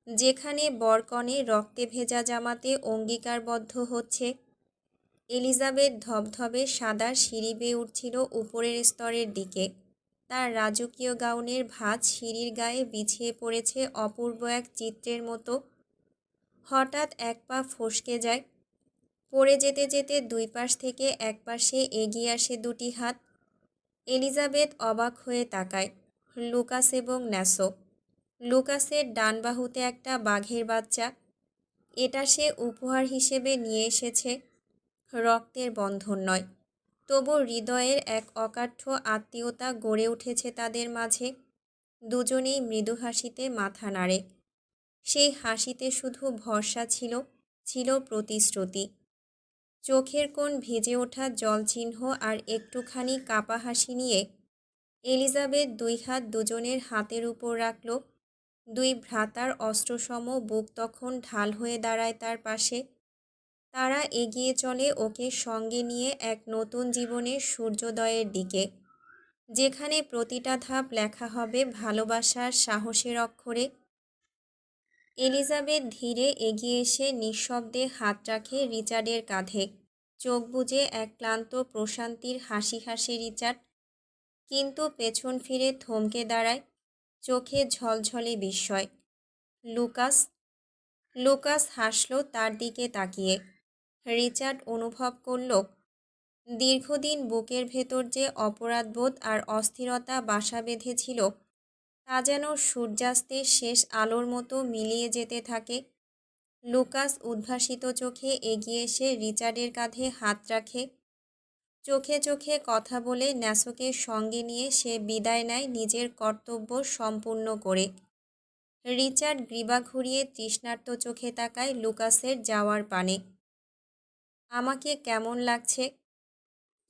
যেখানে বরকনে রক্তে ভেজা জামাতে অঙ্গীকারবদ্ধ হচ্ছে। এলিজাবেথ ধবধবে সাদা সিঁড়ি বেয়ে উঠছিল উপরের স্তরের দিকে। তার রাজকীয় গাউনের ভাঁজ সিঁড়ির গায়ে বিছিয়ে পড়েছে অপূর্ব এক চিত্রের মতো। হঠাৎ এক পা ফসকে যায়। পড়ে যেতে যেতে দুই পাশ থেকে এক পাশে এগিয়ে আসে দুটি হাত। এলিজাবেথ অবাক হয়ে তাকায়। লুকাস এবং ন্যাসো। লুকাসের ডান বাহুতে একটা বাঘের বাচ্চা। এটা সে উপহার হিসেবে নিয়ে এসেছে। রক্তের বন্ধন নয়, তবু হৃদয়ের এক অকাঠ্য আত্মীয়তা গড়ে উঠেছে তাদের মাঝে। দুজনেই মৃদু হাসিতে মাথা নাড়ে। সেই হাসিতে শুধু ভরসা ছিল, ছিল প্রতিশ্রুতি। চোখের কোণ ভিজে ওঠা জলচিহ্ন আর একটুখানি কাপা হাসি নিয়ে এলিজাবেথ দুই হাত দুজনের হাতের উপর রাখল। দুই ভ্রাতার অস্ত্রসম বুক তখন ঢাল হয়ে দাঁড়ায় তার পাশে। তারা এগিয়ে চলে ওকে সঙ্গে নিয়ে এক নতুন জীবনের সূর্যোদয়ের দিকে, যেখানে প্রতিটা ধাপ লেখা হবে ভালোবাসার সাহসের অক্ষরে। এলিজাবেথ ধীরে এগিয়ে এসে নিঃশব্দে হাত রাখে রিচার্ডের কাঁধে। চোখ বুজে এক ক্লান্ত প্রশান্তির হাসি হাসে রিচার্ড, কিন্তু পেছন ফিরে থমকে দাঁড়ায়, চোখে ঝলঝলে বিস্ময়। লুকাস। লুকাস হাসল তার দিকে তাকিয়ে। রিচার্ড অনুভব করল দীর্ঘদিন বুকের ভেতর যে অপরাধবোধ আর অস্থিরতা বাসা বেঁধেছিল, তা যেন সূর্যাস্তের শেষ আলোর মতো মিলিয়ে যেতে থাকে। লুকাস উদ্ভাসিত চোখে এগিয়ে এসে রিচার্ডের কাঁধে হাত রাখে। চোখে চোখে কথা বলে ন্যাসোকে সঙ্গে নিয়ে সে বিদায় নেয় নিজের কর্তব্য সম্পূর্ণ করে। রিচার্ড গ্রীবা ঘুরিয়ে তৃষ্ণার্ত চোখে তাকায় লুকাসের যাওয়ার পানে। আমাকে কেমন লাগছে?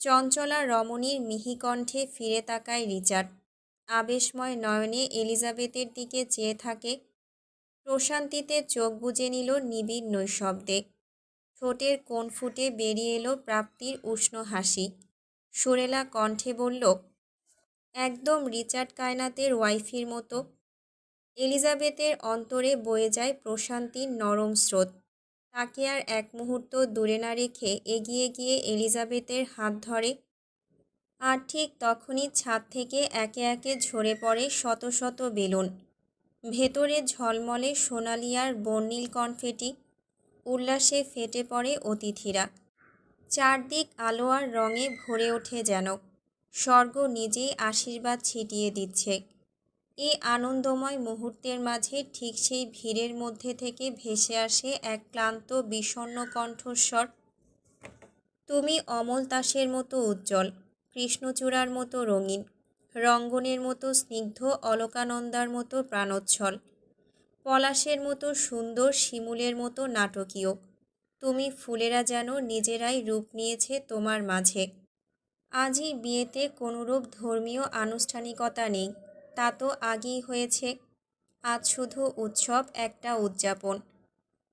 চঞ্চলা রমণীর মিহি কণ্ঠে ফিরে তাকায় রিচার্ড। আবেশময় নয়নে এলিজাবেথের দিকে চেয়ে থাকে। প্রশান্তিতে চোখ বুজে নিল নিবিড় নৈশব্দে। ঠোঁটের কোণ ফুটে বেরিয়ে এলো প্রাপ্তির উষ্ণ হাসি। সুরেলা কণ্ঠে বলল, একদম রিচার্ড কায়নাতের ওয়াইফির মতো। এলিজাবেথের অন্তরে বয়ে যায় প্রশান্তির নরম স্রোত। তাকে আর এক মুহূর্ত দূরে না রেখে এগিয়ে গিয়ে এলিজাবেথের হাত ধরে। আর ঠিক তখনই ছাদ থেকে একে একে ঝরে পড়ে শত শত বেলুন। ভেতরে ঝলমলে সোনালি আর বর্ণিল কনফেটি। উল্লাসে ফেটে পড়ে অতিথিরা। চারদিক আলো আর রঙে ভরে ওঠে যেন স্বর্গ নিজেই আশীর্বাদ ছিটিয়ে দিচ্ছে। এই আনন্দময় মুহূর্তের মাঝে ঠিক সেই ভিড়ের মধ্যে থেকে ভেসে আসে এক ক্লান্ত বিষণ্ণ কণ্ঠস্বর। তুমি অমল তাসের মতো উজ্জ্বল, কৃষ্ণচূড়ার মতো রঙিন, রঙ্গনের মতো স্নিগ্ধ, অলকানন্দার মতো প্রাণোচ্ছল, পলাশের মতো সুন্দর, শিমুলের মতো নাটকীয়। তুমি ফুলেরা যেন নিজেরাই রূপ নিয়েছে তোমার মাঝে। আজই বিয়েতে কোনোরূপ ধর্মীয় আনুষ্ঠানিকতা নেই, তা তো আগেই হয়েছে। আজ শুধু উৎসব, একটা উদযাপন।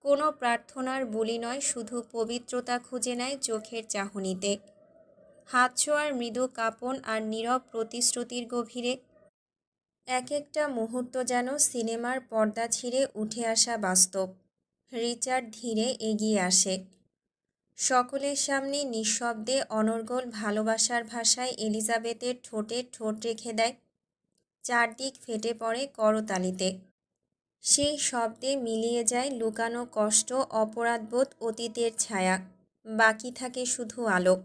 কোনো প্রার্থনার বুলি নয়, শুধু পবিত্রতা খুঁজে নেয় চোখের চাহনিতে। হাত ছোঁয়ার মৃদু কাঁপন আর নীরব প্রতিশ্রুতির গভীরে। এক একটা মুহূর্ত যেন সিনেমার পর্দা ছিঁড়ে উঠে আসা বাস্তব। রিচার্ড ধীরে এগিয়ে আসে। সকলের সামনে নিঃশব্দে অনর্গল ভালোবাসার ভাষায় এলিজাবেথের ঠোঁটে ঠোঁট রেখে দেয়। চারদিক ফেটে পড়ে করতালিতে। সেই শব্দে মিলিয়ে যায় লুকানো কষ্ট, অপরাধবোধ, অতীতের ছায়া। বাকি থাকে শুধু আলো।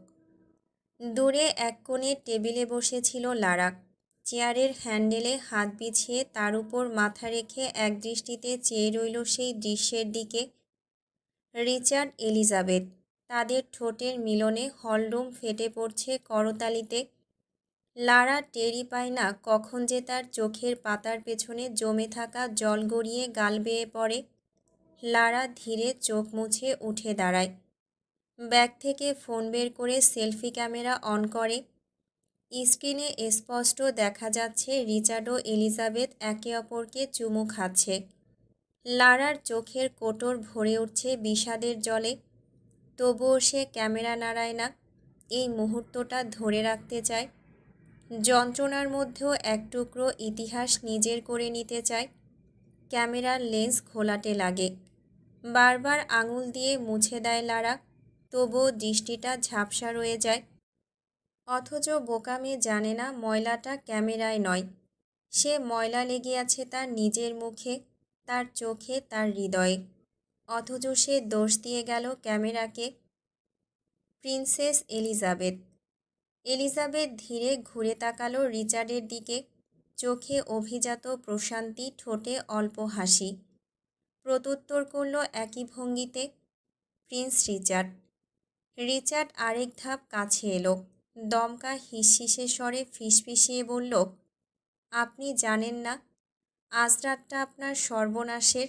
দূরে এক কোণে টেবিলে বসেছিল লারা। চেয়ারের হ্যান্ডেলে হাত বিছিয়ে তার উপর মাথা রেখে একদৃষ্টিতে চেয়ে রইল সেই দৃশ্যের দিকে। রিচার্ড, এলিজাবেথ, তাদের ঠোঁটের মিলনে হলরুম ফেটে পড়ছে করতালিতে। লারা টেরই পায় না কখন যে তার চোখের পাতার পেছনে জমে থাকা জল গড়িয়ে গাল বেয়ে পড়ে। লারা ধীরে চোখ মুছে উঠে দাঁড়ায়। ব্যাগ থেকে ফোন বের করে সেলফি ক্যামেরা অন করে। স্ক্রিনে স্পষ্ট দেখা যাচ্ছে রিচার্ড ও এলিজাবেথ একে অপরকে চুমু খাচ্ছে। লারার চোখের কোটর ভরে উঠছে বিষাদের জলে। তবুও সে ক্যামেরা নাড়ায় না। এই মুহূর্তটা ধরে রাখতে চায়। যন্ত্রণার মধ্যেও এক টুকরো ইতিহাস নিজের করে নিতে চায়। ক্যামেরার লেন্স ঘোলাটে লাগে। বারবার আঙুল দিয়ে মুছে দেয় লারা, তবুও দৃষ্টিটা ঝাপসা রয়ে যায়। অথচ বোকা মেয়ে জানে না ময়লাটা ক্যামেরায় নয়, সে ময়লা লেগে আছে তার নিজের মুখে, তার চোখে, তার হৃদয়ে। অথচ সে দোষ দিয়ে গেল ক্যামেরাকে। Princess Elizabeth. এলিজাবেথ ধীরে ঘুরে তাকালো রিচার্ডের দিকে। চোখে অভিজাত প্রশান্তি, ঠোঁটে অল্প হাসি। প্রত্যুত্তর করল একই ভঙ্গিতে, প্রিন্স রিচার্ড। রিচার্ড আরেক ধাপ কাছে এলো। দমকা হিসহিসে স্বরে ফিসফিসিয়ে বলল, আপনি জানেন না, আজ রাতটা আপনার সর্বনাশের।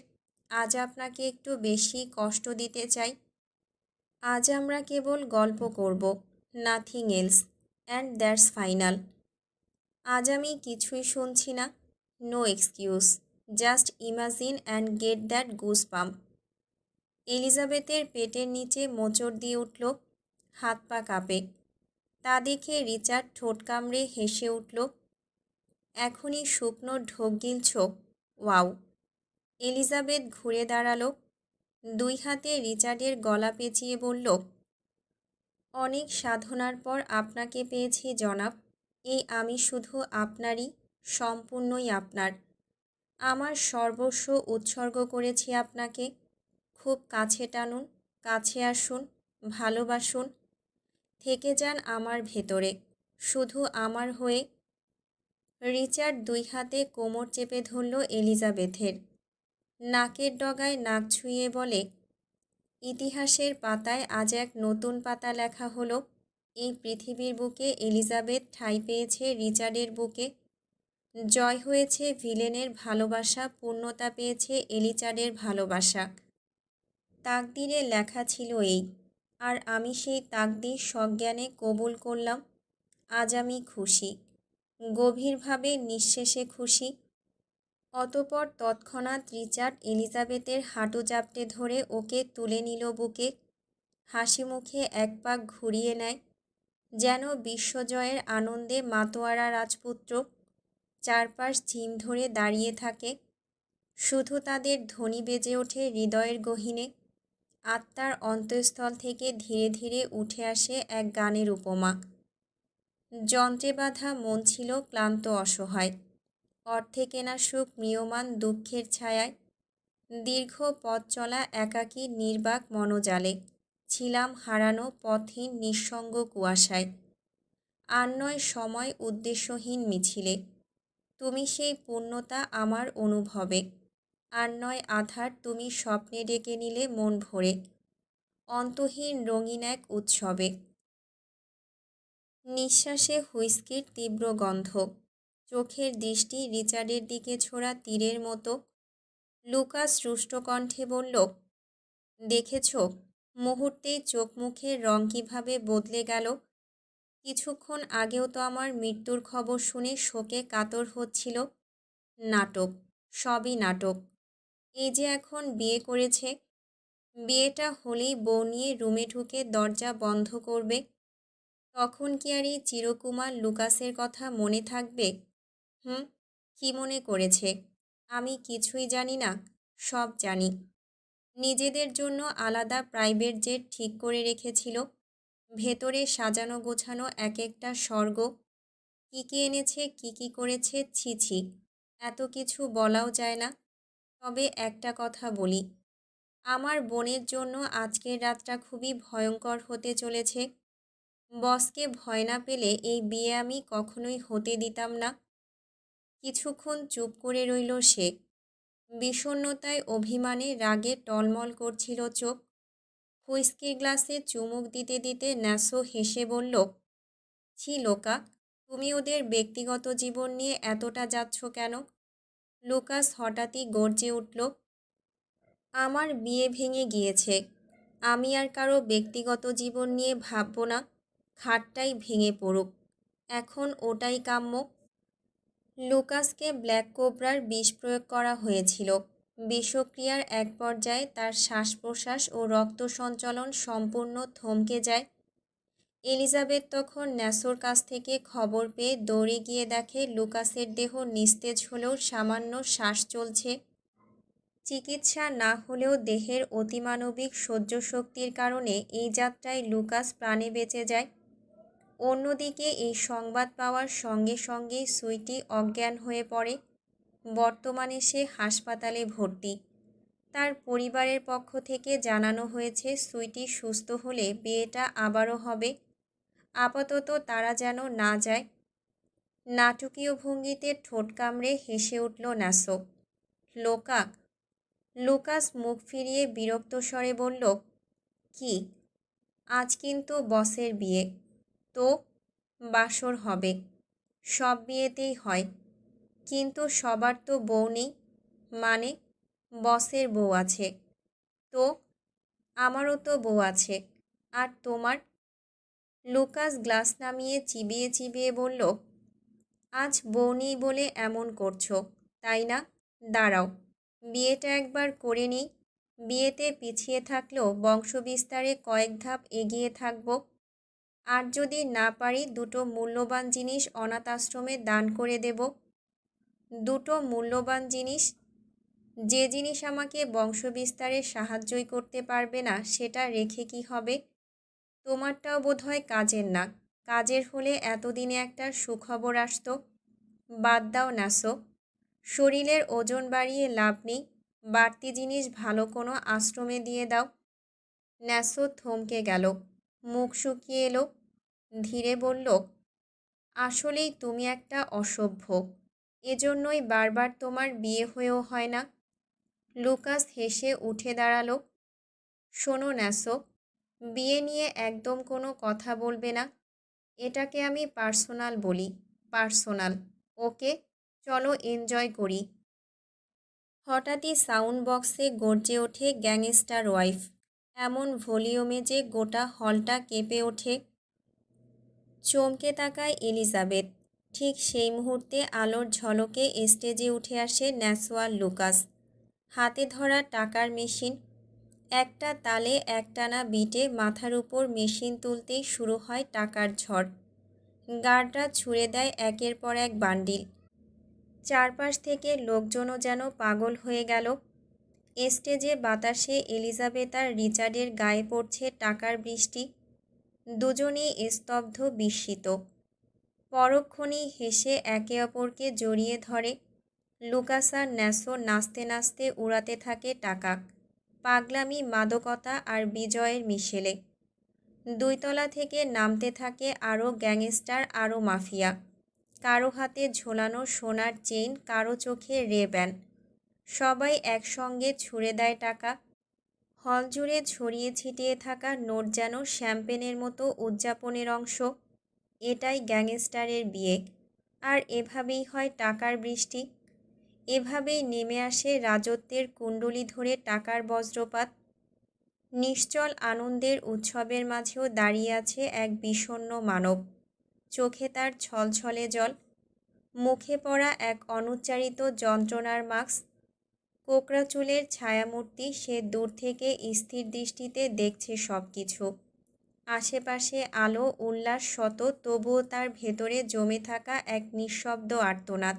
আজ আপনাকে একটু বেশি কষ্ট দিতে চাই। আজ আমরা কেবল গল্প করব, nothing else, and that's final. আজ আমি কিছুই শুনছি না। No excuse, just imagine and get that goose pump. এলিজাবেথের পেটের নিচে মোচড় দিয়ে উঠল, হাত পা কাঁপে। তা দেখে রিচার্ড ঠোঁট কামড়ে হেসে উঠল। এখনই শুকনো ঢোক গিলছ? ওয়াও! এলিজাবেথ ঘুরে দাঁড়ালো, দুই হাতে রিচার্ডের গলা পেঁচিয়ে বলল, অনেক সাধনার পর আপনাকে পেয়েছি জনাব। এই আমি শুধু আপনারই, সম্পূর্ণই আপনার। আমার সর্বস্ব উৎসর্গ করেছি আপনাকে। খুব কাছে টানুন, কাছে আসুন, ভালোবাসুন, থেকে যান আমার ভেতরে, শুধু আমার হয়ে। রিচার্ড দুই হাতে কোমর চেপে ধরল এলিজাবেথের, নাকের ডগায় নাক ছুঁয়ে বলে, ইতিহাসের পাতায় আজ এক নতুন পাতা লেখা হলো। এই পৃথিবীর বুকে এলিজাবেথ ঠাঁই পেয়েছে রিচার্ডের বুকে। জয় হয়েছে ভিলেনের ভালোবাসা, পূর্ণতা পেয়েছে এলিচার্ডের ভালোবাসা। তাকদিরে লেখা ছিল এই, আর আমি সেই তাকদির সজ্ঞানে কবুল করলাম। আজ আমি খুশি, গভীরভাবে নিঃশেষে খুশি। অতপর তৎক্ষণাৎ রিচার্ড এলিজাবেথের হাঁটু চাপটে ধরে ওকে তুলে নিল বুকে। হাসি মুখে এক পাক ঘুরিয়ে নেয়, যেন বিশ্বজয়ের আনন্দে মাতোয়ারা রাজপুত্র। চারপাশ ঝিম ধরে দাঁড়িয়ে থাকে। শুধু তাদের ধ্বনি বেজে ওঠে হৃদয়ের গহীনে। আত্মার অন্তঃস্থল থেকে ধীরে ধীরে উঠে আসে এক গানের উপমা। যন্ত্রে বাঁধা মন ছিল ক্লান্ত অসহায়, অর্থে কেনা সুখ ম্রিয়মাণ দুঃখের ছায়ায়। দীর্ঘ পথ চলা একাকী নির্বাক মনোজালে, ছিলাম হারানো পথহীন নিঃসঙ্গ কুয়াশায়। আর নয় সময় উদ্দেশ্যহীন মিছিলে, তুমি সেই পূর্ণতা আমার অনুভবে। আর নয় আধার, তুমি স্বপ্নে ডেকে নিলে মন ভরে, অন্তহীন রঙিন এক উৎসবে। নিঃশ্বাসে হুইস্কির তীব্র গন্ধ, চোখের দৃষ্টি রিচার্ডের দিকে ছোড়া তীরের মতো। লুকাস রুষ্ট কণ্ঠে বলল, দেখেছ, মুহূর্তেই চোখ মুখের রং কীভাবে বদলে গেল। কিছুক্ষণ আগেও তো আমার মৃত্যুর খবর শুনে শোকে কাতর হচ্ছিল। নাটক, সবই নাটক। এই যে এখন বিয়ে করেছে, বিয়েটা হলেই বউ নিয়ে রুমে ঢুকে দরজা বন্ধ করবে। তখন কি আর এই চিরকুমার লুকাসের কথা মনে থাকবে? কি মনে করেছে আমি কিছুই জানি না? সব জানি। নিজেদের জন্য আলাদা প্রাইভেট জেট ঠিক করে রেখেছিল। ভেতরে সাজানো গোছানো এক একটা স্বর্গ। কী কী এনেছে, কী কী করেছে, ছি ছি, এত কিছু বলাও যায় না। তবে একটা কথা বলি, আমার বোনের জন্য আজকের রাতটা খুবই ভয়ঙ্কর হতে চলেছে। বসকে ভয় না পেলে এই বিয়ে আমি কখনোই হতে দিতাম না। কিছুক্ষণ চুপ করে রইল সে। বিষণ্ণতায় অভিমানে রাগে টলমল করছিল চোখ। হুইস্কির গ্লাসে চুমুক দিতে দিতে ন্যাসো হেসে বলল, ছি লোকা, তুমি ওদের ব্যক্তিগত জীবন নিয়ে এতটা যাচ্ছ কেন? লুকাস হঠাৎই গর্জে উঠল, আমার বিয়ে ভেঙে গিয়েছে, আমি আর কারো ব্যক্তিগত জীবন নিয়ে ভাবব না। খাটটাই ভেঙে পড়ুক, এখন ওটাই কাম্য। লুকাসকে ব্ল্যাক কোবরার বিষ প্রয়োগ করা হয়েছিল। বিষক্রিয়ার এক পর্যায়ে তার শ্বাস প্রশ্বাস ও রক্ত সঞ্চালন সম্পূর্ণ থমকে যায়। এলিজাবেথ তখন ন্যাসোর কাছ থেকে খবর পেয়ে দৌড়ে গিয়ে দেখে লুকাসের দেহ নিস্তেজ হলেও সামান্য শ্বাস চলছে। চিকিৎসা না হলেও দেহের অতিমানবিক সহ্যশক্তির কারণে এই যাত্রায় লুকাস প্রাণে বেঁচে যায়। অন্যদিকে এই সংবাদ পাওয়ার সঙ্গে সঙ্গেই সুইটি অজ্ঞান হয়ে পড়ে। বর্তমানে সে হাসপাতালে ভর্তি। তার পরিবারের পক্ষ থেকে জানানো হয়েছে সুইটি সুস্থ হলে বিয়েটা আবারও হবে। আপাতত তারা যেন না যায়। নাটকীয় ভঙ্গিতে ঠোঁট কামড়ে হেসে উঠল ন্যাসো। লোকা। লুকাস মুখ ফিরিয়ে বিরক্ত স্বরে বলল, কি? আজ কিন্তু বসের বিয়ে, তো বাসর হবে। সব বিয়েতেই হয়, কিন্তু সবার তো বউ নেই। মানে, বসের বউ আছে তো? আমারও তো বউ আছে। আর তোমার? লুকাস গ্লাস নামিয়ে চিবিয়ে চিবিয়ে বলল, আজ বউ নেই বলে এমন করছো, তাই না? দাঁড়াও, বিয়েটা একবার করে নিই। বিয়েতে পিছিয়ে থাকলেও বংশবিস্তারে কয়েক ধাপ এগিয়ে থাকবো। আর যদি না পারি দুটো মূল্যবান জিনিস অনাথ আশ্রমে দান করে দেব। দুটো মূল্যবান জিনিস? যে জিনিস আমাকে বংশবিস্তারে সাহায্যই করতে পারবে না সেটা রেখে কি হবে? তোমারটাও বোধহয় কাজের না। কাজের হলে এতদিনে একটা সুখবর আসতো। বাদ দাও ন্যাসো, শরীরের ওজন বাড়িয়ে লাভ নেই। বাড়তি জিনিস ভালো কোনো আশ্রমে দিয়ে দাও। ন্যাসো থমকে গেল, মুখ শুকিয়ে এলো। ধীরে বলল, আসলেই তুমি একটা অসভ্য। এজন্যই বারবার তোমার বিয়ে হয়েও হয় না। লুকাস হেসে উঠে দাঁড়ালো। শোনো ন্যাসো, বিয়ে নিয়ে একদম কোনো কথা বলবে না। এটাকে আমি পার্সোনাল বলি, পার্সোনাল। ওকে, চলো এনজয় করি। হঠাৎই সাউন্ড বক্সে গর্জে ওঠে গ্যাংস্টার ওয়াইফ, এমন ভলিউমে যে গোটা হলটা কেঁপে ওঠে। চমকে তাকায় এলিজাবেথ। ঠিক সেই মুহূর্তে আলোর ঝলকে স্টেজে উঠে আসে ন্যাসোয়াল লুকাস, হাতে ধরা টাকার মেশিন। একটা তালে একটানা বিটে মাথার উপর মেশিন তুলতেই শুরু হয় টাকার ঝড়। গার্ডরা ছুঁড়ে দেয় একের পর এক বান্ডিল। চারপাশ থেকে লোকজনও যেন পাগল হয়ে গেল। স্টেজে বাতাসে এলিজাবেথ আর রিচার্ডের গায়ে পড়ছে টাকার বৃষ্টি। দুজনেই স্তব্ধ, বিস্মিত। পরক্ষণেই হেসে একে অপরকে জড়িয়ে ধরে। লুকাস আর ন্যাসো নাচতে নাচতে উড়াতে থাকে টাকা, পাগলামি, মাদকতা আর বিজয়ের মিশেলে। দুইতলা থেকে নামতে থাকে আরও গ্যাংস্টার, আরও মাফিয়া। কারো হাতে ঝোলানো সোনার চেইন, কারো চোখে রেব্যান। সবাই একসঙ্গে ছুঁড়ে দেয় টাকা। হল জুড়ে ছড়িয়ে ছিটিয়ে থাকা নোট যেন শ্যাম্পেনের মতো উদযাপনের অংশ। এটাই গ্যাংস্টারের বিয়ে। আর এভাবেই হয় টাকার বৃষ্টি। এভাবেই নেমে আসে রাজত্বের কুণ্ডলি ধরে টাকার বজ্রপাত। নিশ্চল আনন্দের উৎসবের মাঝেও দাঁড়িয়ে আছে এক বিষণ্ণ মানব। চোখে তার ছলছলে জল, মুখে পড়া এক অনুচ্চারিত যন্ত্রণার মাস্ক। কোকড়া চুলের ছায়ামূর্তি, সে দূর থেকে স্থির দৃষ্টিতে দেখছে সব কিছু। আশেপাশে আলো, উল্লাস শত, তবুও তার ভেতরে জমে থাকা এক নিঃশব্দ আর্তনাদ।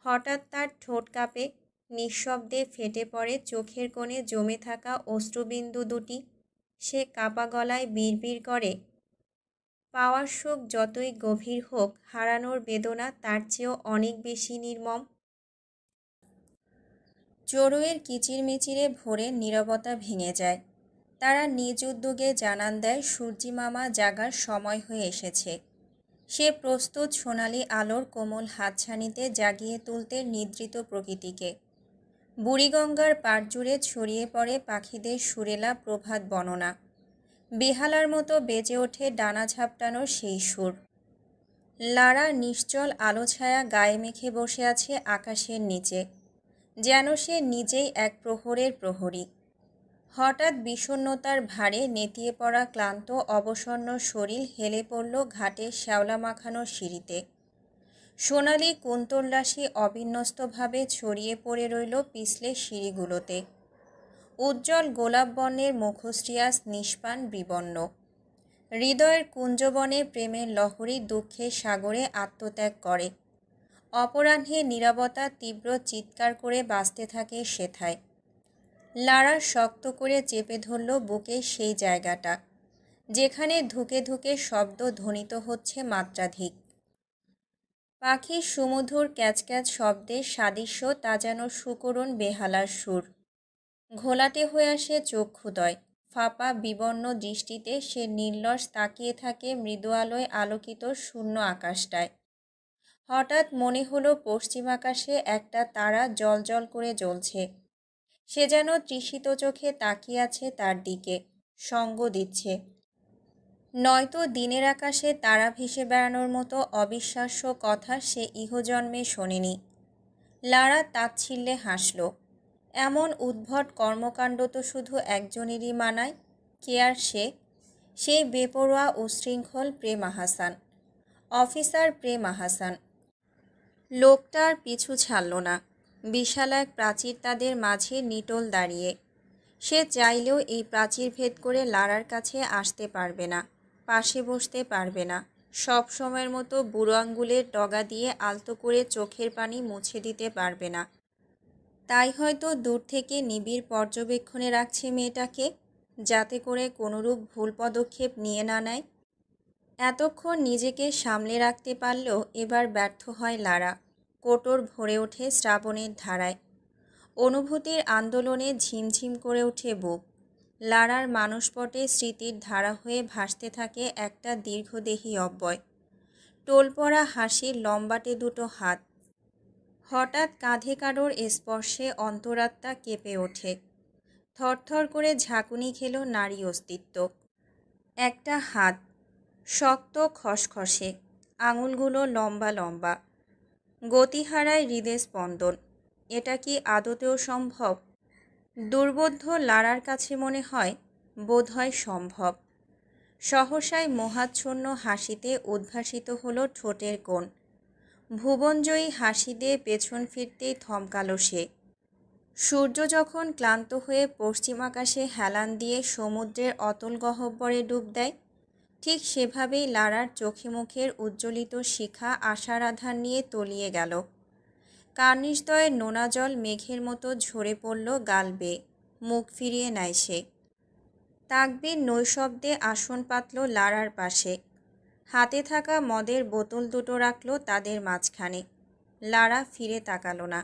হঠাৎ তার ঠোঁট কাঁপে, নিঃশব্দে ফেটে পড়ে চোখের কোণে জমে থাকা অশ্রুবিন্দু দুটি। সে কাপা গলায় বিড়বিড় করে, পাওয়ার সুখ যতই গভীর হোক, হারানোর বেদনা তার চেয়েও অনেক বেশি নির্মম। চড়ুইয়ের কিচিরমিচিরে ভোরে নীরবতা ভেঙে যায়। তারা নিজ উদ্যোগে জানান দেয় সূর্যি মামা জাগার সময় হয়ে এসেছে। সে প্রস্তুত সোনালি আলোর কোমল হাতছানিতে জাগিয়ে তুলতে নিদ্রিত প্রকৃতিকে। বুড়িগঙ্গার পাড় জুড়ে ছড়িয়ে পড়ে পাখিদের সুরেলা প্রভাত বর্ণনা। বেহালার মতো বেজে ওঠে ডানা ঝাপটানোর সেই সুর। লারা নিশ্চল আলো ছায়া গায়ে মেখে বসে আছে আকাশের নিচে, যেন সে নিজেই এক প্রহরের প্রহরী। হঠাৎ বিষণ্ণতার ভারে নেতিয়ে পড়া ক্লান্ত অবসন্ন শরীর হেলে পড়ল ঘাটের শ্যাওলা মাখানো সিঁড়িতে। সোনালি কুন্তলরাশি অবিন্যস্তভাবে ছড়িয়ে পড়ে রইল পিছলে সিঁড়িগুলোতে। উজ্জ্বল গোলাপ বর্ণের মুখশ্রী আজ নিষ্পাণ, বিবর্ণ। হৃদয়ের কুঞ্জবনে প্রেমের লহরী দুঃখের সাগরে আত্মত্যাগ করে। অপরাহ্নে নীরবতা তীব্র চিৎকার করে বাজতে থাকে সেথায়। লারা শক্ত করে চেপে ধরল বুকের সেই জায়গাটা, যেখানে ধুকে ধুকে শব্দ ধ্বনিত হচ্ছে মাত্রাধিক। পাখির সুমধুর ক্যাচক্যাচ শব্দের সাদৃশ্য, তা যেন সুকরুণ বেহালার সুর। ঘোলাটে হয়ে আসে চক্ষুদয়। ফাঁপা বিবর্ণ দৃষ্টিতে সে নির্লস তাকিয়ে থাকে মৃদু আলোয় আলোকিত শূন্য আকাশটায়। হঠাৎ মনে হলো পশ্চিম আকাশে একটা তারা জ্বলজ্বল করে জ্বলছে। সে যেন তৃষিত চোখে তাকিয়ে আছে তার দিকে, সঙ্গ দিচ্ছে। নয়তো দিনের আকাশে তারা ভেসে বেড়ানোর মতো অবিশ্বাস্য কথা সে ইহজন্মে শোনেনি। লারা তাচ্ছিল্যে হাসল। এমন উদ্ভট কর্মকাণ্ড তো শুধু একজনেরই মানায়। কে আর সে? সেই বেপরোয়া উচ্ছৃঙ্খল প্রেম আহাসান, অফিসার প্রেম আহাসান। লোকটা আর পিছু ছাড়ল না। বিশাল এক প্রাচীর তাদের মাঝে নিটোল দাঁড়িয়ে। সে চাইলেও এই প্রাচীর ভেদ করে লারার কাছে আসতে পারবে না, পাশে বসতে পারবে না। সব সময়ের মতো বুড়ো আঙ্গুলের ডগা দিয়ে আলতো করে চোখের পানি মুছে দিতে পারবে না। তাই হয়তো দূর থেকে নিবিড় পর্যবেক্ষণে রাখছে মেয়েটাকে, যাতে করে কোনোরূপ ভুল পদক্ষেপ নিয়ে না নেয়। এতক্ষণ নিজেকে সামলে রাখতে পারলেও এবার ব্যর্থ হয় লারা। কোটর ভরে ওঠে শ্রাবণের ধারায়। অনুভূতির আন্দোলনে ঝিমঝিম করে ওঠে বুক। লারার মানসপটে স্মৃতির ধারা হয়ে ভাসতে থাকে একটা দীর্ঘদেহী অব্যয়। টোলপড়া হাসির লম্বাটে দুটো হাত। হঠাৎ কাঁধে কারোর স্পর্শে অন্তরাত্মা কেঁপে ওঠে। থরথর করে ঝাঁকুনি খেল নারী অস্তিত্ব। একটা হাত, শক্ত খসখসে, আঙুলগুলো লম্বা লম্বা। গতি হারায় হৃদয় স্পন্দন। এটা কি আদতেও সম্ভব? দুর্বোধ্য লারার কাছে মনে হয়, বোধহয় সম্ভব। সহসায় মোহাচ্ছন্ন হাসিতে উদ্ভাসিত হলো ঠোঁটের কোণ। ভুবনজয়ী হাসি দিয়ে পেছন ফিরতেই থমকালো সে। সূর্য যখন ক্লান্ত হয়ে পশ্চিম আকাশে হেলান দিয়ে সমুদ্রের অতল গহ্বরে ডুব দেয়, ঠিক সেভাবেই লারার চোখে মুখের উজ্জ্বলিত শিখা আশার আধার নিয়ে তলিয়ে গেল। কার্নিশদ্বয়ের নোনা জল মেঘের মতো ঝরে পড়ল গাল বেয়ে। মুখ ফিরিয়ে নেয় সে। তাকবীর নৈশব্দে আসন পাতল লারার পাশে। হাতে থাকা মদের বোতল দুটো রাখল তাদের মাঝখানে। লারা ফিরে তাকালো না।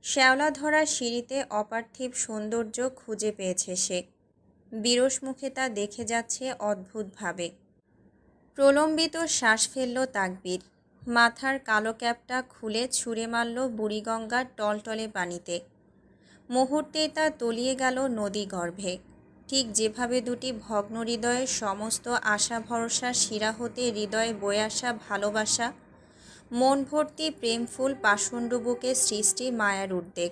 শ্যাওলা ধরা সিঁড়িতে অপার্থিব সৌন্দর্য খুঁজে পেয়েছে সে। বিরস মুখে তা দেখে যাচ্ছে অদ্ভুতভাবে। প্রলম্বিত শ্বাস ফেলল তাকবীর। মাথার কালো ক্যাপটা খুলে ছুঁড়ে মারল বুড়িগঙ্গার টলটলে পানিতে। মুহূর্তেই তা তলিয়ে গেল নদী গর্ভে। ঠিক যেভাবে দুটি ভগ্ন হৃদয়ের সমস্ত আশা ভরসা শিরা হতে হৃদয়ে বয়ে আসা ভালোবাসা, মন ভর্তি প্রেমফুল পাষণ্ড বুকে সৃষ্টি মায়ার উদ্বেগ,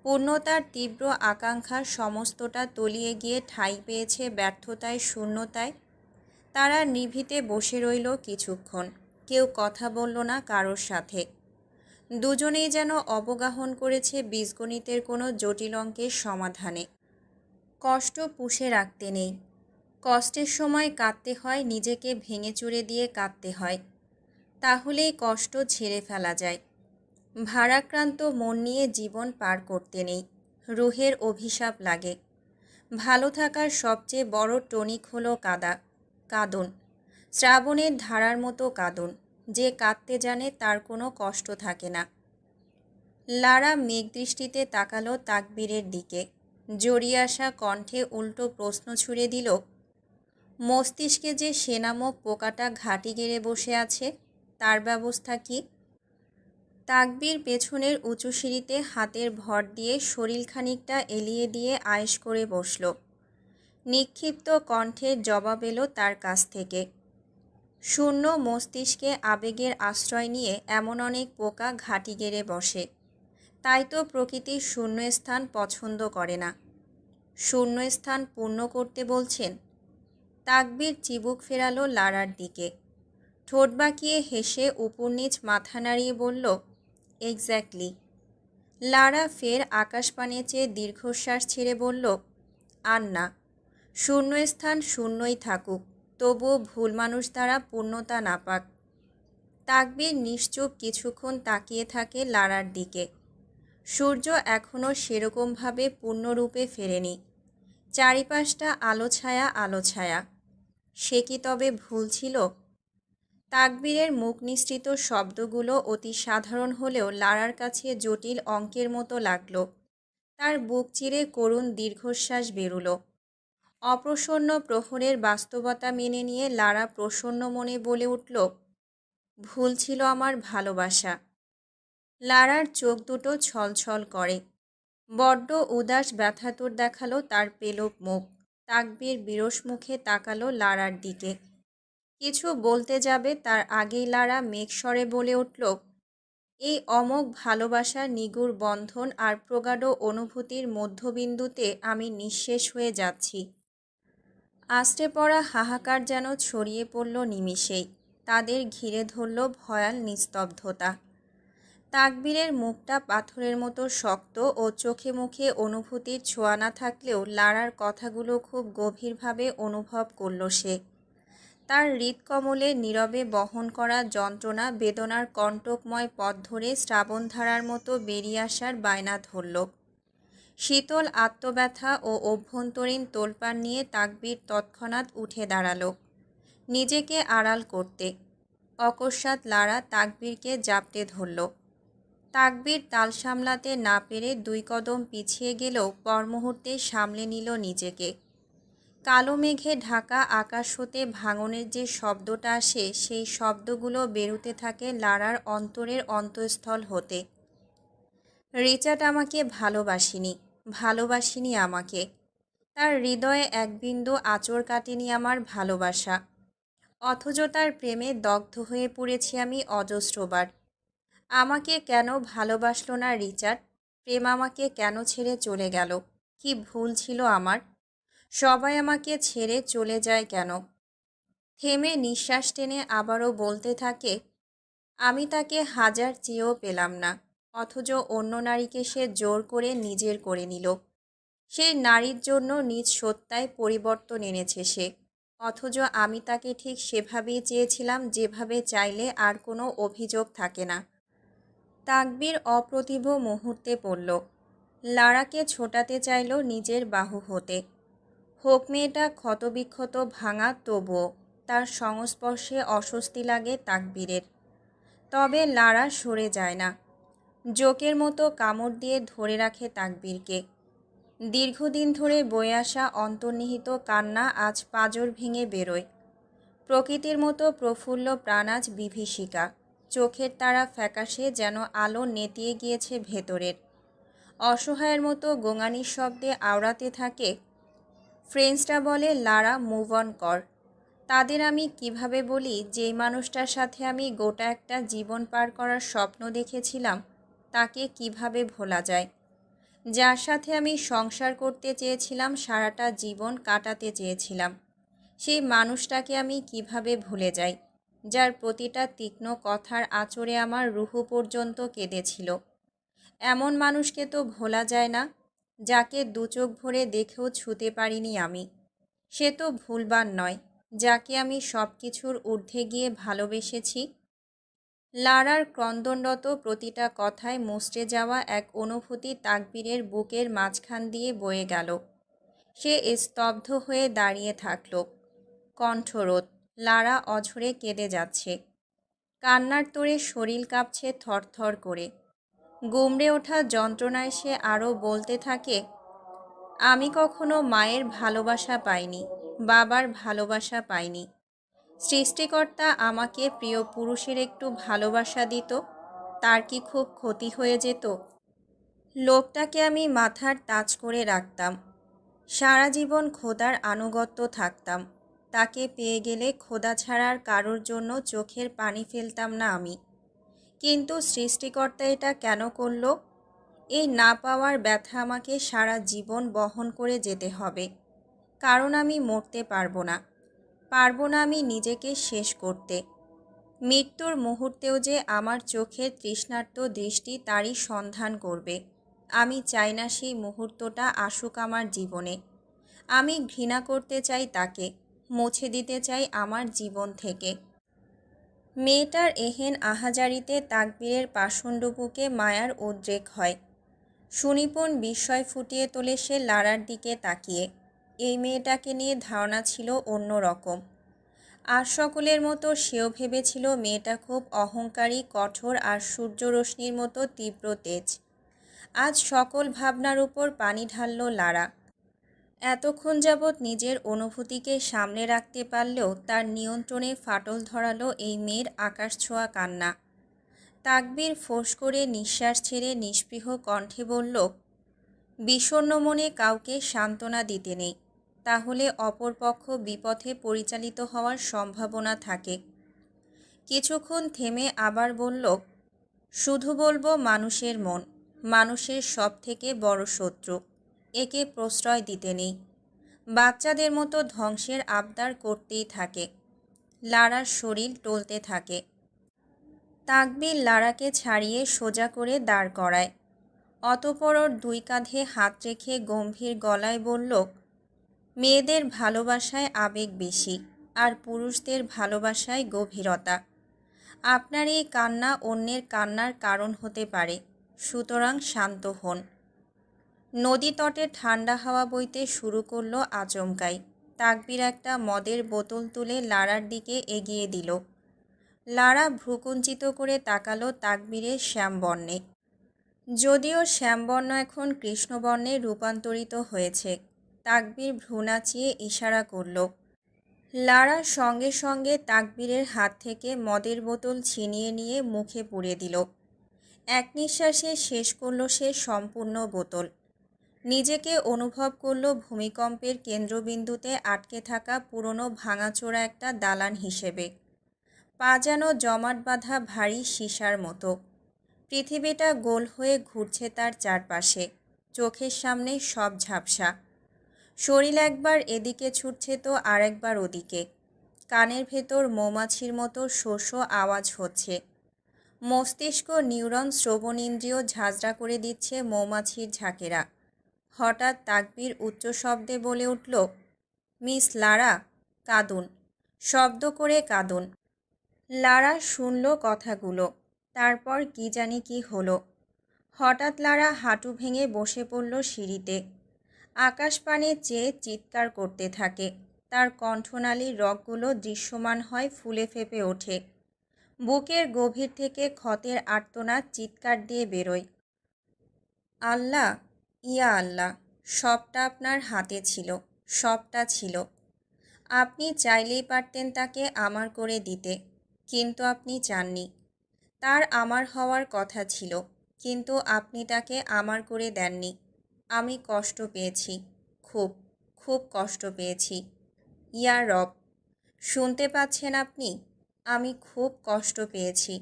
পূর্ণতার তীব্র আকাঙ্ক্ষা সমস্তটা তলিয়ে গিয়ে ঠাঁই পেয়েছে ব্যর্থতায়, শূন্যতায়। তারা নিভৃতে বসে রইল কিছুক্ষণ। কেউ কথা বলল না কারোর সাথে। দুজনেই যেন অবগাহন করেছে বীজগণিতের কোনো জটিল অঙ্কের সমাধানে। কষ্ট পুষে রাখতে নেই। কষ্টের সময় কাঁদতে হয়, নিজেকে ভেঙে চুরে দিয়ে কাঁদতে হয়। তাহলেই কষ্ট ঝেড়ে ফেলা যায়। ভারাক্রান্ত মন নিয়ে জীবন পার করতে নেই। রুহের অভিশাপ লাগে। ভালো থাকার সবচেয়ে বড় টনিক হলো কাঁদন। শ্রাবণের ধারার মতো কাঁদন। যে কাঁদতে জানে তার কোনো কষ্ট থাকে না। লারা মেঘদৃষ্টিতে তাকালো তাকবীরের দিকে। জড়িয়ে আসা কণ্ঠে উল্টো প্রশ্ন ছুড়ে দিল, মস্তিষ্কে যে সে নামক পোকাটা ঘাঁটি গেড়ে বসে আছে, তার ব্যবস্থা কি? তাকবীর পেছনের উঁচু সিঁড়িতে হাতের ভর দিয়ে শরীর খানিকটা এলিয়ে দিয়ে আয়েশ করে বসল। নিক্ষিপ্ত কণ্ঠের জবাব এলো তার কাছ থেকে। শূন্য মস্তিষ্কে আবেগের আশ্রয় নিয়ে এমন অনেক পোকা ঘাঁটি গেড়ে বসে। তাই তো প্রকৃতির শূন্যস্থান পছন্দ করে না। শূন্যস্থান পূর্ণ করতে বলছেন? তাকবীর চিবুক ফেরালো লারার দিকে। ঠোঁট বাঁকিয়ে হেসে উপর নিচ মাথা নাড়িয়ে বলল, এক্স্যাক্টলি। লারা ফের আকাশপানে চেয়ে দীর্ঘশ্বাস ছেড়ে বলল, আর না, শূন্যস্থান শূন্যই থাকুক, তবুও ভুল মানুষ দ্বারা পূর্ণতা না পাক। তাকবীর নিশ্চুপ কিছুক্ষণ তাকিয়ে থাকে লারার দিকে। সূর্য এখনও সেরকমভাবে পূর্ণরূপে ফেরেনি। চারিপাশটা আলো ছায়া আলো ছায়া। সে কি তবে ভুল ছিল? তাকবীরের মুখ নিঃসৃত শব্দগুলো অতি সাধারণ হলেও লারার কাছে জটিল অঙ্কের মতো লাগল। তার বুক চিরে করুণ দীর্ঘশ্বাস বেরুল। অপ্রসন্ন প্রহরের বাস্তবতা মেনে নিয়ে লারা প্রসন্ন মনে বলে উঠল, ভুল ছিল আমার ভালোবাসা। লারার চোখ দুটো ছলছল করে। বড্ড উদাস ব্যথাতুর দেখালো তার পেলব মুখ। তাকবীর বিরস মুখে তাকালো লারার দিকে। কিছু বলতে যাবে তার আগেই লারা মেঘস্বরে বলে উঠল, এই অমোঘ ভালোবাসার নিগুড় বন্ধন আর প্রগাঢ় অনুভূতির মধ্যবিন্দুতে আমি নিঃশেষ হয়ে যাচ্ছি। আছড়ে পড়া হাহাকার যেন ছড়িয়ে পড়ল নিমিষেই। তাদের ঘিরে ধরল ভয়াল নিস্তব্ধতা। তাকবীরের মুখটা পাথরের মতো শক্ত ও চোখে মুখে অনুভূতির ছোঁয়া না থাকলেও লারার কথাগুলো খুব গভীরভাবে অনুভব করল সে। তার হৃৎকমলে নীরবে বহন করা যন্ত্রণা বেদনার কণ্টকময় পথ ধরে শ্রাবণধারার মতো বেরিয়ে আসার বায়না ধরল। শীতল আত্মব্যথা ও অভ্যন্তরীণ তোলপাড় নিয়ে তাকবীর তৎক্ষণাৎ উঠে দাঁড়াল নিজেকে আড়াল করতে। অকস্মাৎ লারা তাকবীরকে জাপটে ধরল। তাকবীর তাল সামলাতে না পেরে 2 কদম পিছিয়ে গেলেও পরমুহূর্তে সামলে নিল নিজেকে। কালো মেঘে ঢাকা আকাশ হতে ভাঙনের যে শব্দটা আসে সেই শব্দগুলো বেরুতে থাকে লারার অন্তরের অন্তঃস্থল হতে। রিচার্ড আমাকে ভালোবাসিনি আমাকে। তার হৃদয়ে এক বিন্দু আঁচড় কাটেনি আমার ভালোবাসা। অথচ তার প্রেমে দগ্ধ হয়ে পড়েছি আমি অজস্রবার। আমাকে কেন ভালোবাসল না রিচার্ড? প্রেম আমাকে কেন ছেড়ে চলে গেল? কি ভুল ছিল আমার? সবাই আমাকে ছেড়ে চলে যায় কেন? থেমে নিঃশ্বাস টেনে আবারও বলতে থাকে, আমি তাকে হাজার চেয়েও পেলাম না, অথচ অন্য নারীকে সে জোর করে নিজের করে নিল। সেই নারীর জন্য নিজ সত্তায় পরিবর্তন এনেছে সে, অথচ আমি তাকে ঠিক সেভাবেই চেয়েছিলাম যেভাবে চাইলে আর কোনো অভিযোগ থাকে না। তাকবীর অপ্রতিভ মুহূর্তে পড়ল। লারাকে ছোটাতে চাইল নিজের বাহু হতে। হোক মেয়েটা ক্ষতবিক্ষত ভাঙা, তবুও তার সংস্পর্শে অস্বস্তি লাগে তাকবীরের। তবে লারা সরে যায় না, জোকের মতো কামড় দিয়ে ধরে রাখে তাকবীরকে। দীর্ঘদিন ধরে বয়ে আসা অন্তর্নিহিত কান্না আজ পাঁজর ভেঙে বেরোয়। প্রকৃতির মতো প্রফুল্ল প্রাণ আজ বিভীষিকা। চোখের তারা ফ্যাকাশে, যেন আলো নেতিয়ে গিয়েছে ভেতরের। অসহায়ের মতো গোঙানির শব্দে আওড়াতে থাকে। ফ্রেন্ডসরা বলে, লারা মুভ অন কর। তাদের আমি কিভাবে বলি, যেই মানুষটার সাথে আমি গোটা একটা জীবন পার করার স্বপ্ন দেখেছিলাম তাকে কিভাবে ভোলা যায়? যার সাথে আমি সংসার করতে চেয়েছিলাম, সারাটা জীবন কাটাতে চেয়েছিলাম, সেই মানুষটাকে আমি কিভাবে ভুলে যাই, যার প্রতিটা তীক্ষ্ণ কথার আঁচড়ে আমার রুহু পর্যন্ত কেঁদেছিল। এমন মানুষকে তো ভোলা যায় না, যাকে 2 চোখ ভরে দেখেও ছুঁতে পারিনি আমি। সে তো ভুলবার নয়, যাকে আমি সব কিছুর ঊর্ধ্বে গিয়ে ভালোবেসেছি। লারার ক্রন্দনরত প্রতিটা কথায় মুচড়ে যাওয়া এক অনুভূতি তাকবীরের বুকের মাঝখান দিয়ে বয়ে গেল। সে স্তব্ধ হয়ে দাঁড়িয়ে থাকল। কণ্ঠরোধ। লারা অঝরে কেঁদে যাচ্ছে। কান্নার তোড়ে শরীর কাঁপছে থরথর করে। গুমড়ে ওঠা যন্ত্রণায় সে আরও বলতে থাকে, আমি কখনো মায়ের ভালোবাসা পাইনি, বাবার ভালোবাসা পাইনি। সৃষ্টিকর্তা আমাকে প্রিয় পুরুষের একটু ভালোবাসা দিত, তার কি খুব ক্ষতি হয়ে যেত? লোকটাকে আমি মাথার তাজ করে রাখতাম, সারা জীবন খোদার আনুগত্য থাকতাম। তাকে পেয়ে গেলে খোদা ছাড়ার কারোর জন্য চোখের পানি ফেলতাম না আমি। কিন্তু সৃষ্টিকর্তা এটা কেন করল? এই না পাওয়ার ব্যথা আমাকে সারা জীবন বহন করে যেতে হবে, কারণ আমি মরতে পারবো না আমি নিজেকে শেষ করতে। মৃত্যুর মুহূর্তেও যে আমার চোখের তৃষ্ণার্ত দৃষ্টি তারই সন্ধান করবে। আমি চাই না সেই মুহূর্তটা আসুক আমার জীবনে। আমি ঘৃণা করতে চাই তাকে, মুছে দিতে চাই আমার জীবন থেকে। মেয়েটার এহেন আহাজারিতে তাকবীরের পাষণ্ড বুকে মায়ার উদ্রেক হয়। সুনিপুণ বিস্ময় ফুটিয়ে তোলে সে লারার দিকে তাকিয়ে। এই মেয়েটাকে নিয়ে ধারণা ছিল অন্য রকম। আর সকলের মতো সেও ভেবেছিল মেয়েটা খুব অহংকারী, কঠোর আর সূর্যরশ্মির মতো তীব্র তেজ। আজ সকল ভাবনার উপর পানি ঢালল লারা। এতক্ষণ যাবৎ নিজের অনুভূতিকে সামনে রাখতে পারলেও তার নিয়ন্ত্রণে ফাটল ধরালো এই মেয়ের আকাশছোঁয়া কান্না। তাকবীর ফোঁস করে নিঃশ্বাস ছেড়ে নিস্পৃহ কণ্ঠে বলল, বিষণ্ণ মনে কাউকে সান্ত্বনা দিতে নেই, তাহলে অপরপক্ষ বিপথে পরিচালিত হওয়ার সম্ভাবনা থাকে। কিছুক্ষণ থেমে আবার বলল, শুধু বলবো মানুষের মন, মানুষের সব থেকে বড় শত্রু। একে প্রশ্রয় দিতে নেই। বাচ্চাদের মতো ধ্বংসের আবদার করতেই থাকে। লারার শরীর টলতে থাকে। তাকবীর লারাকে ছাড়িয়ে সোজা করে দাঁড় করায়। অতঃপর ওর দুই কাঁধে হাত রেখে গম্ভীর গলায় বলল, মেয়েদের ভালোবাসায় আবেগ বেশি, আর পুরুষদের ভালোবাসায় গভীরতা। আপনার এই কান্না অন্যের কান্নার কারণ হতে পারে, সুতরাং শান্ত হন। নদী তটে ঠান্ডা হাওয়া বইতে শুরু করলো আচমকাই। তাকবীর একটা মদের বোতল তুলে লারার দিকে এগিয়ে দিল। লারা ভ্রুকুঞ্চিত করে তাকালো তাকবীরের শ্যামবর্ণে। যদিও শ্যামবর্ণ এখন কৃষ্ণবর্ণে রূপান্তরিত হয়েছে। তাকবীর ভ্রু নাচিয়ে ইশারা করল। লারা সঙ্গে সঙ্গে তাকবীরের হাত থেকে মদের বোতল ছিনিয়ে নিয়ে মুখে পুরে দিল। এক নিঃশ্বাসে শেষ করল সে সম্পূর্ণ বোতল। নিজেকে অনুভব করল ভূমিকম্পের কেন্দ্রবিন্দুতে আটকে থাকা পুরনো ভাঙাচোরা একটা দালান হিসেবে। পা যেন জমাট বাঁধা ভারী সীসার মতো। পৃথিবীটা গোল হয়ে ঘুরছে তার চারপাশে, চোখের সামনে সব ঝাপসা। শরীর একবার এদিকে ছুটছে তো আরেকবার ওদিকে। কানের ভেতর মৌমাছির মতো শো শো আওয়াজ হচ্ছে। মস্তিষ্ক নিউরন শ্রবণেন্দ্রিয় ঝাঁঝরা করে দিচ্ছে মৌমাছির ঝাঁকেরা। হঠাৎ তাকবীর উচ্চ শব্দে বলে উঠল, মিস লারা, কাঁদুন, শব্দ করে কাঁদুন। লারা শুনল কথাগুলো। তারপর কি জানি কি হলো। হঠাৎ লারা হাঁটু ভেঙে বসে পড়ল সিঁড়িতে। আকাশপানে চেয়ে চিৎকার করতে থাকে। তার কণ্ঠনালীর রগগুলো দৃশ্যমান হয়, ফুলে ফেঁপে ওঠে। বুকের গভীর থেকে ক্ষতের আর্তনাদ চিৎকার দিয়ে বেরোয়। আল্লাহ, ইয়া আল্লাহ, সবটা আপনার হাতে ছিল, সবটা ছিল। আপনি চাইলেই পারতেন তাকে আমার করে দিতে, কিন্তু আপনি চাননি। তার আমার হওয়ার কথা ছিল, কিন্তু আপনি তাকে আমার করে দেননি। আমি কষ্ট পেয়েছি, খুব খুব কষ্ট পেয়েছি। ইয়া রব, শুনতে পাচ্ছেন আপনি? আমি খুব কষ্ট পেয়েছি।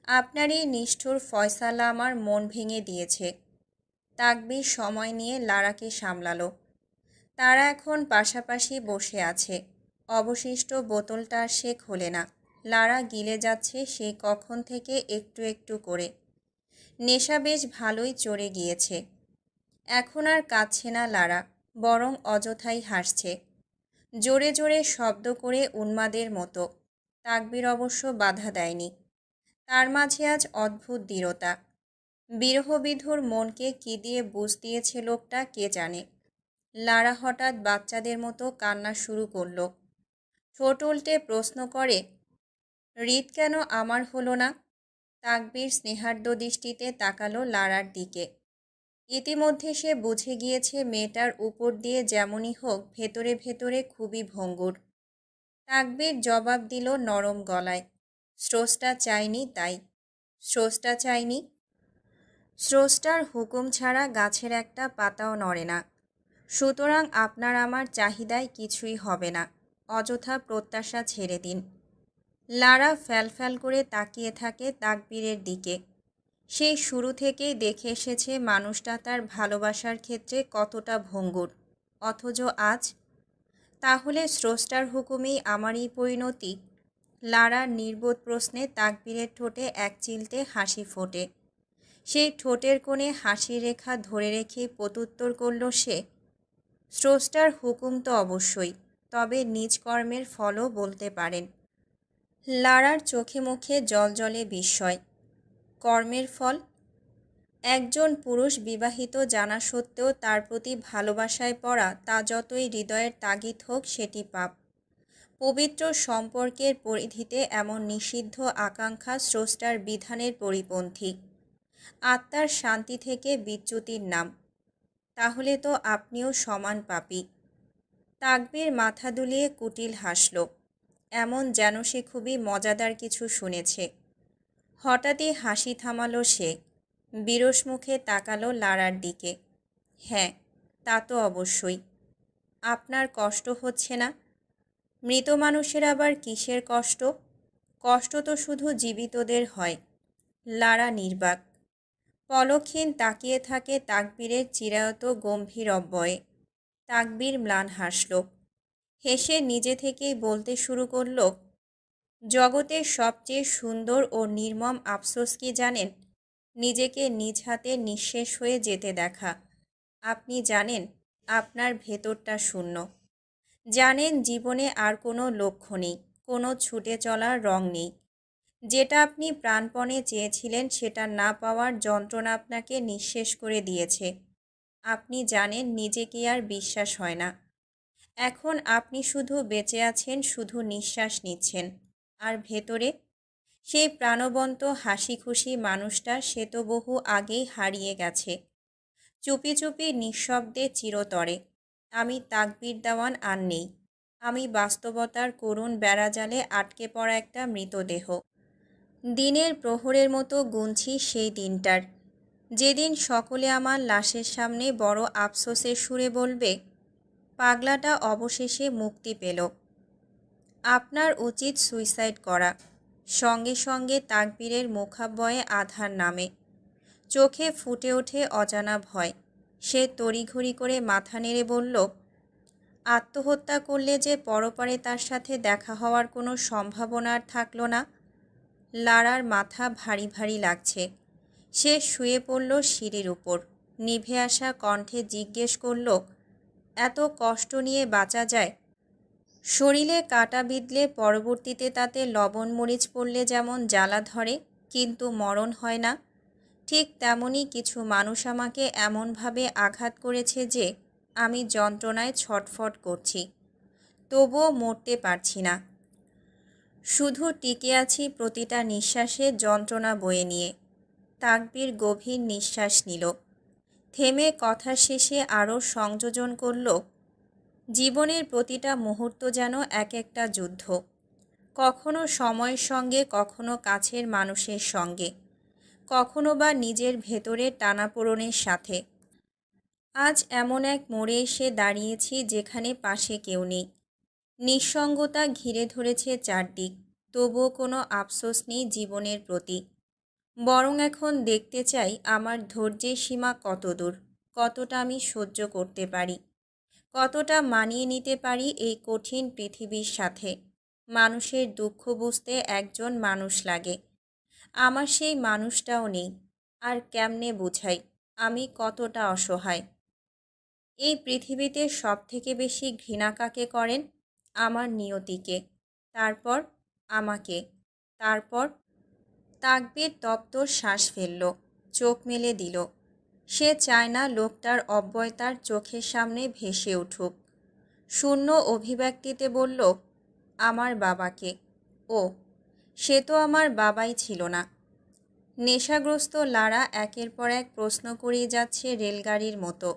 আপনার এই নিষ্ঠুর ফয়সালা আমার মন ভেঙে দিয়েছে। তাকবীর সময় নিয়ে লারাকে সামলালো। তারা এখন পাশাপাশি বসে আছে। অবশিষ্ট বোতলটা সে খোলে না। লারা গিলে যাচ্ছে সে কখন থেকে একটু একটু করে। নেশা বেশ ভালোই চড়ে গিয়েছে। এখন আর কাঁদছে না লারা, বরং অযথাই হাসছে, জোরে জোরে শব্দ করে উন্মাদের মতো। তাকবীর অবশ্য বাধা দেয়নি। তার মাঝে আজ অদ্ভুত দৃঢ়তা। বিরহবিধুর মনকে কি দিয়ে বুঝ দিয়েছে লোকটা কে জানে। লারা হঠাৎ বাচ্চাদের মতো কান্না শুরু করল। ঠোঁট উল্টে প্রশ্ন করে, হৃদ কেন আমার হলো না? তাকবীর স্নেহার্দ্র দৃষ্টিতে তাকালো লারার দিকে। ইতিমধ্যে সে বুঝে গিয়েছে মেয়েটার উপর দিয়ে যেমনই হোক ভেতরে ভেতরে খুবই ভঙ্গুর। তাকবীর জবাব দিল নরম গলায়, স্রষ্টা চাইনি তাই। স্রষ্টা চাইনি? স্রষ্টার হুকুম ছাড়া গাছের একটা পাতাও নড়ে না। সুতরাং আপনার আমার চাহিদায় কিছুই হবে না। অযথা প্রত্যাশা ছেড়ে দিন। লারা ফ্যালফ্যাল করে তাকিয়ে থাকে তাকবীরের দিকে। সেই শুরু থেকেই দেখে এসেছে মানুষটা তার ভালোবাসার ক্ষেত্রে কতটা ভঙ্গুর। অথচ আজ? তাহলে স্রষ্টার হুকুমেই আমারই পরিণতি? লারার নির্বোধ প্রশ্নে তাকবীরের ঠোঁটে এক চিলতে হাসি ফোটে। সেই ঠোঁটের কোণে হাসির রেখা ধরে রেখে প্রত্যুত্তর করল সে, স্রষ্টার হুকুম তো অবশ্যই, তবে নিজ কর্মের ফলও বলতে পারেন। লারার চোখে মুখে জলজলে বিস্ময়। কর্মের ফল? একজন পুরুষ বিবাহিত জানা সত্ত্বেও তার প্রতি ভালোবাসায় পড়া, তা যতই হৃদয়ের তাগিদ হোক সেটি পাপ। পবিত্র সম্পর্কের পরিধিতে এমন নিষিদ্ধ আকাঙ্ক্ষা স্রষ্টার বিধানের পরিপন্থী। আত্মার শান্তি থেকে বিচ্যুতির নাম। তাহলে তো আপনিও সমান পাপী। তাকবীর মাথা দুলিয়ে কুটিল হাসল, এমন যেন সে খুবই মজাদার কিছু শুনেছে। হঠাৎই হাসি থামালো সে। বিরস মুখে তাকালো লারার দিকে। হ্যাঁ, তা তো অবশ্যই। আপনার কষ্ট হচ্ছে না? মৃত মানুষের আবার কিসের কষ্ট? কষ্ট তো শুধু জীবিতদের হয়। লারা নির্বাক, পলকহীন তাকিয়ে থাকে তাকবীরের চিরায়ত গম্ভীর অব্যয়ে। তাকবীর ম্লান হাসল। হেসে নিজে থেকেই বলতে শুরু করল, জগতের সবচেয়ে সুন্দর ও নির্মম আফসোস কি জানেন? নিজেকে নিজ হাতে নিঃশেষ হয়ে যেতে দেখা। আপনি জানেন আপনার ভেতরটা শূন্য। জানেন জীবনে আর কোনো লক্ষ্য নেই, কোনো ছুটে চলার রং নেই। যেটা আপনি প্রাণপণে চেয়েছিলেন সেটা না পাওয়ার যন্ত্রণা আপনাকে নিঃশেষ করে দিয়েছে। আপনি জানেন নিজেকে আর বিশ্বাস হয় না। এখন আপনি শুধু বেঁচে আছেন, শুধু নিঃশ্বাস নিচ্ছেন। আর ভেতরে সেই প্রাণবন্ত হাসি খুশি মানুষটা সে তো বহু আগেই হারিয়ে গেছে। চুপি চুপি নিঃশব্দে চিরতরে। আমি তাকবীর দেওয়ান আর নেই। আমি বাস্তবতার করুণ বেড়াজালে আটকে পড়া একটা মৃতদেহ। দিনের প্রহরের মতো গুনছি সেই দিনটার, যেদিন সকলে আমার লাশের সামনে বড় আফসোসের সুরে বলবে, পাগলাটা অবশেষে মুক্তি পেল। আপনার উচিত সুইসাইড করা। সঙ্গে সঙ্গে তাকবীরের মুখাব্বয়ে আধার নামে। চোখে ফুটে ওঠে অজানা ভয়। সে তড়িঘড়ি করে মাথা নেড়ে বলল, আত্মহত্যা করলে যে পরপারে তার সাথে দেখা হওয়ার কোনো সম্ভাবনা আর থাকলো না। লারার মাথা ভারী ভারী লাগছে। সে শুয়ে পড়ল সিঁড়ির উপর। নিভে আসা কণ্ঠে জিজ্ঞেস করল, এত কষ্ট নিয়ে বাঁচা যায়? শরীরে কাঁটা বিঁধলে পরবর্তীতে তাতে লবণ মরিচ পড়লে যেমন জ্বালা ধরে কিন্তু মরণ হয় না, ঠিক তেমনই কিছু মানুষ আমাকে এমনভাবে আঘাত করেছে যে আমি যন্ত্রণায় ছটফট করছি, তবুও মরতে পারছি না। শুধু টিকে আছি প্রতিটা নিঃশ্বাসে যন্ত্রণা বয়ে নিয়ে। তাকবীর গভীর নিঃশ্বাস নিল। থেমে কথা শেষে আরও সংযোজন করল, জীবনের প্রতিটা মুহূর্ত যেন এক একটা যুদ্ধ। কখনো সময়ের সঙ্গে, কখনো কাছের মানুষের সঙ্গে, কখনো বা নিজের ভেতরের টানাপোড়েনের সাথে। আজ এমন এক মোড়ে এসে দাঁড়িয়েছি যেখানে পাশে কেউ নেই। নিঃসঙ্গতা ঘিরে ধরেছে চারদিক, তবুও কোনো আফসোস নেই জীবনের প্রতি। বরং এখন দেখতে চাই আমার ধৈর্যের সীমা কতদূর, কতটা আমি সহ্য করতে পারি, কতটা মানিয়ে নিতে পারি এই কঠিন পৃথিবীর সাথে। মানুষের দুঃখ বুঝতে একজন মানুষ লাগে। আমার সেই মানুষটাও নেই। আর কেমনে বুঝাই আমি কতটা অসহায়। এই পৃথিবীতে সবথেকে বেশি ঘৃণা কাকে করেন? আমার নিয়তিকে, তারপর আমাকে, তারপর। তাকবীর তপ্ত শ্বাস ফেলল, চোখ মেলে দিল। সে চায় না লোকটার অব্যয় তার চোখের সামনে ভেসে উঠুক। শূন্য অভিব্যক্তিতে বলল, আমার বাবাকে। ও, সে তো আমার বাবাই ছিল না। নেশাগ্রস্ত লারা একের পর এক প্রশ্ন করেই যাচ্ছে রেলগাড়ির মতো।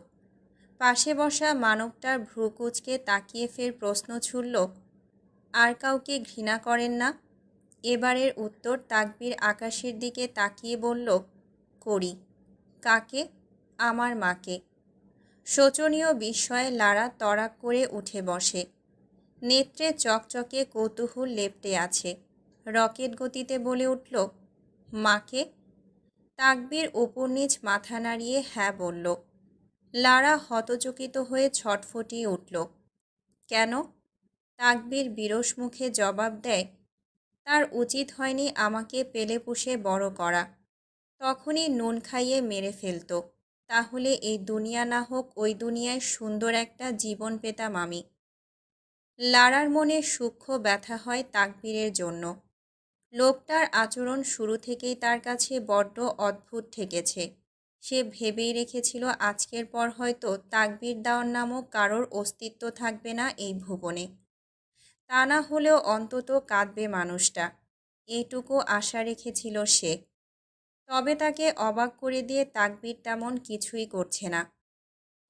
পাশে বসা মানবটার ভ্রু কুঁচকে তাকিয়ে ফের প্রশ্ন ছুড়ল, আর কাউকে ঘৃণা করেন না? এবারের উত্তর তাকবীর আকাশের দিকে তাকিয়ে বলল, করি। কাকে? আমার মাকে। শোচনীয় বিস্ময়ে লারা তড়াক করে উঠে বসে। নেত্রে চকচকে কৌতূহল লেপ্টে আছে। রকেট গতিতে বলে উঠল, মাকে? তাকবীর উপর নিচ মাথা নাড়িয়ে হ্যাঁ বলল। লারা হতচকিত হয়ে ছটফটিয়ে উঠল। কেন? তাকবীর বিরস মুখে জবাব দেয়, তার উচিত হয়নি আমাকে পেলে পুষে বড় করা। তখনই নুন খাইয়ে মেরে ফেলত। তাহলে এই দুনিয়া না হোক ওই দুনিয়ায় সুন্দর একটা জীবন পেতাম আমি। লারার মনে সূক্ষ্ম ব্যথা হয় তাকবীরের জন্য। লোকটার আচরণ শুরু থেকেই তার কাছে বড্ড অদ্ভুত ঠেকেছে। সে ভেবেই রেখেছিল আজকের পর হয়তো তাকবীর দেওয়ার নামক কারোর অস্তিত্ব থাকবে না এই ভুবনে। তা না হলেও অন্তত কাঁদবে মানুষটা, এইটুকু আশা রেখেছিল সে। তবে তাকে অবাক করে দিয়ে তাকবীর তেমন কিছুই করছে না।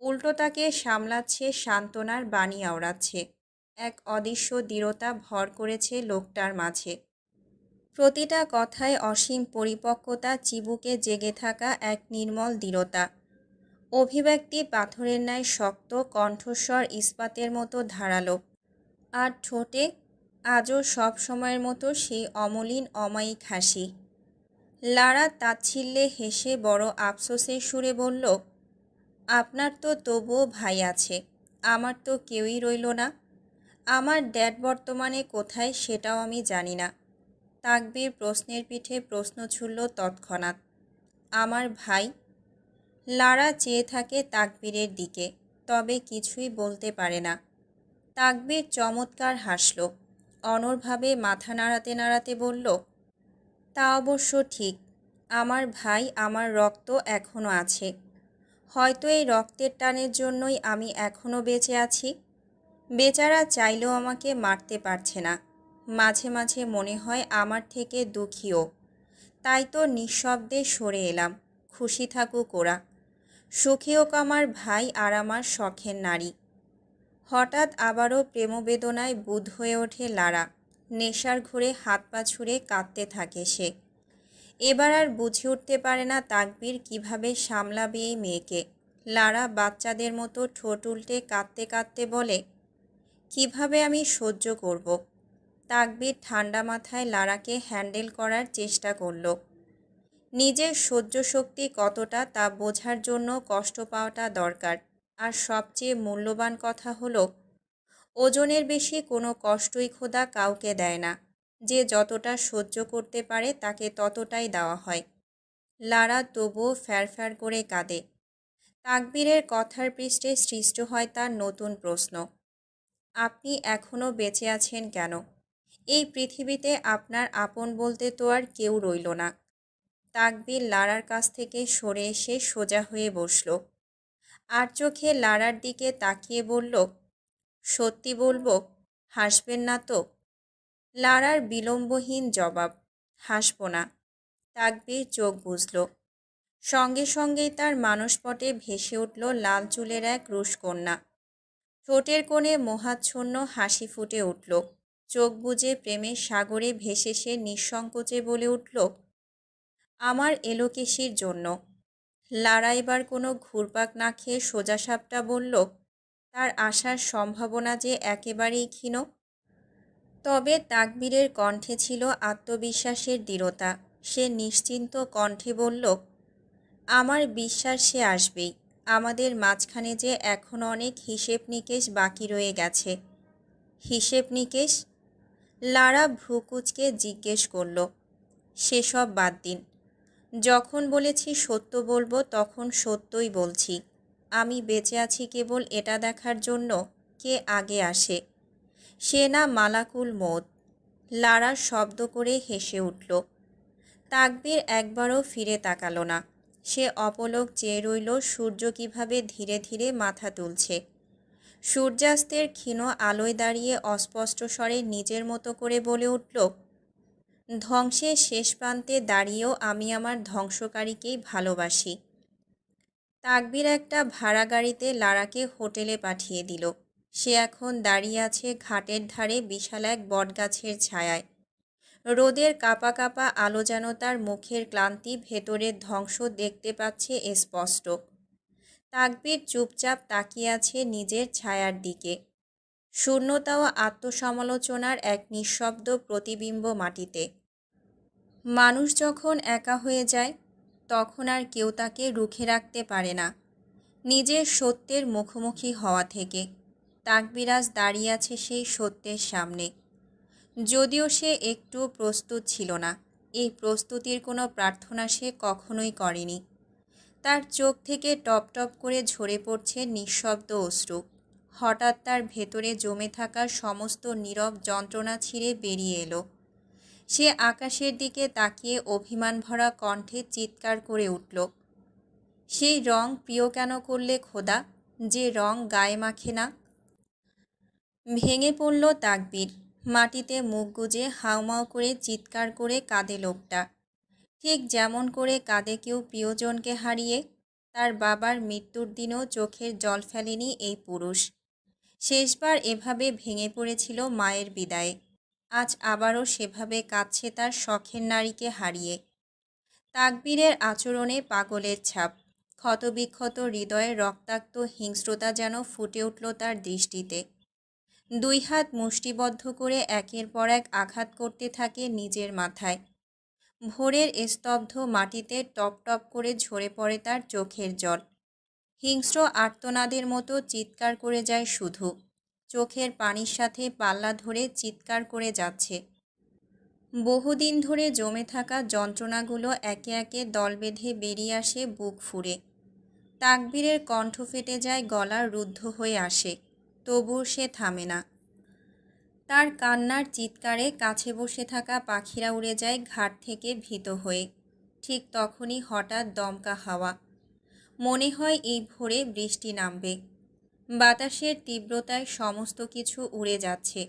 উল্টো তাকে সামলাচ্ছে, সান্ত্বনার বাণী আওড়াচ্ছে। এক অদৃশ্য দৃঢ়তা ভর করেছে লোকটার মাঝে। প্রতিটা কথায় অসীম পরিপক্কতা, চিবুকে জেগে থাকা এক নির্মল দৃঢ়তা। অভিব্যক্তি পাথরের ন্যায় শক্ত, কণ্ঠস্বর ইস্পাতের মতো ধারালো। আর ঠোঁটে আজও সব সময়ের মতো সেই অমলিন অমায়িক হাসি। লারা তাচ্ছিল্যে হেসে বড় আফসোসের সুরে বলল, আপনার তো তবুও ভাই আছে, আমার তো কেউই রইল না। আমার ড্যাড বর্তমানে কোথায় সেটাও আমি জানি না। তাকবীর প্রশ্নের পিঠে প্রশ্ন ছুড়ল তৎক্ষণাৎ। আমার ভাই? লারা চেয়ে থাকে তাকবীরের দিকে, তবে কিছুই বলতে পারে না। তাকবীর চমৎকার হাসল। অনড়ভাবে মাথা নাড়াতে নাড়াতে বলল, তা অবশ্য ঠিক। আমার ভাই, আমার রক্ত এখনো আছে। হয়তো এই রক্তের টানের জন্যই আমি এখনো বেঁচে আছি। বেচারা চাইলেও আমাকে মারতে পারছে না। মাঝে মাঝে মনে হয় আমার থেকে দুঃখীও। তাই তো নিঃশব্দে সরে এলাম। খুশি থাকুক ওরা। সুখী হোক আমার ভাই আর আমার শখের নারী। হঠাৎ আবারও প্রেমবেদনায় বুঁদ হয়ে ওঠে লারা। নেশার ঘুরে হাত পা ছুঁড়ে কাঁদতে থাকে সে। এবার আর বুঝে উঠতে পারে না তাকবীর কিভাবে সামলাবে এই মেয়েকে। লারা বাচ্চাদের মতো ঠোঁট উল্টে কাঁদতে কাঁদতে বলে, কিভাবে আমি সহ্য করব? তাকবীর ঠান্ডা মাথায় লারাকে হ্যান্ডেল করার চেষ্টা করল। নিজের সহ্য শক্তি কতটা তা বোঝার জন্য কষ্ট পাওয়াটা দরকার। আর সবচেয়ে মূল্যবান কথা হলো, ওজনের বেশি কোনো কষ্টই খোদা কাউকে দেয় না। যে যতটা সহ্য করতে পারে তাকে ততটাই দেওয়া হয়। লারা তবুও ফ্যার করে কাঁদে। তাকবীরের কথার পৃষ্ঠে সৃষ্ট হয় তার নতুন প্রশ্ন, আপনি এখনও বেঁচে আছেন কেন? এই পৃথিবীতে আপনার আপন বলতে তো আর কেউ রইল না। তাকবীর লারার কাছ থেকে সরে এসে সোজা হয়ে বসল। আর চোখে লারার দিকে তাকিয়ে বলল, সত্যি বলবো? হাসবেন না তো? লারার বিলম্বহীন জবাব, হাসব না। তাকবীর চোখ বুজল। সঙ্গে সঙ্গেই তার মানসপটে ভেসে উঠল লাল চুলের এক রুশকন্যা। ঠোঁটের কোণে মোহাচ্ছন্ন হাসি ফুটে উঠল। চোখ বুজে প্রেমের সাগরে ভেসে সে নিঃসংকোচে বলে উঠল, আমার এলোকেশির জন্য। লারা এবার কোনো ঘুরপাক না খেয়ে সোজাসাপটা বলল, তার আসার সম্ভাবনা যে একেবারেই ক্ষীণ। তবে তাকবীরের কণ্ঠে ছিল আত্মবিশ্বাসের দৃঢ়তা। সে নিশ্চিন্ত কণ্ঠে বলল, আমার বিশ্বাস সে আসবেই। আমাদের মাঝখানে যে এখনও অনেক হিসেব নিকেশ বাকি রয়ে গেছে। হিসেব নিকেশ? লারা ভ্রুকুচকে জিজ্ঞেস করল, সেসব বাদ দিন। যখন বলেছি সত্য বলবো তখন সত্যই বলছি। আমি বেঁচে আছি কেবল এটা দেখার জন্য কে আগে আসে। সে না মালাকুল মৌত। লারা শব্দ করে হেসে উঠল। তাকবীর একবারও ফিরে তাকালো না। সে অপলক চেয়ে রইল সূর্য কিভাবে ধীরে ধীরে মাথা তুলছে। সূর্যাস্তের ক্ষীণ আলোয় দাঁড়িয়ে অস্পষ্ট স্বরে নিজের মতো করে বলে উঠল, ধ্বংসের শেষ প্রান্তে দাঁড়িয়েও আমি আমার ধ্বংসকারীকেই ভালোবাসি। তাকবীর একটা ভাড়া গাড়িতে লারাকে হোটেলে পাঠিয়ে দিল। সে এখন দাঁড়িয়ে আছে ঘাটের ধারে বিশাল এক বটগাছের ছায়ায়। রোদের কাপা কাপা আলো যেন তার মুখের ক্লান্তি, ভেতরের ধ্বংস দেখতে পাচ্ছে স্পষ্ট। তাকবীর চুপচাপ তাকিয়ে আছে নিজের ছায়ার দিকে। শূন্যতা ও আত্মসমালোচনার এক নিঃশব্দ প্রতিবিম্ব মাটিতে। মানুষ যখন একা হয়ে যায় তখন আর কেউ তাকে রুখে রাখতে পারে না নিজের সত্যের মুখোমুখি হওয়া থেকে। তাকবীর আজ দাঁড়িয়ে আছে সেই সত্যের সামনে। যদিও সে একটু প্রস্তুত ছিল না। এই প্রস্তুতির কোনো প্রার্থনা সে কখনোই করেনি। তার চোখ থেকে টপ টপ করে ঝরে পড়ছে নিঃশব্দ অশ্রু। হঠাৎ তার ভেতরে জমে থাকা সমস্ত নীরব যন্ত্রণা ছিঁড়ে বেরিয়ে এলো। সে আকাশের দিকে তাকিয়ে অভিমান ভরা কণ্ঠে চিৎকার করে উঠল, সেই রং প্রিয় কেন করলে খোদা, যে রং গায়ে মাখে না? ভেঙে পড়ল তাকবীর। মাটিতে মুখ গুজে হাউমাউ করে চিৎকার করে কাঁদে লোকটা। ঠিক যেমন করে কাঁদে কেউ প্রিয়জনকে হারিয়ে। তার বাবার মৃত্যুর দিনেও চোখের জল ফেলেনি এই পুরুষ। শেষবার এভাবে ভেঙে পড়েছিল মায়ের বিদায়ে। আজ আবারও সেভাবে কাঁদছে তার শখের নারীকে হারিয়ে। তাকবীরের আচরণে পাগলের ছাপ। ক্ষতবিক্ষত হৃদয়ে রক্তাক্ত হিংস্রতা যেন ফুটে উঠল তার দৃষ্টিতে। দুই হাত মুষ্টিবদ্ধ করে একের পর এক আঘাত করতে থাকে নিজের মাথায়। ভোরের স্তব্ধ মাটিতে টপ টপ করে ঝরে পড়ে তার চোখের জল। হিংস্র আর্তনাদের মতো চিৎকার করে যায় শুধু। চোখের পানির সাথে পাল্লা ধরে চিৎকার করে যাচ্ছে, বহুদিন ধরে জমে থাকা যন্ত্রণাগুলো একে একে দল বেঁধে বেরিয়ে আসে বুক ফুঁড়ে। তাকবীরের কণ্ঠ ফেটে যায়, গলা রুদ্ধ হয়ে আসে, তবুও সে থামে না। তার কান্নার চিৎকারে কাছে বসে থাকা পাখিরা উড়ে যায় ঘাট থেকে ভীত হয়ে। ঠিক তখনই হঠাৎ দমকা হাওয়া। মনে হয় এই ভোরে বৃষ্টি নামবে। বাতাসের তীব্রতায় সমস্ত কিছু উড়ে যাচ্ছে।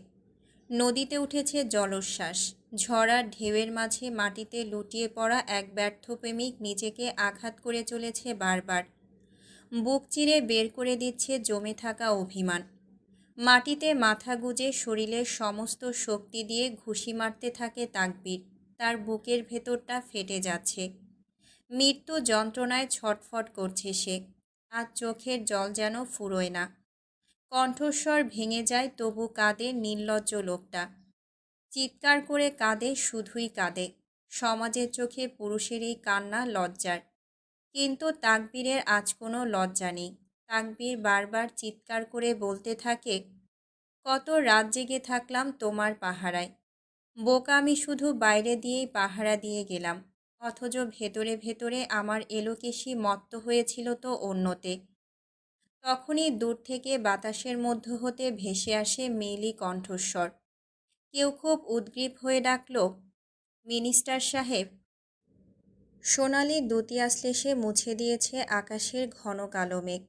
নদীতে উঠেছে জলোচ্ছ্বাস। ঝড়ার ঢেউয়ের মাঝে মাটিতে লুটিয়ে পড়া এক ব্যর্থ প্রেমিক নিজেকে আঘাত করে চলেছে বারবার। বুক চিরে বের করে দিচ্ছে জমে থাকা অভিমান। মাটিতে মাথা গুজে শরীরের সমস্ত শক্তি দিয়ে ঘুষি মারতে থাকে তাকবীর। তার বুকের ভেতরটা ফেটে যাচ্ছে। মৃত্যু যন্ত্রণায় ছটফট করছে সে। আজ চোখের জল যেন ফুরোয় না। কণ্ঠস্বর ভেঙে যায়, তবু কাঁদে নির্লজ্জ লোকটা। চিৎকার করে কাঁদে, শুধুই কাঁদে। সমাজের চোখে পুরুষের এই কান্না লজ্জার। কিন্তু তাকবীরের আজ কোনো লজ্জা নেই। তাকবীর বারবার চিৎকার করে বলতে থাকে, কত রাত জেগে থাকলাম তোমার পাহারায়। বোকা আমি, শুধু বাইরে দিয়েই পাহারা দিয়ে গেলাম, অথচ ভেতরে ভেতরে আমার এলোকেশি মত্ত হয়েছিল তো অন্যতে। তখনই দূর থেকে বাতাসের মধ্য হতে ভেসে আসে মেয়েলি কণ্ঠস্বর। কেউ খুব উদ্গ্রীব হয়ে ডাকল, মিনিস্টার সাহেব। সোনালি দুতিয়া শ্লেষে মুছে দিয়েছে আকাশের ঘন কালো মেঘ।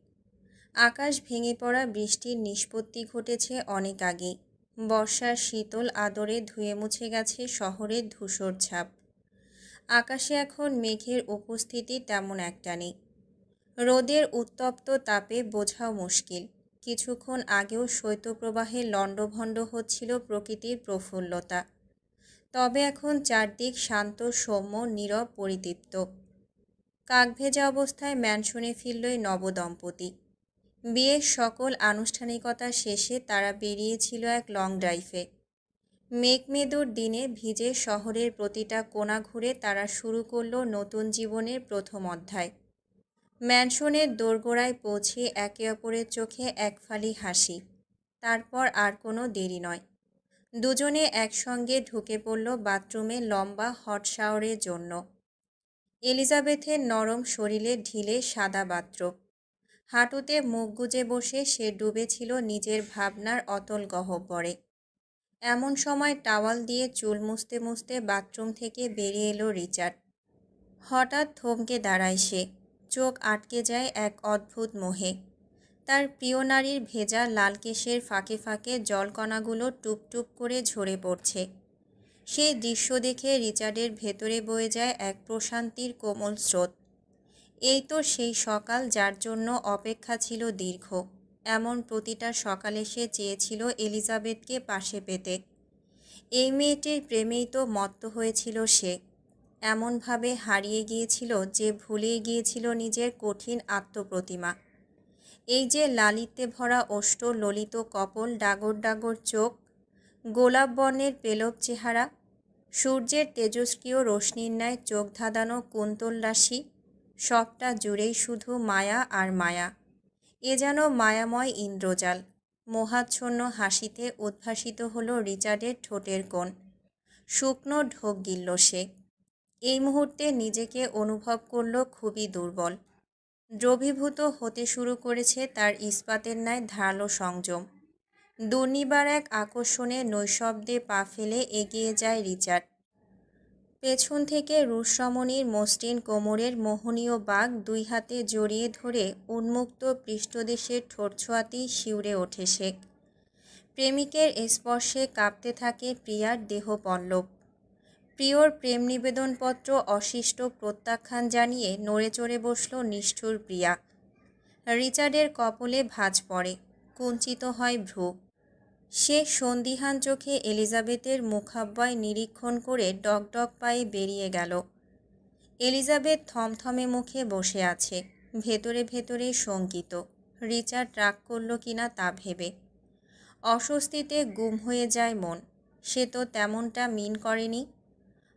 আকাশ ভেঙে পড়া বৃষ্টির নিষ্পত্তি ঘটেছে অনেক আগেই। বর্ষার শীতল আদরে ধুয়ে মুছে গেছে শহরের ধূসর ছাপ। আকাশে এখন মেঘের উপস্থিতি তেমন একটা নেই। রোদের উত্তপ্ত তাপে বোঝাও মুশকিল। কিছুক্ষণ আগেও শৈত্যপ্রবাহে লণ্ডভণ্ড হচ্ছিল প্রকৃতির প্রফুল্লতা। তবে এখন চারদিক শান্ত, সৌম্য, নীরব, পরিতৃপ্ত। কাকভেজা অবস্থায় ম্যানশনে ফিরল এই নবদম্পতি। বিয়ের সকল আনুষ্ঠানিকতা শেষে তারা বেরিয়েছিল এক লং ড্রাইভে। মেঘমেদুর দিনে ভিজে শহরের প্রতিটা কোণা ঘুরে তারা শুরু করল নতুন জীবনের প্রথম অধ্যায়। ম্যানশনের দোরগোড়ায় পৌঁছে একে অপরের চোখে এক ফালি হাসি। তারপর আর কোনো দেরি নয়। দুজনে একসঙ্গে ঢুকে পড়ল বাথরুমে লম্বা হট শাওয়ারের জন্য। এলিজাবেথের নরম শরীরে ঢিলে সাদা বাথরোব। হাঁটুতে মুখ গুজে বসে সে ডুবেছিল নিজের ভাবনার অতল গহ্বরে। এমন সময় টাওয়াল দিয়ে চুল মুছতে মুছতে বাথরুম থেকে বেরিয়ে এলো রিচার্ড। হঠাৎ থমকে দাঁড়ায় সে। চোখ আটকে যায় এক অদ্ভুত মোহে। তার প্রিয় নারীর ভেজা লাল কেশের ফাঁকে ফাঁকে জলকণাগুলো টুপটুপ করে ঝরে পড়ছে। সেই দৃশ্য দেখে রিচার্ডের ভেতরে বয়ে যায় এক প্রশান্তির কোমল স্রোত। এই তো সেই সকাল যার জন্য অপেক্ষা ছিল দীর্ঘ। এমন প্রতিটা সকালে সে চেয়েছিল এলিজাবেথকে পাশে পেতে। এই মেয়েটির প্রেমেই তো মত্ত হয়েছিল সে। এমনভাবে হারিয়ে গিয়েছিল যে ভুলে গিয়েছিল নিজের কঠিন আত্মপ্রতিমা। এই যে লালিত্যে ভরা ওষ্ঠ, ললিত কপল, ডাগর ডাগর চোখ, গোলাপ বর্ণের পেলব চেহারা, সূর্যের তেজস্ক্রিয় রশ্মির ন্যায় চোখ ধাঁধানো কুন্তল রাশি, সবটা জুড়েই শুধু মায়া আর মায়া। এ যেন মায়াময় ইন্দ্রজাল। মোহাচ্ছন্ন হাসিতে উদ্ভাসিত হলো রিচার্ডের ঠোঁটের কোণ। শুকনো ঢোক গিলল সে। এই মুহূর্তে নিজেকে অনুভব করল খুবই দুর্বল। দ্রবীভূত হতে শুরু করেছে তার ইস্পাতের ন্যায় ধারালো সংযম। দুর্নিবার এক আকর্ষণে নৈশব্দে পা ফেলে এগিয়ে যায় রিচার্ড। পেছন থেকে রুশরমণীর মসৃণ কোমরের মোহনীয় বাঁক দুই হাতে জড়িয়ে ধরে উন্মুক্ত পৃষ্ঠদেশের ঠোঁট ছোঁয়াতেই শিউরে ওঠে সে। প্রেমিকের স্পর্শে কাঁপতে থাকে প্রিয়ার দেহপল্লব। প্রিয়র প্রেম নিবেদনপত্র অশিষ্ট প্রত্যাখ্যান জানিয়ে নড়ে চড়ে বসল নিষ্ঠুর প্রিয়া। রিচার্ডের কপলে ভাঁজ পড়ে, কুঞ্চিত হয় ভ্রু। সে সন্দিহান চোখে এলিজাবেথের মুখাব্যয় নিরীক্ষণ করে ডগডগ পায়ে বেরিয়ে গেল। এলিজাবেথ থমথমে মুখে বসে আছে, ভেতরে ভেতরে শঙ্কিত। রিচার্ড রাগ করল কিনা তা ভেবে। অস্বস্তিতে গুম হয়ে যায় মন। সে তো তেমনটা মিন করেনি।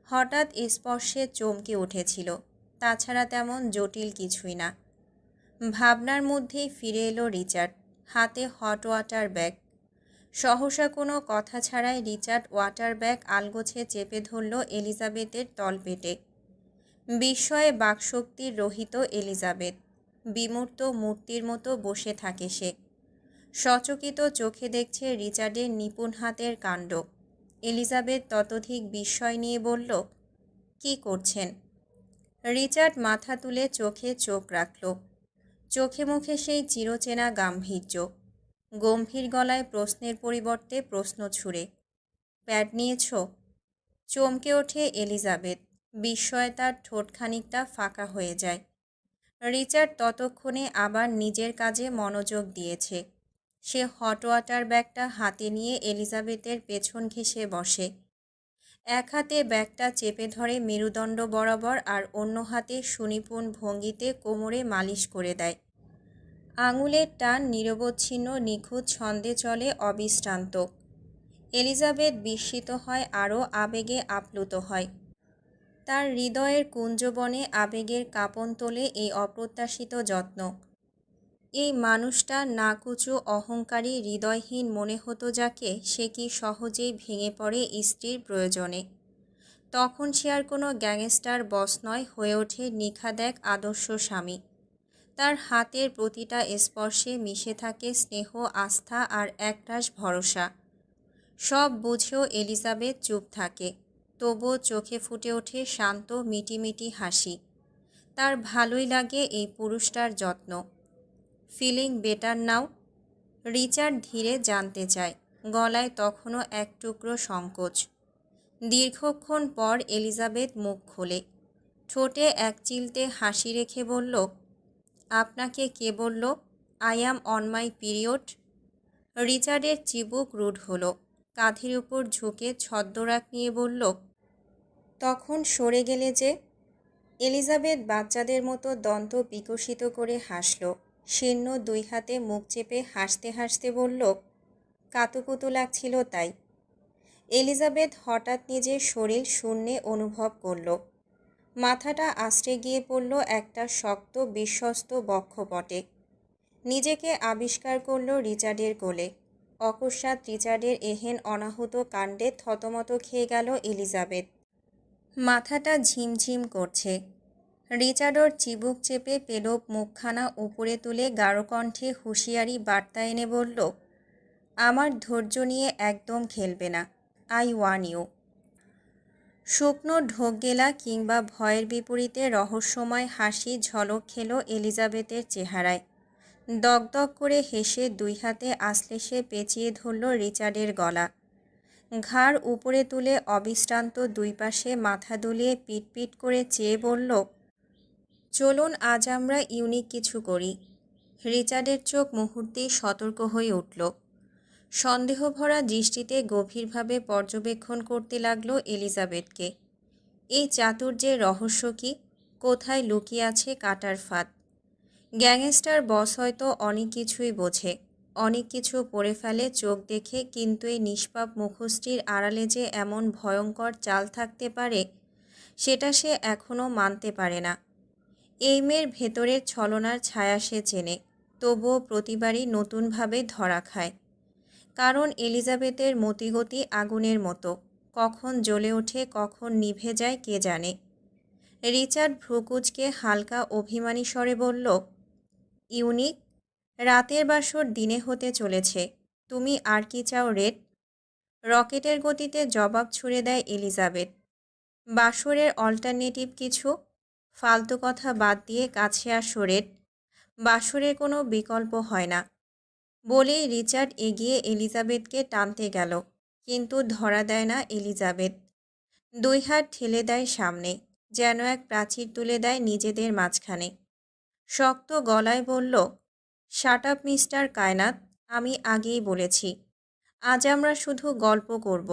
হঠাৎ স্পর্শে চমকে উঠেছিল, তাছাড়া তেমন জটিল কিছুই না। ভাবনার মধ্যেই ফিরে এলো রিচার্ড, হাতে হট ওয়াটার ব্যাগ। সহসা কোনো কথা ছাড়াই রিচার্ড ওয়াটার ব্যাগ আলগোছে চেপে ধরল এলিজাবেথের তলপেটে। বিস্ময়ে বাকশক্তির রহিত এলিজাবেথ বিমূর্ত মূর্তির মতো বসে থাকে সে। সচকিত চোখে দেখছে রিচার্ডের নিপুণ হাতের কাণ্ড। এলিজাবেথ ততোধিক বিস্ময় নিয়ে বলল, কি করছেন? রিচার্ড মাথা তুলে চোখে চোখ রাখল। চোখে মুখে সেই চিরচেনা গাম্ভীর্য। গম্ভীর গলায় প্রশ্নের পরিবর্তে প্রশ্ন ছুড়ে, প্যাড নিয়েছ? চমকে ওঠে এলিজাবেথ। বিস্ময়ে তার ঠোঁট খানিকটা ফাঁকা হয়ে যায়। রিচার্ড ততক্ষণে আবার নিজের কাজে মনোযোগ দিয়েছে। সে হট ওয়াটার ব্যাগটা হাতে নিয়ে এলিজাবেথের পেছন ঘেঁষে বসে। এক হাতে ব্যাগটা চেপে ধরে মেরুদণ্ড বরাবর আর অন্য হাতে সুনিপুণ ভঙ্গিতে কোমরে মালিশ করে দেয়। আঙুলের টান নিরবচ্ছিন্ন নিখুঁত ছন্দে চলে অবিশ্রান্ত। এলিজাবেথ বিস্মিত হয়, আরও আবেগে আপ্লুত হয়। তার হৃদয়ের কুঞ্জবনে আবেগের কাঁপন তোলে এই অপ্রত্যাশিত যত্ন। এই মানুষটা নাকুচু অহংকারী হৃদয়হীন মনে হতো যাকে, সে কি সহজেই ভেঙে পড়ে স্ত্রীর প্রয়োজনে। তখন সে আর কোনো গ্যাংস্টার বস নয়, হয়ে ওঠে নিখাদ এক আদর্শ স্বামী। তার হাতের প্রতিটা স্পর্শে মিশে থাকে স্নেহ, আস্থা আর একরাশ ভরসা। সব বুঝেও এলিজাবেথ চুপ থাকে, তবুও চোখে ফুটে ওঠে শান্ত মিটিমিটি হাসি। তার ভালোই লাগে এই পুরুষটার যত্ন। Feeling better now? রিচার্ড ধীরে জানতে চায়, গলায় তখনও এক টুকরো সংকোচ। দীর্ঘক্ষণ পর এলিজাবেথ মুখ খোলে। ঠোঁটে এক চিলতে হাসি রেখে বলল, আপনাকে কে বলল I am on my period? রিচার্ডের চিবুক রুড হলো। কাঁধের উপর ঝুঁকে ছদ্মরাগ নিয়ে বলল, তখন সরে গেলে যে? এলিজাবেথ বাচ্চাদের মতো দন্ত বিকশিত করে হাসল। শীর্ণ দুই হাতে মুখ চেপে হাসতে হাসতে বলল, কাতুকুতু লাগছিল তাই। এলিজাবেথ হঠাৎ নিজের শরীর শূন্যে অনুভব করল। মাথাটা আছড়ে গিয়ে পড়ল একটা শক্ত বিশ্বস্ত বক্ষপটে। নিজেকে আবিষ্কার করল রিচার্ডের কোলে। অকস্মাৎ রিচার্ডের এহেন অনাহুত কাণ্ডে থতমত খেয়ে গেল এলিজাবেথ। মাথাটা ঝিমঝিম করছে। রিচার্ড ওর চিবুক চেপে পেলব মুখখানা উপরে তুলে গাঢ় কণ্ঠে হুঁশিয়ারি বার্তা এনে বলল, আমার ধৈর্য নিয়ে একদম খেলবে না। I want you. শুকনো ঢোক গেলা কিংবা ভয়ের বিপরীতে রহস্যময় হাসি ঝলক খেল এলিজাবেথের চেহারায়। দগদগ করে হেসে দুই হাতে আশ্লেষে পেঁচিয়ে ধরল রিচার্ডের গলা। ঘাড় উপরে তুলে অবিশ্রান্ত দুই পাশে মাথা দুলিয়ে পিটপিট করে চেয়ে বলল, চলুন আজ আমরা ইউনিক কিছু করি। রিচার্ডের চোখ মুহূর্তেই সতর্ক হয়ে উঠল। সন্দেহভরা দৃষ্টিতে গভীরভাবে পর্যবেক্ষণ করতে লাগল এলিজাবেথকে। এই চাতুর্যের রহস্য কি? কোথায় লুকিয়ে আছে কাটার ফাঁদ? গ্যাংস্টার বস হয়তো অনেক কিছুই বোঝে, অনেক কিছু পড়ে ফেলে চোখ দেখে, কিন্তু এই নিষ্পাপ মুখশ্রীর আড়ালে যে এমন ভয়ঙ্কর চাল থাকতে পারে, সেটা সে এখনও মানতে পারে না। এই মেয়ের ভেতরের ছলনার ছায়া সে চেনে, তবুও প্রতিবারই নতুনভাবে ধরা খায়। কারণ এলিজাবেথের মতিগতি আগুনের মতো, কখন জ্বলে ওঠে কখন নিভে যায় কে জানে। রিচার্ড ভ্রুকুচকে হালকা অভিমানী স্বরে বলল, ইউনিক? রাতের বাসর দিনে হতে চলেছে, তুমি আর কি চাও রেড? রকেটের গতিতে জবাব ছুড়ে দেয় এলিজাবেথ। বাসরের অল্টারনেটিভ কিছু? ফালতু কথা বাদ দিয়ে কাছে আসো রেড। বাসরের কোনো বিকল্প হয় না। বলেই রিচার্ড এগিয়ে এলিজাবেথকে টানতে গেল, কিন্তু ধরা দেয় না এলিজাবেথ। দুই হাত ঠেলে দেয় সামনে, যেন এক প্রাচীর তুলে দেয় নিজেদের মাঝখানে। শক্ত গলায় বলল, শাট আপ মিস্টার কায়নাত, আমি আগেই বলেছি, আজ আমরা শুধু গল্প করব,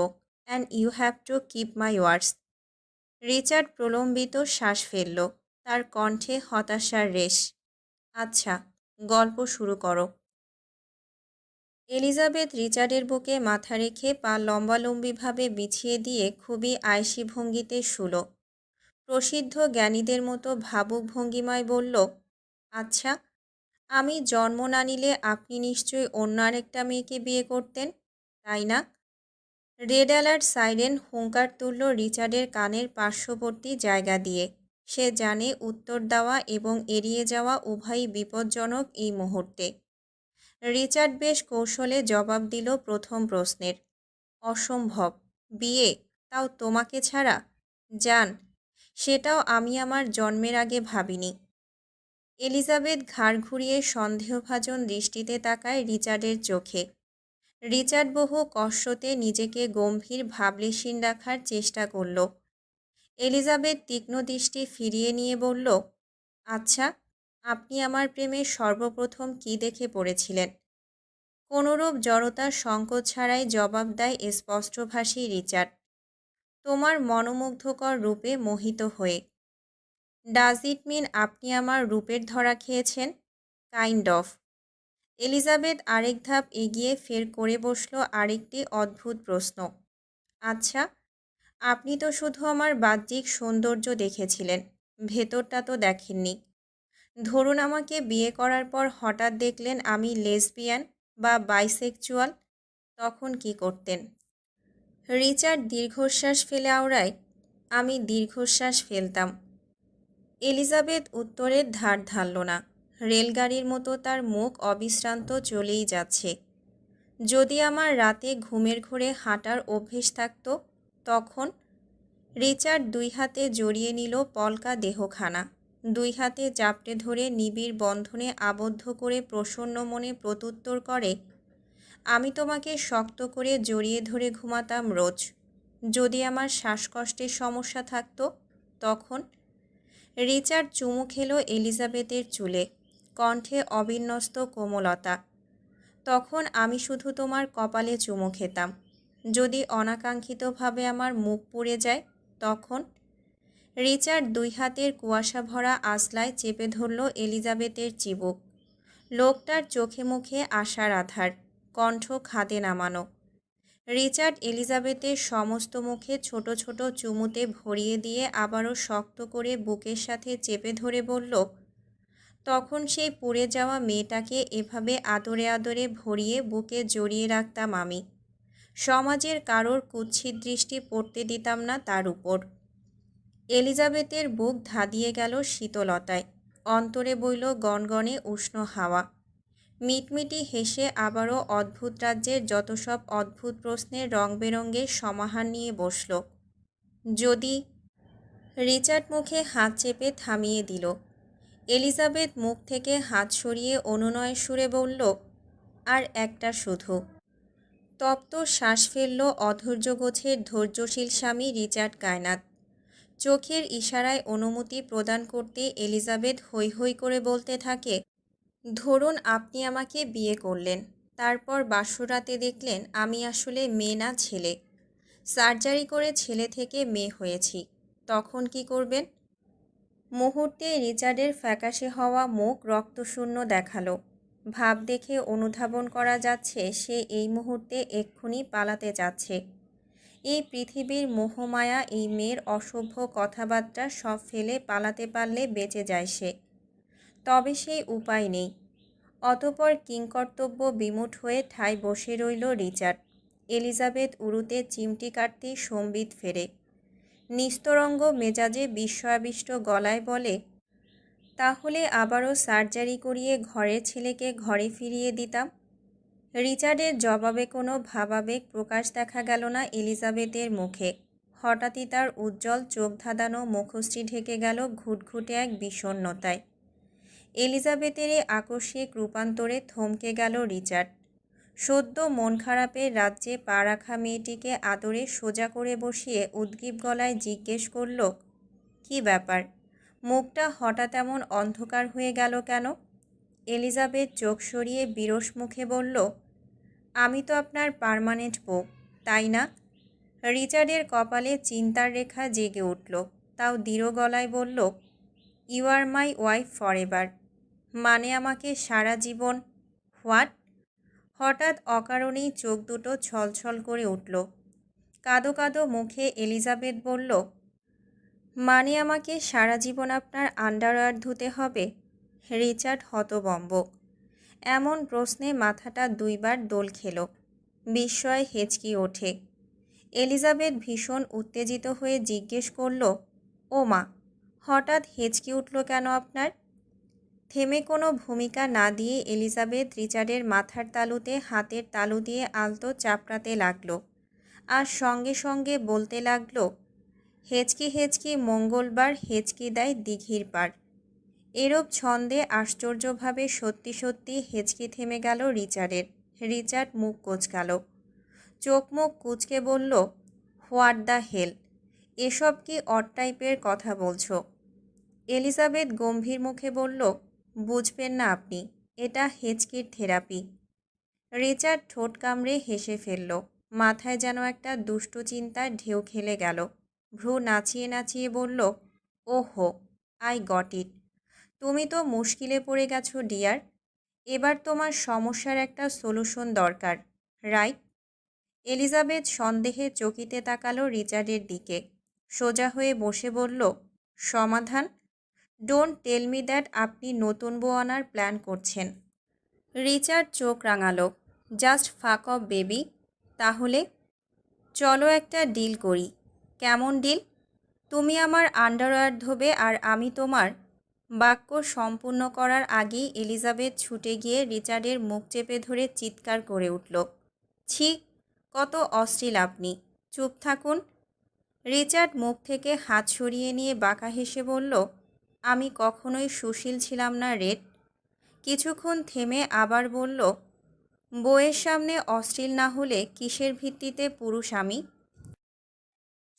and you have to keep my words. Richard প্রলম্বিত শ্বাস ফেলল, তার কণ্ঠে হতাশার রেশ। আচ্ছা, গল্প শুরু করো। এলিজাবেথ রিচার্ডের বুকে মাথা রেখে পা লম্বালম্বিভাবে বিছিয়ে দিয়ে খুবই আয়েসি ভঙ্গিতে শুল। প্রসিদ্ধ জ্ঞানীদের মতো ভাবুক ভঙ্গিমায় বলল, আচ্ছা, আমি জন্ম না নিলে আপনি নিশ্চয়ই অন্য আরেকটা মেয়েকে বিয়ে করতেন। তাই না? রেড অ্যালার্ট সাইরেন হুঙ্কার তুলল রিচার্ডের কানের পার্শ্ববর্তী জায়গা দিয়ে। সে জানে উত্তর দেওয়া এবং এড়িয়ে যাওয়া উভয়ই বিপজ্জনক এই মুহূর্তে। রিচার্ড বেশ কৌশলে জবাব দিল প্রথম প্রশ্নের। অসম্ভব। বিয়ে, তাও তোমাকে ছাড়া? জান, সেটাও আমি আমার জন্মের আগে ভাবিনি। এলিজাবেথ ঘাড় ঘুরিয়ে সন্দেহভাজন দৃষ্টিতে তাকায় রিচার্ডের চোখে। রিচার্ড বহু কষ্টতে নিজেকে গম্ভীর ভাবলেশীন রাখার চেষ্টা করল। এলিজাবেথ তীক্ষ্ণ দৃষ্টি ফিরিয়ে নিয়ে বলল, আচ্ছা, আপনি আমার প্রেমে সর্বপ্রথম কি দেখে পড়েছিলেন? কোনোরূপ জড়তার সংকোচ ছাড়াই জবাব দেয় স্পষ্টভাষী রিচার্ড। তোমার মনোমুগ্ধকর রূপে মোহিত হয়ে। ডাজ ইট মিন আপনি আমার রূপের ধরা খেয়েছেন? Kind of. এলিজাবেথ আরেক ধাপ এগিয়ে ফের করে বসল আরেকটি অদ্ভুত প্রশ্ন। আচ্ছা, আপনি তো শুধু আমার বাহ্যিক সৌন্দর্য দেখেছিলেন, ভেতরটা তো দেখেননি। ধরুন আমাকে বিয়ে করার পর হঠাৎ দেখলেন আমি লেসবিয়ান বা বাইসেক্সুয়াল, তখন কি করতেন? রিচার্ড দীর্ঘশ্বাস ফেলে আওড়ায়, আমি দীর্ঘশ্বাস ফেলতাম। এলিজাবেথ উত্তরের ধার ধারল না। রেলগাড়ির মতো তার মুখ অবিশ্রান্ত চলেই যাচ্ছে। যদি আমার রাতে ঘুমের ঘোরে হাঁটার অভ্যেস থাকত, তখন? রিচার্ড দুই হাতে জড়িয়ে নিল পলকা দেহখানা। দুই হাতে জাপটে ধরে নিবিড় বন্ধনে আবদ্ধ করে প্রসন্ন মনে প্রত্যুত্তর করে, আমি তোমাকে শক্ত করে জড়িয়ে ধরে ঘুমাতাম রোজ। যদি আমার শ্বাসকষ্টের সমস্যা থাকতো, তখন? রিচার্ড চুমু খেল এলিজাবেথের চুলে, কণ্ঠে অবিন্যস্ত কোমলতা। তখন আমি শুধু তোমার কপালে চুমু খেতাম। যদি অনাকাঙ্ক্ষিতভাবে আমার মুখ পুড়ে যায়, তখন? রিচার্ড দুই হাতের কুয়াশা ভরা আসলায় চেপে ধরল এলিজাবেথের চিবুক। লোকটার চোখে মুখে আশার আধার, কণ্ঠ খাদে নামানো। রিচার্ড এলিজাবেথের সমস্ত মুখে ছোট ছোট চুমুতে ভরিয়ে দিয়ে আবারও শক্ত করে বুকের সাথে চেপে ধরে বলল, তখন সেই পুড়ে যাওয়া মেয়েটাকে এভাবে আদরে আদরে ভরিয়ে বুকে জড়িয়ে রাখতাম আমি। সমাজের কারোর কুৎসিত দৃষ্টি পড়তে দিতাম না তার উপর। এলিজাবেথের বুক ধাঁধিয়ে গেল শীতলতায়। অন্তরে বইল গনগনে উষ্ণ হাওয়া। মিটমিটি হেসে আবারও অদ্ভুত রাজ্যের যত সব অদ্ভুত প্রশ্নের রং বেরঙের সমাহার নিয়ে বসল। যদি? রিচার্ড মুখে হাত চেপে থামিয়ে দিল। এলিজাবেথ মুখ থেকে হাত সরিয়ে অনুনয়ের সুরে বলল, আর একটা শুধু। তপ্ত শ্বাস ফেলল অধৈর্যগোছের ধৈর্যশীল স্বামী রিচার্ড কায়নাত। চোখের ইশারায় অনুমতি প্রদান করতে এলিজাবেথ হৈ হৈ করে বলতে থাকে, ধরুন আপনি আমাকে বিয়ে করলেন, তারপর বাসরাতে দেখলেন আমি আসলে মেয়ে না ছেলে। সার্জারি করে ছেলে থেকে মেয়ে হয়েছি, তখন কি করবেন? মুহূর্তে রিচার্ডের ফ্যাকাশে হওয়া মুখ রক্তশূন্য দেখালো। ভাব দেখে অনুধাবন করা যাচ্ছে সে এই মুহূর্তে এক্ষুনি পালাতে যাচ্ছে। এই পৃথিবীর মোহমায়া এই মেয়ের অসভ্য কথাবার্তা সব ফেলে পালাতে পারলে বেঁচে যায় সে। তবে সেই উপায় নেই। অতঃপর কিংকর্তব্য বিমূঢ় হয়ে ঠায় বসে রইল রিচার্ড। এলিজাবেথ উরুতে চিমটি কাটতেই সম্বিত ফেরে। নিস্তরঙ্গ মেজাজে বিস্ময়াবিষ্ট গলায় বলে, তাহলে আবারও সার্জারি করিয়ে ঘরের ছেলেকে ঘরে ফিরিয়ে দিতাম। রিচার্ডের জবাবে কোনো ভাবাবেগ প্রকাশ দেখা গেল না এলিজাবেথের মুখে। হঠাৎই তার উজ্জ্বল চোখ ধাঁধানো মুখশ্রী ঢেকে গেল ঘুটঘুটে এক বিষণ্ণতায়। এলিজাবেথের এই আকস্মিক রূপান্তরে থমকে গেল রিচার্ড। সদ্য মন খারাপের রাজ্যে পা রাখা মেয়েটিকে আদরে সোজা করে বসিয়ে উদ্গ্রীব গলায় জিজ্ঞেস করল, কি ব্যাপার, মুখটা হঠাৎ এমন অন্ধকার হয়ে গেল কেন? এলিজাবেথ চোখ সরিয়ে বিরস মুখে বলল, আমি তো আপনার পার্মানেন্ট বউ, তাই না? রিচার্ডের কপালে চিন্তার রেখা জেগে উঠল। তাও দৃঢ় গলায় বলল, you are my wife forever. মানে আমাকে সারা জীবন? হোয়াট? হঠাৎ অকারণেই চোখ দুটো ছলছল করে উঠল। কাঁদো কাঁদো মুখে এলিজাবেথ বলল, মানে আমাকে সারা জীবন আপনার আন্ডারওয়্যার ধুতে হবে? রিচার্ড হতবম্ব। এমন প্রশ্নে মাথাটা দুইবার দোল খেল। বিস্ময়ে হেঁচকি ওঠে। এলিজাবেথ ভীষণ উত্তেজিত হয়ে জিজ্ঞেস করল, ও মা, হঠাৎ হেঁচকি উঠল কেন আপনার? থেমে কোনো ভূমিকা না দিয়ে এলিজাবেথ রিচার্ডের মাথার তালুতে হাতের তালু দিয়ে আলতো চাপড়াতে লাগলো, আর সঙ্গে সঙ্গে বলতে লাগলো, হেঁচকি হেঁচকি মঙ্গলবার, হেঁচকি দেয় দিঘির পার। এরূপ ছন্দে আশ্চর্যভাবে সত্যি সত্যি হেঁচকি থেমে গেল রিচার্ডের। রিচার্ড মুখ কোঁচকাল, চোখ মুখ কুঁচকে বলল, হোয়াট দ্য হেল, এসব কি অড টাইপের কথা বলছো? এলিজাবেথ গম্ভীর মুখে বলল, বুঝবেন না আপনি, এটা হেঁচকির থেরাপি। রিচার্ড ঠোঁট কামড়ে হেসে ফেলল। মাথায় যেন একটা দুষ্টু চিন্তার ঢেউ খেলে গেল। ভ্রু নাচিয়ে নাচিয়ে বলল, ওহো, আই গট ইট। তুমি তো মুশকিলে পড়ে গেছো ডিয়ার। এবার তোমার সমস্যার একটা সলিউশন দরকার, রাইট? এলিজাবেথ সন্দেহে চকিতে তাকালো রিচার্ডের দিকে। সোজা হয়ে বসে বলল, সমাধান? ডোন্ট টেল মি দ্যাট আপনি নতুন বউ আনার প্ল্যান করছেন। রিচার্ড চোখ রাঙালো। জাস্ট ফাক অফ বেবি। তাহলে চলো একটা ডিল করি। কেমন ডিল? তুমি আমার আন্ডারওয়্যার ধোবে আর আমি তোমার। বাক্য সম্পূর্ণ করার আগেই এলিজাবেথ ছুটে গিয়ে রিচার্ডের মুখ চেপে ধরে চিৎকার করে উঠল, ছি, কত অশ্লীল আপনি! চুপ থাকুন। রিচার্ড মুখ থেকে হাত সরিয়ে নিয়ে বাঁকা হেসে বলল, আমি কখনোই সুশীল ছিলাম না রেড। কিছুক্ষণ থেমে আবার বলল, বউয়ের সামনে অশ্লীল না হলে কিসের ভিত্তিতে পুরুষ আমি?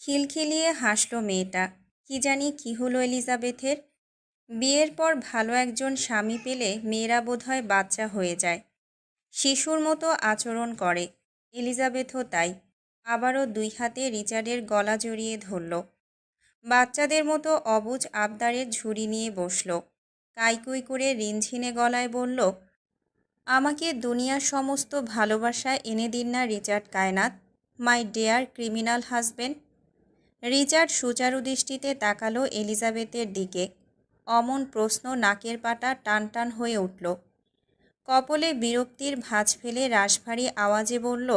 খিলখিলিয়ে হাসল মেয়েটা। কি জানি কি হলো এলিজাবেথের। বিয়ের পর ভালো একজন স্বামী পেলে মেয়েরা বোধহয় বাচ্চা হয়ে যায়, শিশুর মতো আচরণ করে। এলিজাবেথও তাই। আবারও দুই হাতে রিচার্ডের গলা জড়িয়ে ধরল। বাচ্চাদের মতো অবুঝ আবদারের ঝুড়ি নিয়ে বসল। কাইকুই করে রিনঝিনে গলায় বলল, আমাকে দুনিয়ার সমস্ত ভালোবাসা এনে দিন না রিচার্ড কায়নাত, my dear criminal husband. Richard সুচারু দৃষ্টিতে তাকালো এলিজাবেথের দিকে। অমন প্রশ্ন নাকের পাটা টান টান হয়ে উঠল। কপলে বিরক্তির ভাঁজ ফেলে রাশভারী আওয়াজে বলল,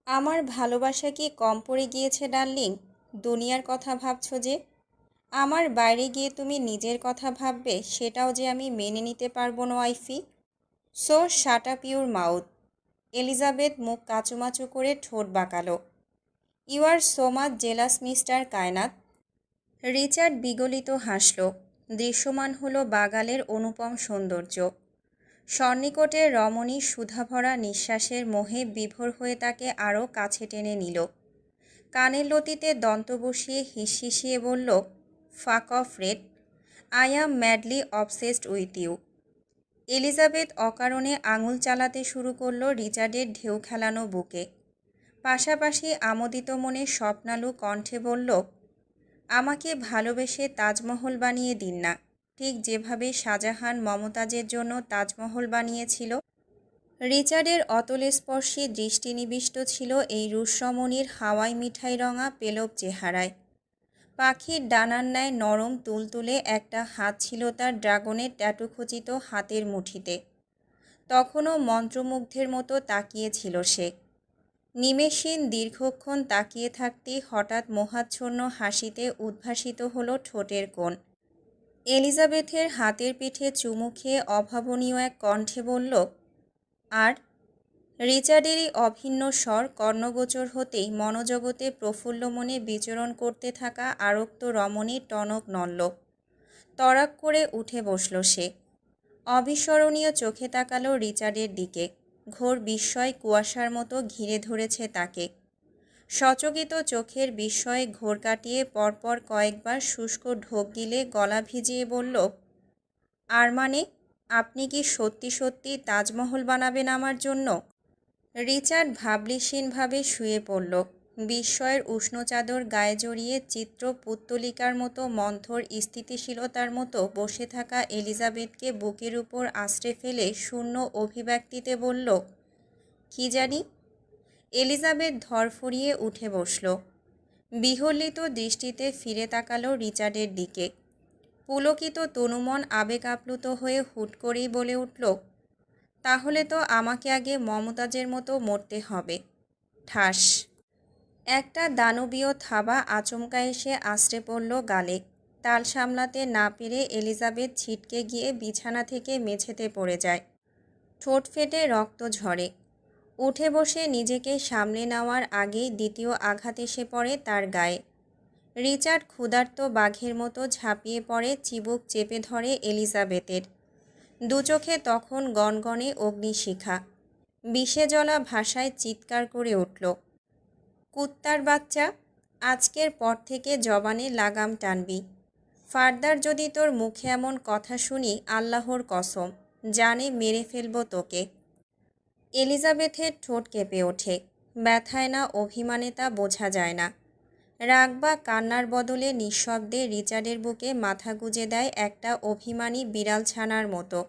আমার ভালোবাসা কি কম পড়ে গিয়েছে ডার্লিং? দুনিয়ার কথা ভাবছো যে? আমার বাইরে গিয়ে তুমি নিজের কথা ভাববে, সেটাও যে আমি মেনে নিতে পারবো না wifey. So shut up your mouth. Elizabeth মুখ কাচুমাচু করে ঠোঁট বাঁকালো। You are so much jealous mister Kainat. Richard বিগলিত হাসল। দৃশ্যমান হলো বাগালের অনুপম সৌন্দর্য। সন্নিকটের রমণী সুধাভরা নিঃশ্বাসের মোহে বিভোর হয়ে তাকে আরও কাছে টেনে নিল। কানের লতিতে দন্ত বসিয়ে হিসহিসিয়ে বলল, fuck off Red, I am madly obsessed with you. Elizabeth অকারণে আঙুল চালাতে শুরু করলো রিচার্ডের ঢেউ খেলানো বুকে। পাশাপাশি আমোদিত মনে স্বপ্নালু কণ্ঠে বলল, আমাকে ভালোবেসে তাজমহল বানিয়ে দিন না, ঠিক যেভাবে শাহজাহান মমতাজের জন্য তাজমহল বানিয়েছিল। রিচার্ডের অতলস্পর্শী দৃষ্টি নিবিষ্ট ছিল এই রুশরমণীর হাওয়াই মিঠাই রঙা পেলব চেহারায়। পাখির ডানার ন্যায় নরম তুলতুলে একটা হাত ছিল তার ড্রাগনের ট্যাটুখচিত হাতের মুঠিতে। তখনও মন্ত্রমুগ্ধের মতো তাকিয়েছিল সে। নিমেষহীন দীর্ঘক্ষণ তাকিয়ে থাকতেই হঠাৎ মোহাচ্ছন্ন হাসিতে উদ্ভাসিত হলো ঠোঁটের কোণ। এলিজাবেথের হাতের পিঠে চুমু খেয়ে অভাবনীয় এক কণ্ঠে বলল, আর? রিচার্ডেরই অভিন্ন স্বর কর্ণগোচর হতেই মনোজগতে প্রফুল্ল মনে বিচরণ করতে থাকা আরক্ত রমণীর টনক নড়ল। তড়াক করে উঠে বসল সে। অবিস্মরণীয় চোখে তাকালো রিচার্ডের দিকে। ঘোর বিস্ময় কুয়াশার মতো ঘিরে ধরেছে তাকে। সচকিত চোখের বিস্ময়ে ঘোর কাটিয়ে পরপর কয়েকবার শুষ্ক ঢোক গিলে গলা ভিজিয়ে বলল, আর মানে, আপনি কি সত্যি সত্যি তাজমহল বানাবেন আমার জন্য? রিচার্ড ভাবলিসীনভাবে শুয়ে পড়ল। বিস্ময়ের উষ্ণ চাদর গায়ে জড়িয়ে চিত্র পুত্তলিকার মতো মন্থর স্থিতিশীলতার মতো বসে থাকা এলিজাবেথকে বুকের উপর আশ্রে ফেলে শূন্য অভিব্যক্তিতে বলল, কি জানি? এলিজাবেথ ধরফরিয়ে উঠে বসল। বিহ্বলিত দৃষ্টিতে ফিরে তাকালো রিচার্ডের দিকে। পুলকিত তনুমন আবেগ আপ্লুত হয়ে হুট করেই বলে উঠল, তাহলে তো আমাকে আগে মমতাজের মতো মরতে হবে। ঠাস। একটা দানবীয় থাবা আচমকা এসে আছড়ে পড়ল গালে। তাল সামলাতে না পেরে এলিজাবেথ ছিটকে গিয়ে বিছানা থেকে মেঝেতে পড়ে যায়। ঠোঁট ফেটে রক্ত ঝরে। উঠে বসে নিজেকে সামলে নেওয়ার আগেই দ্বিতীয় আঘাত এসে পড়ে তার গায়ে। রিচার্ড ক্ষুধার্ত বাঘের মতো ঝাঁপিয়ে পড়ে, চিবুক চেপে ধরে এলিজাবেথের। দু চোখে তখন গনগনে অগ্নিশিখা। বিষে জ্বলা ভাষায় চিৎকার করে উঠল, কুত্তার বাচ্চা, আজকের পর থেকে জবানে লাগাম টানবি। ফার্দার যদি তোর মুখে এমন কথা শুনি, আল্লাহর কসম, জানে মেরে ফেলবো তোকে। এলিজাবেথের ঠোঁট কেঁপে ওঠে। ব্যথায় না অভিমানে তা বোঝা যায় না। রাগ বা কান্নার বদলে নিঃশব্দে রিচার্ডের বুকে মাথা গুজে দেয় একটা অভিমানী বিড়াল ছানার মতো।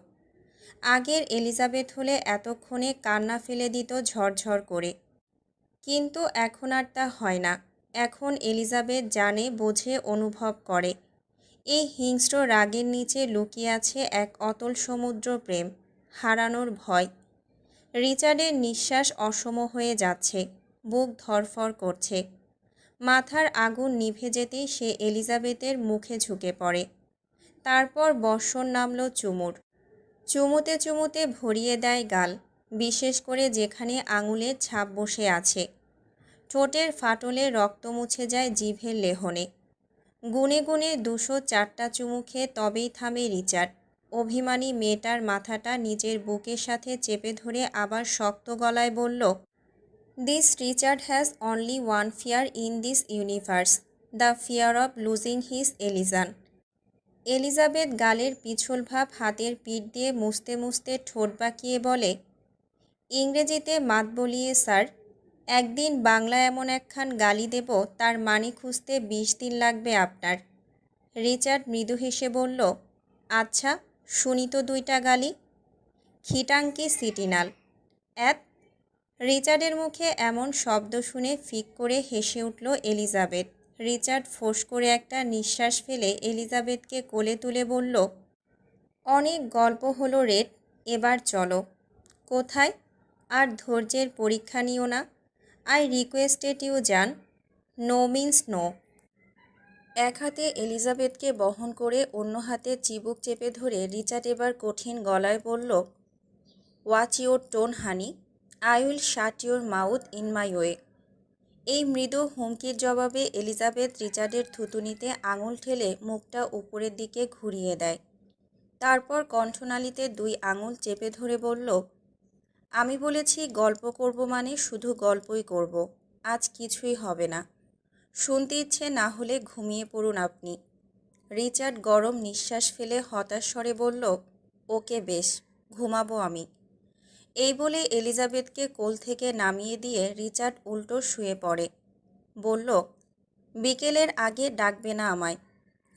আগের এলিজাবেথ হলে এতক্ষণে কান্না ফেলে দিত ঝরঝর করে, কিন্তু এখন আর তা হয় না। এখন এলিজাবেথ জানে, বোঝে, অনুভব করে এই হিংস্র রাগের নিচে লুকিয়ে আছে এক অতল সমুদ্র প্রেম, হারানোর ভয়। রিচার্ডের নিঃশ্বাস অসম হয়ে যাচ্ছে, বুক ধড়ফড় করছে। মাথার আগুন নিভে যেতেই সে এলিজাবেথের মুখে ঝুঁকে পড়ে। তারপর বর্ষণ নামল চুমুর। চুমুতে চুমুতে ভরিয়ে দেয় গাল, বিশেষ করে যেখানে আঙুলের ছাপ বসে আছে। ঠোঁটের ফাটলে রক্ত মুছে যায় জিভের লেহনে। গুনে গুনে 204টা চুমু খেয়ে তবেই থামে রিচার্ড। অভিমানী মেয়েটার মাথাটা নিজের বুকের সাথে চেপে ধরে আবার শক্ত গলায় বলল, this Richard has only one fear in this universe, the fear of losing his এলিজান। এলিজাবেথ গালের পিছল ভাব হাতের পিঠ দিয়ে মুছতে মুছতে ঠোঁট বাঁকিয়ে বলে, ইংরেজিতে মাত বলিয়ে স্যার, একদিন বাংলায় এমন একখান গালি দেব তার মানে খুঁজতে 20 দিন লাগবে আপনার। রিচার্ড মৃদু হেসে বলল, আচ্ছা শুনি তো 2টা গালি। খিটাঙ্কি সিটিনাল। এত। রিচার্ডের মুখে এমন শব্দ শুনে ফিক করে হেসে উঠল এলিজাবেথ। রিচার্ড ফোঁস করে একটা নিঃশ্বাস ফেলে এলিজাবেথকে কোলে তুলে বলল, অনেক গল্প হলো রেড, এবার চলো। কোথায়? আর ধৈর্যের পরীক্ষা নিও না। আই রিকোয়েস্টেড ইউ জান, নো মিন্স নো। এক হাতে এলিজাবেথকে বহন করে অন্য হাতে চিবুক চেপে ধরে রিচার্ড এবার কঠিন গলায় বলল, watch your tone honey, I will shut your mouth in my way. এই মৃদু হুমকির জবাবে এলিজাবেথ রিচার্ডের থুতুনিতে আঙুল ঠেলে মুখটা উপরের দিকে ঘুরিয়ে দেয়। তারপর কণ্ঠনালীতে 2 আঙুল চেপে ধরে বলল, আমি বলেছি গল্প করব মানে শুধু গল্পই করব, আজ কিছুই হবে না। শুনতে ইচ্ছে না হলে ঘুমিয়ে পড়ুন আপনি। রিচার্ড গরম নিঃশ্বাস ফেলে হতাশ স্বরে বলল, ওকে বেশ, ঘুমাবো আমি। এই বলে এলিজাবেথকে কোল থেকে নামিয়ে দিয়ে রিচার্ড উল্টো শুয়ে পড়ে। বলল, বিকেলের আগে ডাকবে না আমায়।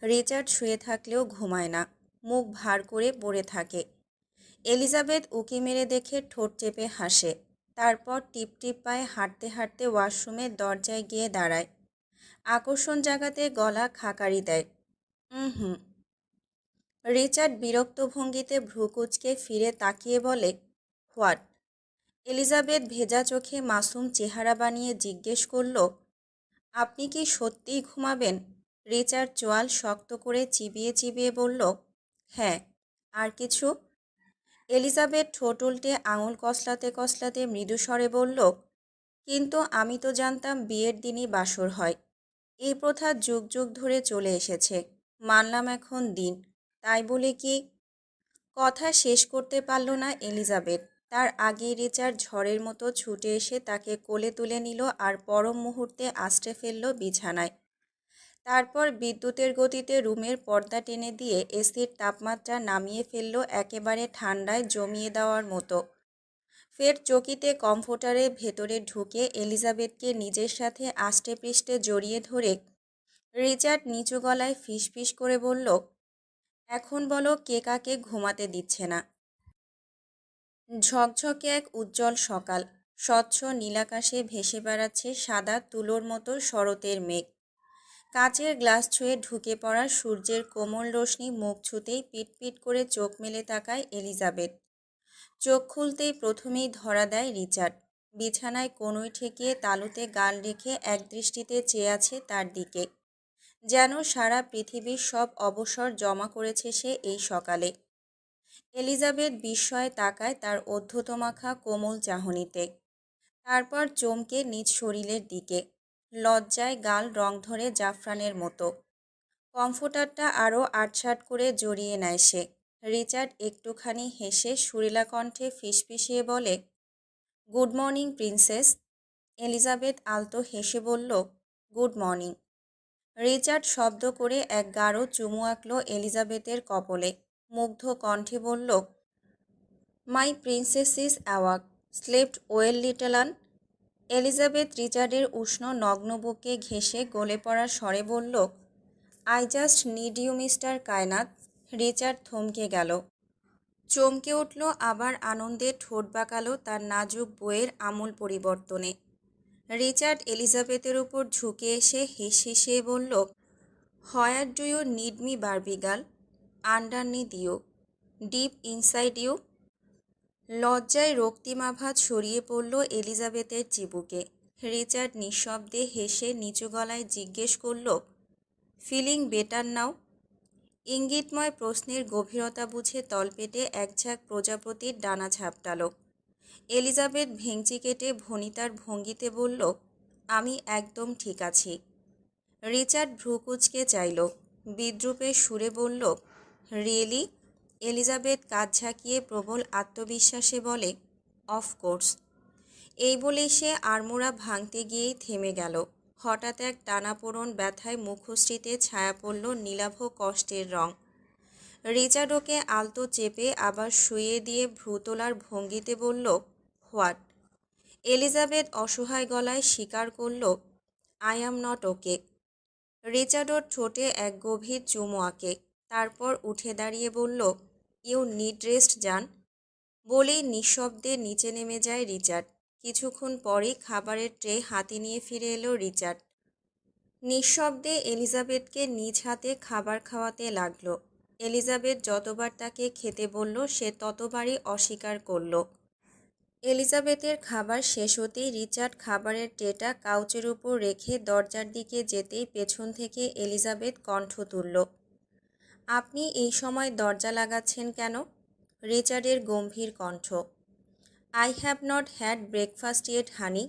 রিচার্ড শুয়ে থাকলেও ঘুমায় না, মুখ ভার করে পড়ে থাকে। এলিজাবেথ উকি মেরে দেখে ঠোঁট চেপে হাসে। তারপর টিপ টিপ পায়ে হাঁটতে হাঁটতে ওয়াশরুমের দরজায় গিয়ে দাঁড়ায়। আকর্ষণ জাগাতে গলা খাকারি দেয়, হুম। রিচার্ড বিরক্ত ভঙ্গিতে ভ্রু কুঁচকে ফিরে তাকিয়ে বলে, হোয়াট? এলিজাবেথ ভেজা চোখে মাসুম চেহারা বানিয়ে জিজ্ঞেস করল, আপনি কি সত্যিই ঘুমাবেন? রিচার্ড চোয়াল শক্ত করে চিবিয়ে চিবিয়ে বলল, হ্যাঁ। আর কিছু? এলিজাবেথ ঠোঁট উল্টে আঙুল কসলাতে কসলাতে মৃদু স্বরে বলল, কিন্তু আমি তো জানতাম বিয়ের দিনই বাসর হয়। এই প্রথা যুগ যুগ ধরে চলে এসেছে, মানলাম এখন দিন, তাই বলে কি? কথা শেষ করতে পারল না এলিজাবেথ। তার আগেই রিচার্ড ঝড়ের মতো ছুটে এসে তাকে কোলে তুলে নিল আর পরম মুহূর্তে আছড়ে ফেলল বিছানায়। তারপর বিদ্যুতের গতিতে রুমের পর্দা টেনে দিয়ে এসির তাপমাত্রা নামিয়ে ফেলল একেবারে ঠান্ডায় জমিয়ে দেওয়ার মতো। ফের চকিতে কমফোর্টারের ভেতরে ঢুকে এলিজাবেথকে নিজের সাথে আষ্টে পৃষ্ঠে জড়িয়ে ধরে রিচার্ড নিচু গলায় ফিসফিস করে বলল, এখন বলো কে কাকে ঘুমাতে দিচ্ছে না? ঝকঝকে এক উজ্জ্বল সকাল। স্বচ্ছ নীলাকাশে ভেসে বেড়াচ্ছে সাদা তুলোর মতো শরতের মেঘ। কাচের গ্লাস ছুঁয়ে ঢুকে পড়া সূর্যের কোমল রোশনি মুখ ছুঁতেই পিটপিট করে চোখ মেলে তাকায় এলিজাবেথ। চোখ খুলতেই প্রথমেই ধরা দেয় রিচার্ড। বিছানায় কনুই ঠেকিয়ে তালুতে গাল রেখে একদৃষ্টিতে চেয়ে আছে তার দিকে, যেন সারা পৃথিবীর সব অবসর জমা করেছে সে এই সকালে। এলিজাবেথ বিস্ময়ে তাকায় তার অধ্যতমাখা কোমল চাহনিতে, তারপর চমকে নিজ শরীরের দিকে। লজ্জায় গাল রং ধরে জাফরানের মতো। কমফোর্টারটা আরও আটসাট করে জড়িয়ে নেয় সে। রিচার্ড একটুখানি হেসে সুরেলা কণ্ঠে ফিসফিসিয়ে বলে, গুড মর্নিং প্রিন্সেস। এলিজাবেথ আলতো হেসে বলল, গুড মর্নিং। রিচার্ড শব্দ করে এক গাঢ় চুমু আঁকল এলিজাবেথের কপলে। মুগ্ধ কণ্ঠে বলল, my princess is awake, slept well little one. Elizabeth রিচার্ডের উষ্ণ নগ্ন বুকে ঘেঁষে গলে পড়া স্বরে বলল, I just need you mister Kainat. Richard থমকে গেল। চমকে উঠল, আবার আনন্দে ঠোঁট বাঁকালো তার নাজুক বইয়ের আমূল পরিবর্তনে। রিচার্ড এলিজাবেথের উপর ঝুঁকে এসে হিসহিসিয়ে বলল, where do you need me Barbie girl? Underneath you, deep inside you. লজ্জায় রক্তিমাভাত ছড়িয়ে পড়ল এলিজাবেথের চিবুকে। রিচার্ড নিঃশব্দে হেসে নিচু গলায় জিজ্ঞেস করল, ফিলিং বেটার নাও? ইঙ্গিতময় প্রশ্নের গভীরতা বুঝে তলপেটে একঝাঁক প্রজাপতির ডানা ঝাপটাল। এলিজাবেথ ভেঙচি কেটে ভনিতার ভঙ্গিতে বলল, আমি একদম ঠিক আছি। রিচার্ড ভ্রুকুচকে চাইল, বিদ্রূপের সুরে বলল, রিয়েলি? এলিজাবেথ কাঁধ ঝাঁকিয়ে প্রবল আত্মবিশ্বাসে বলে, অফকোর্স। এই বলেই সে আড়মোড়া ভাঙতে গিয়েই থেমে গেল। হঠাৎ এক টানাপোড়ন ব্যথায় মুখশ্রীতে ছায়া পড়ল নীলাভ কষ্টের রং। রিচার্ড ওকে আলতো চেপে আবার শুইয়ে দিয়ে ভ্রু তোলার ভঙ্গিতে বলল, হোয়াট? এলিজাবেথ অসহায় গলায় স্বীকার করল, I am not okay. Richard ওর ঠোঁটে এক গভীর চুমু আঁকে, তারপর উঠে দাঁড়িয়ে বলল, ইউ নিড রেস্ট জান। বলেই নিঃশব্দে নিচে নেমে যায় রিচার্ড। কিছুক্ষণ পরই খাবারের ট্রে হাতে নিয়ে ফিরে এলো রিচার্ড। নিঃশব্দে এলিজাবেথকে নিজ হাতে খাবার খাওয়াতে লাগলো। এলিজাবেথ যতবার তাকে খেতে বলল সে ততবারই অস্বীকার করল। এলিজাবেথের খাবার শেষ হতেই রিচার্ড খাবারের ট্রেটা কাউচের উপর রেখে দরজার দিকে যেতেই পেছন থেকে এলিজাবেথ কণ্ঠ তুলল, আপনি এই সময় দরজা লাগাচ্ছেন কেন? রিচার্ডের গম্ভীর কণ্ঠ, I have not had breakfast yet honey.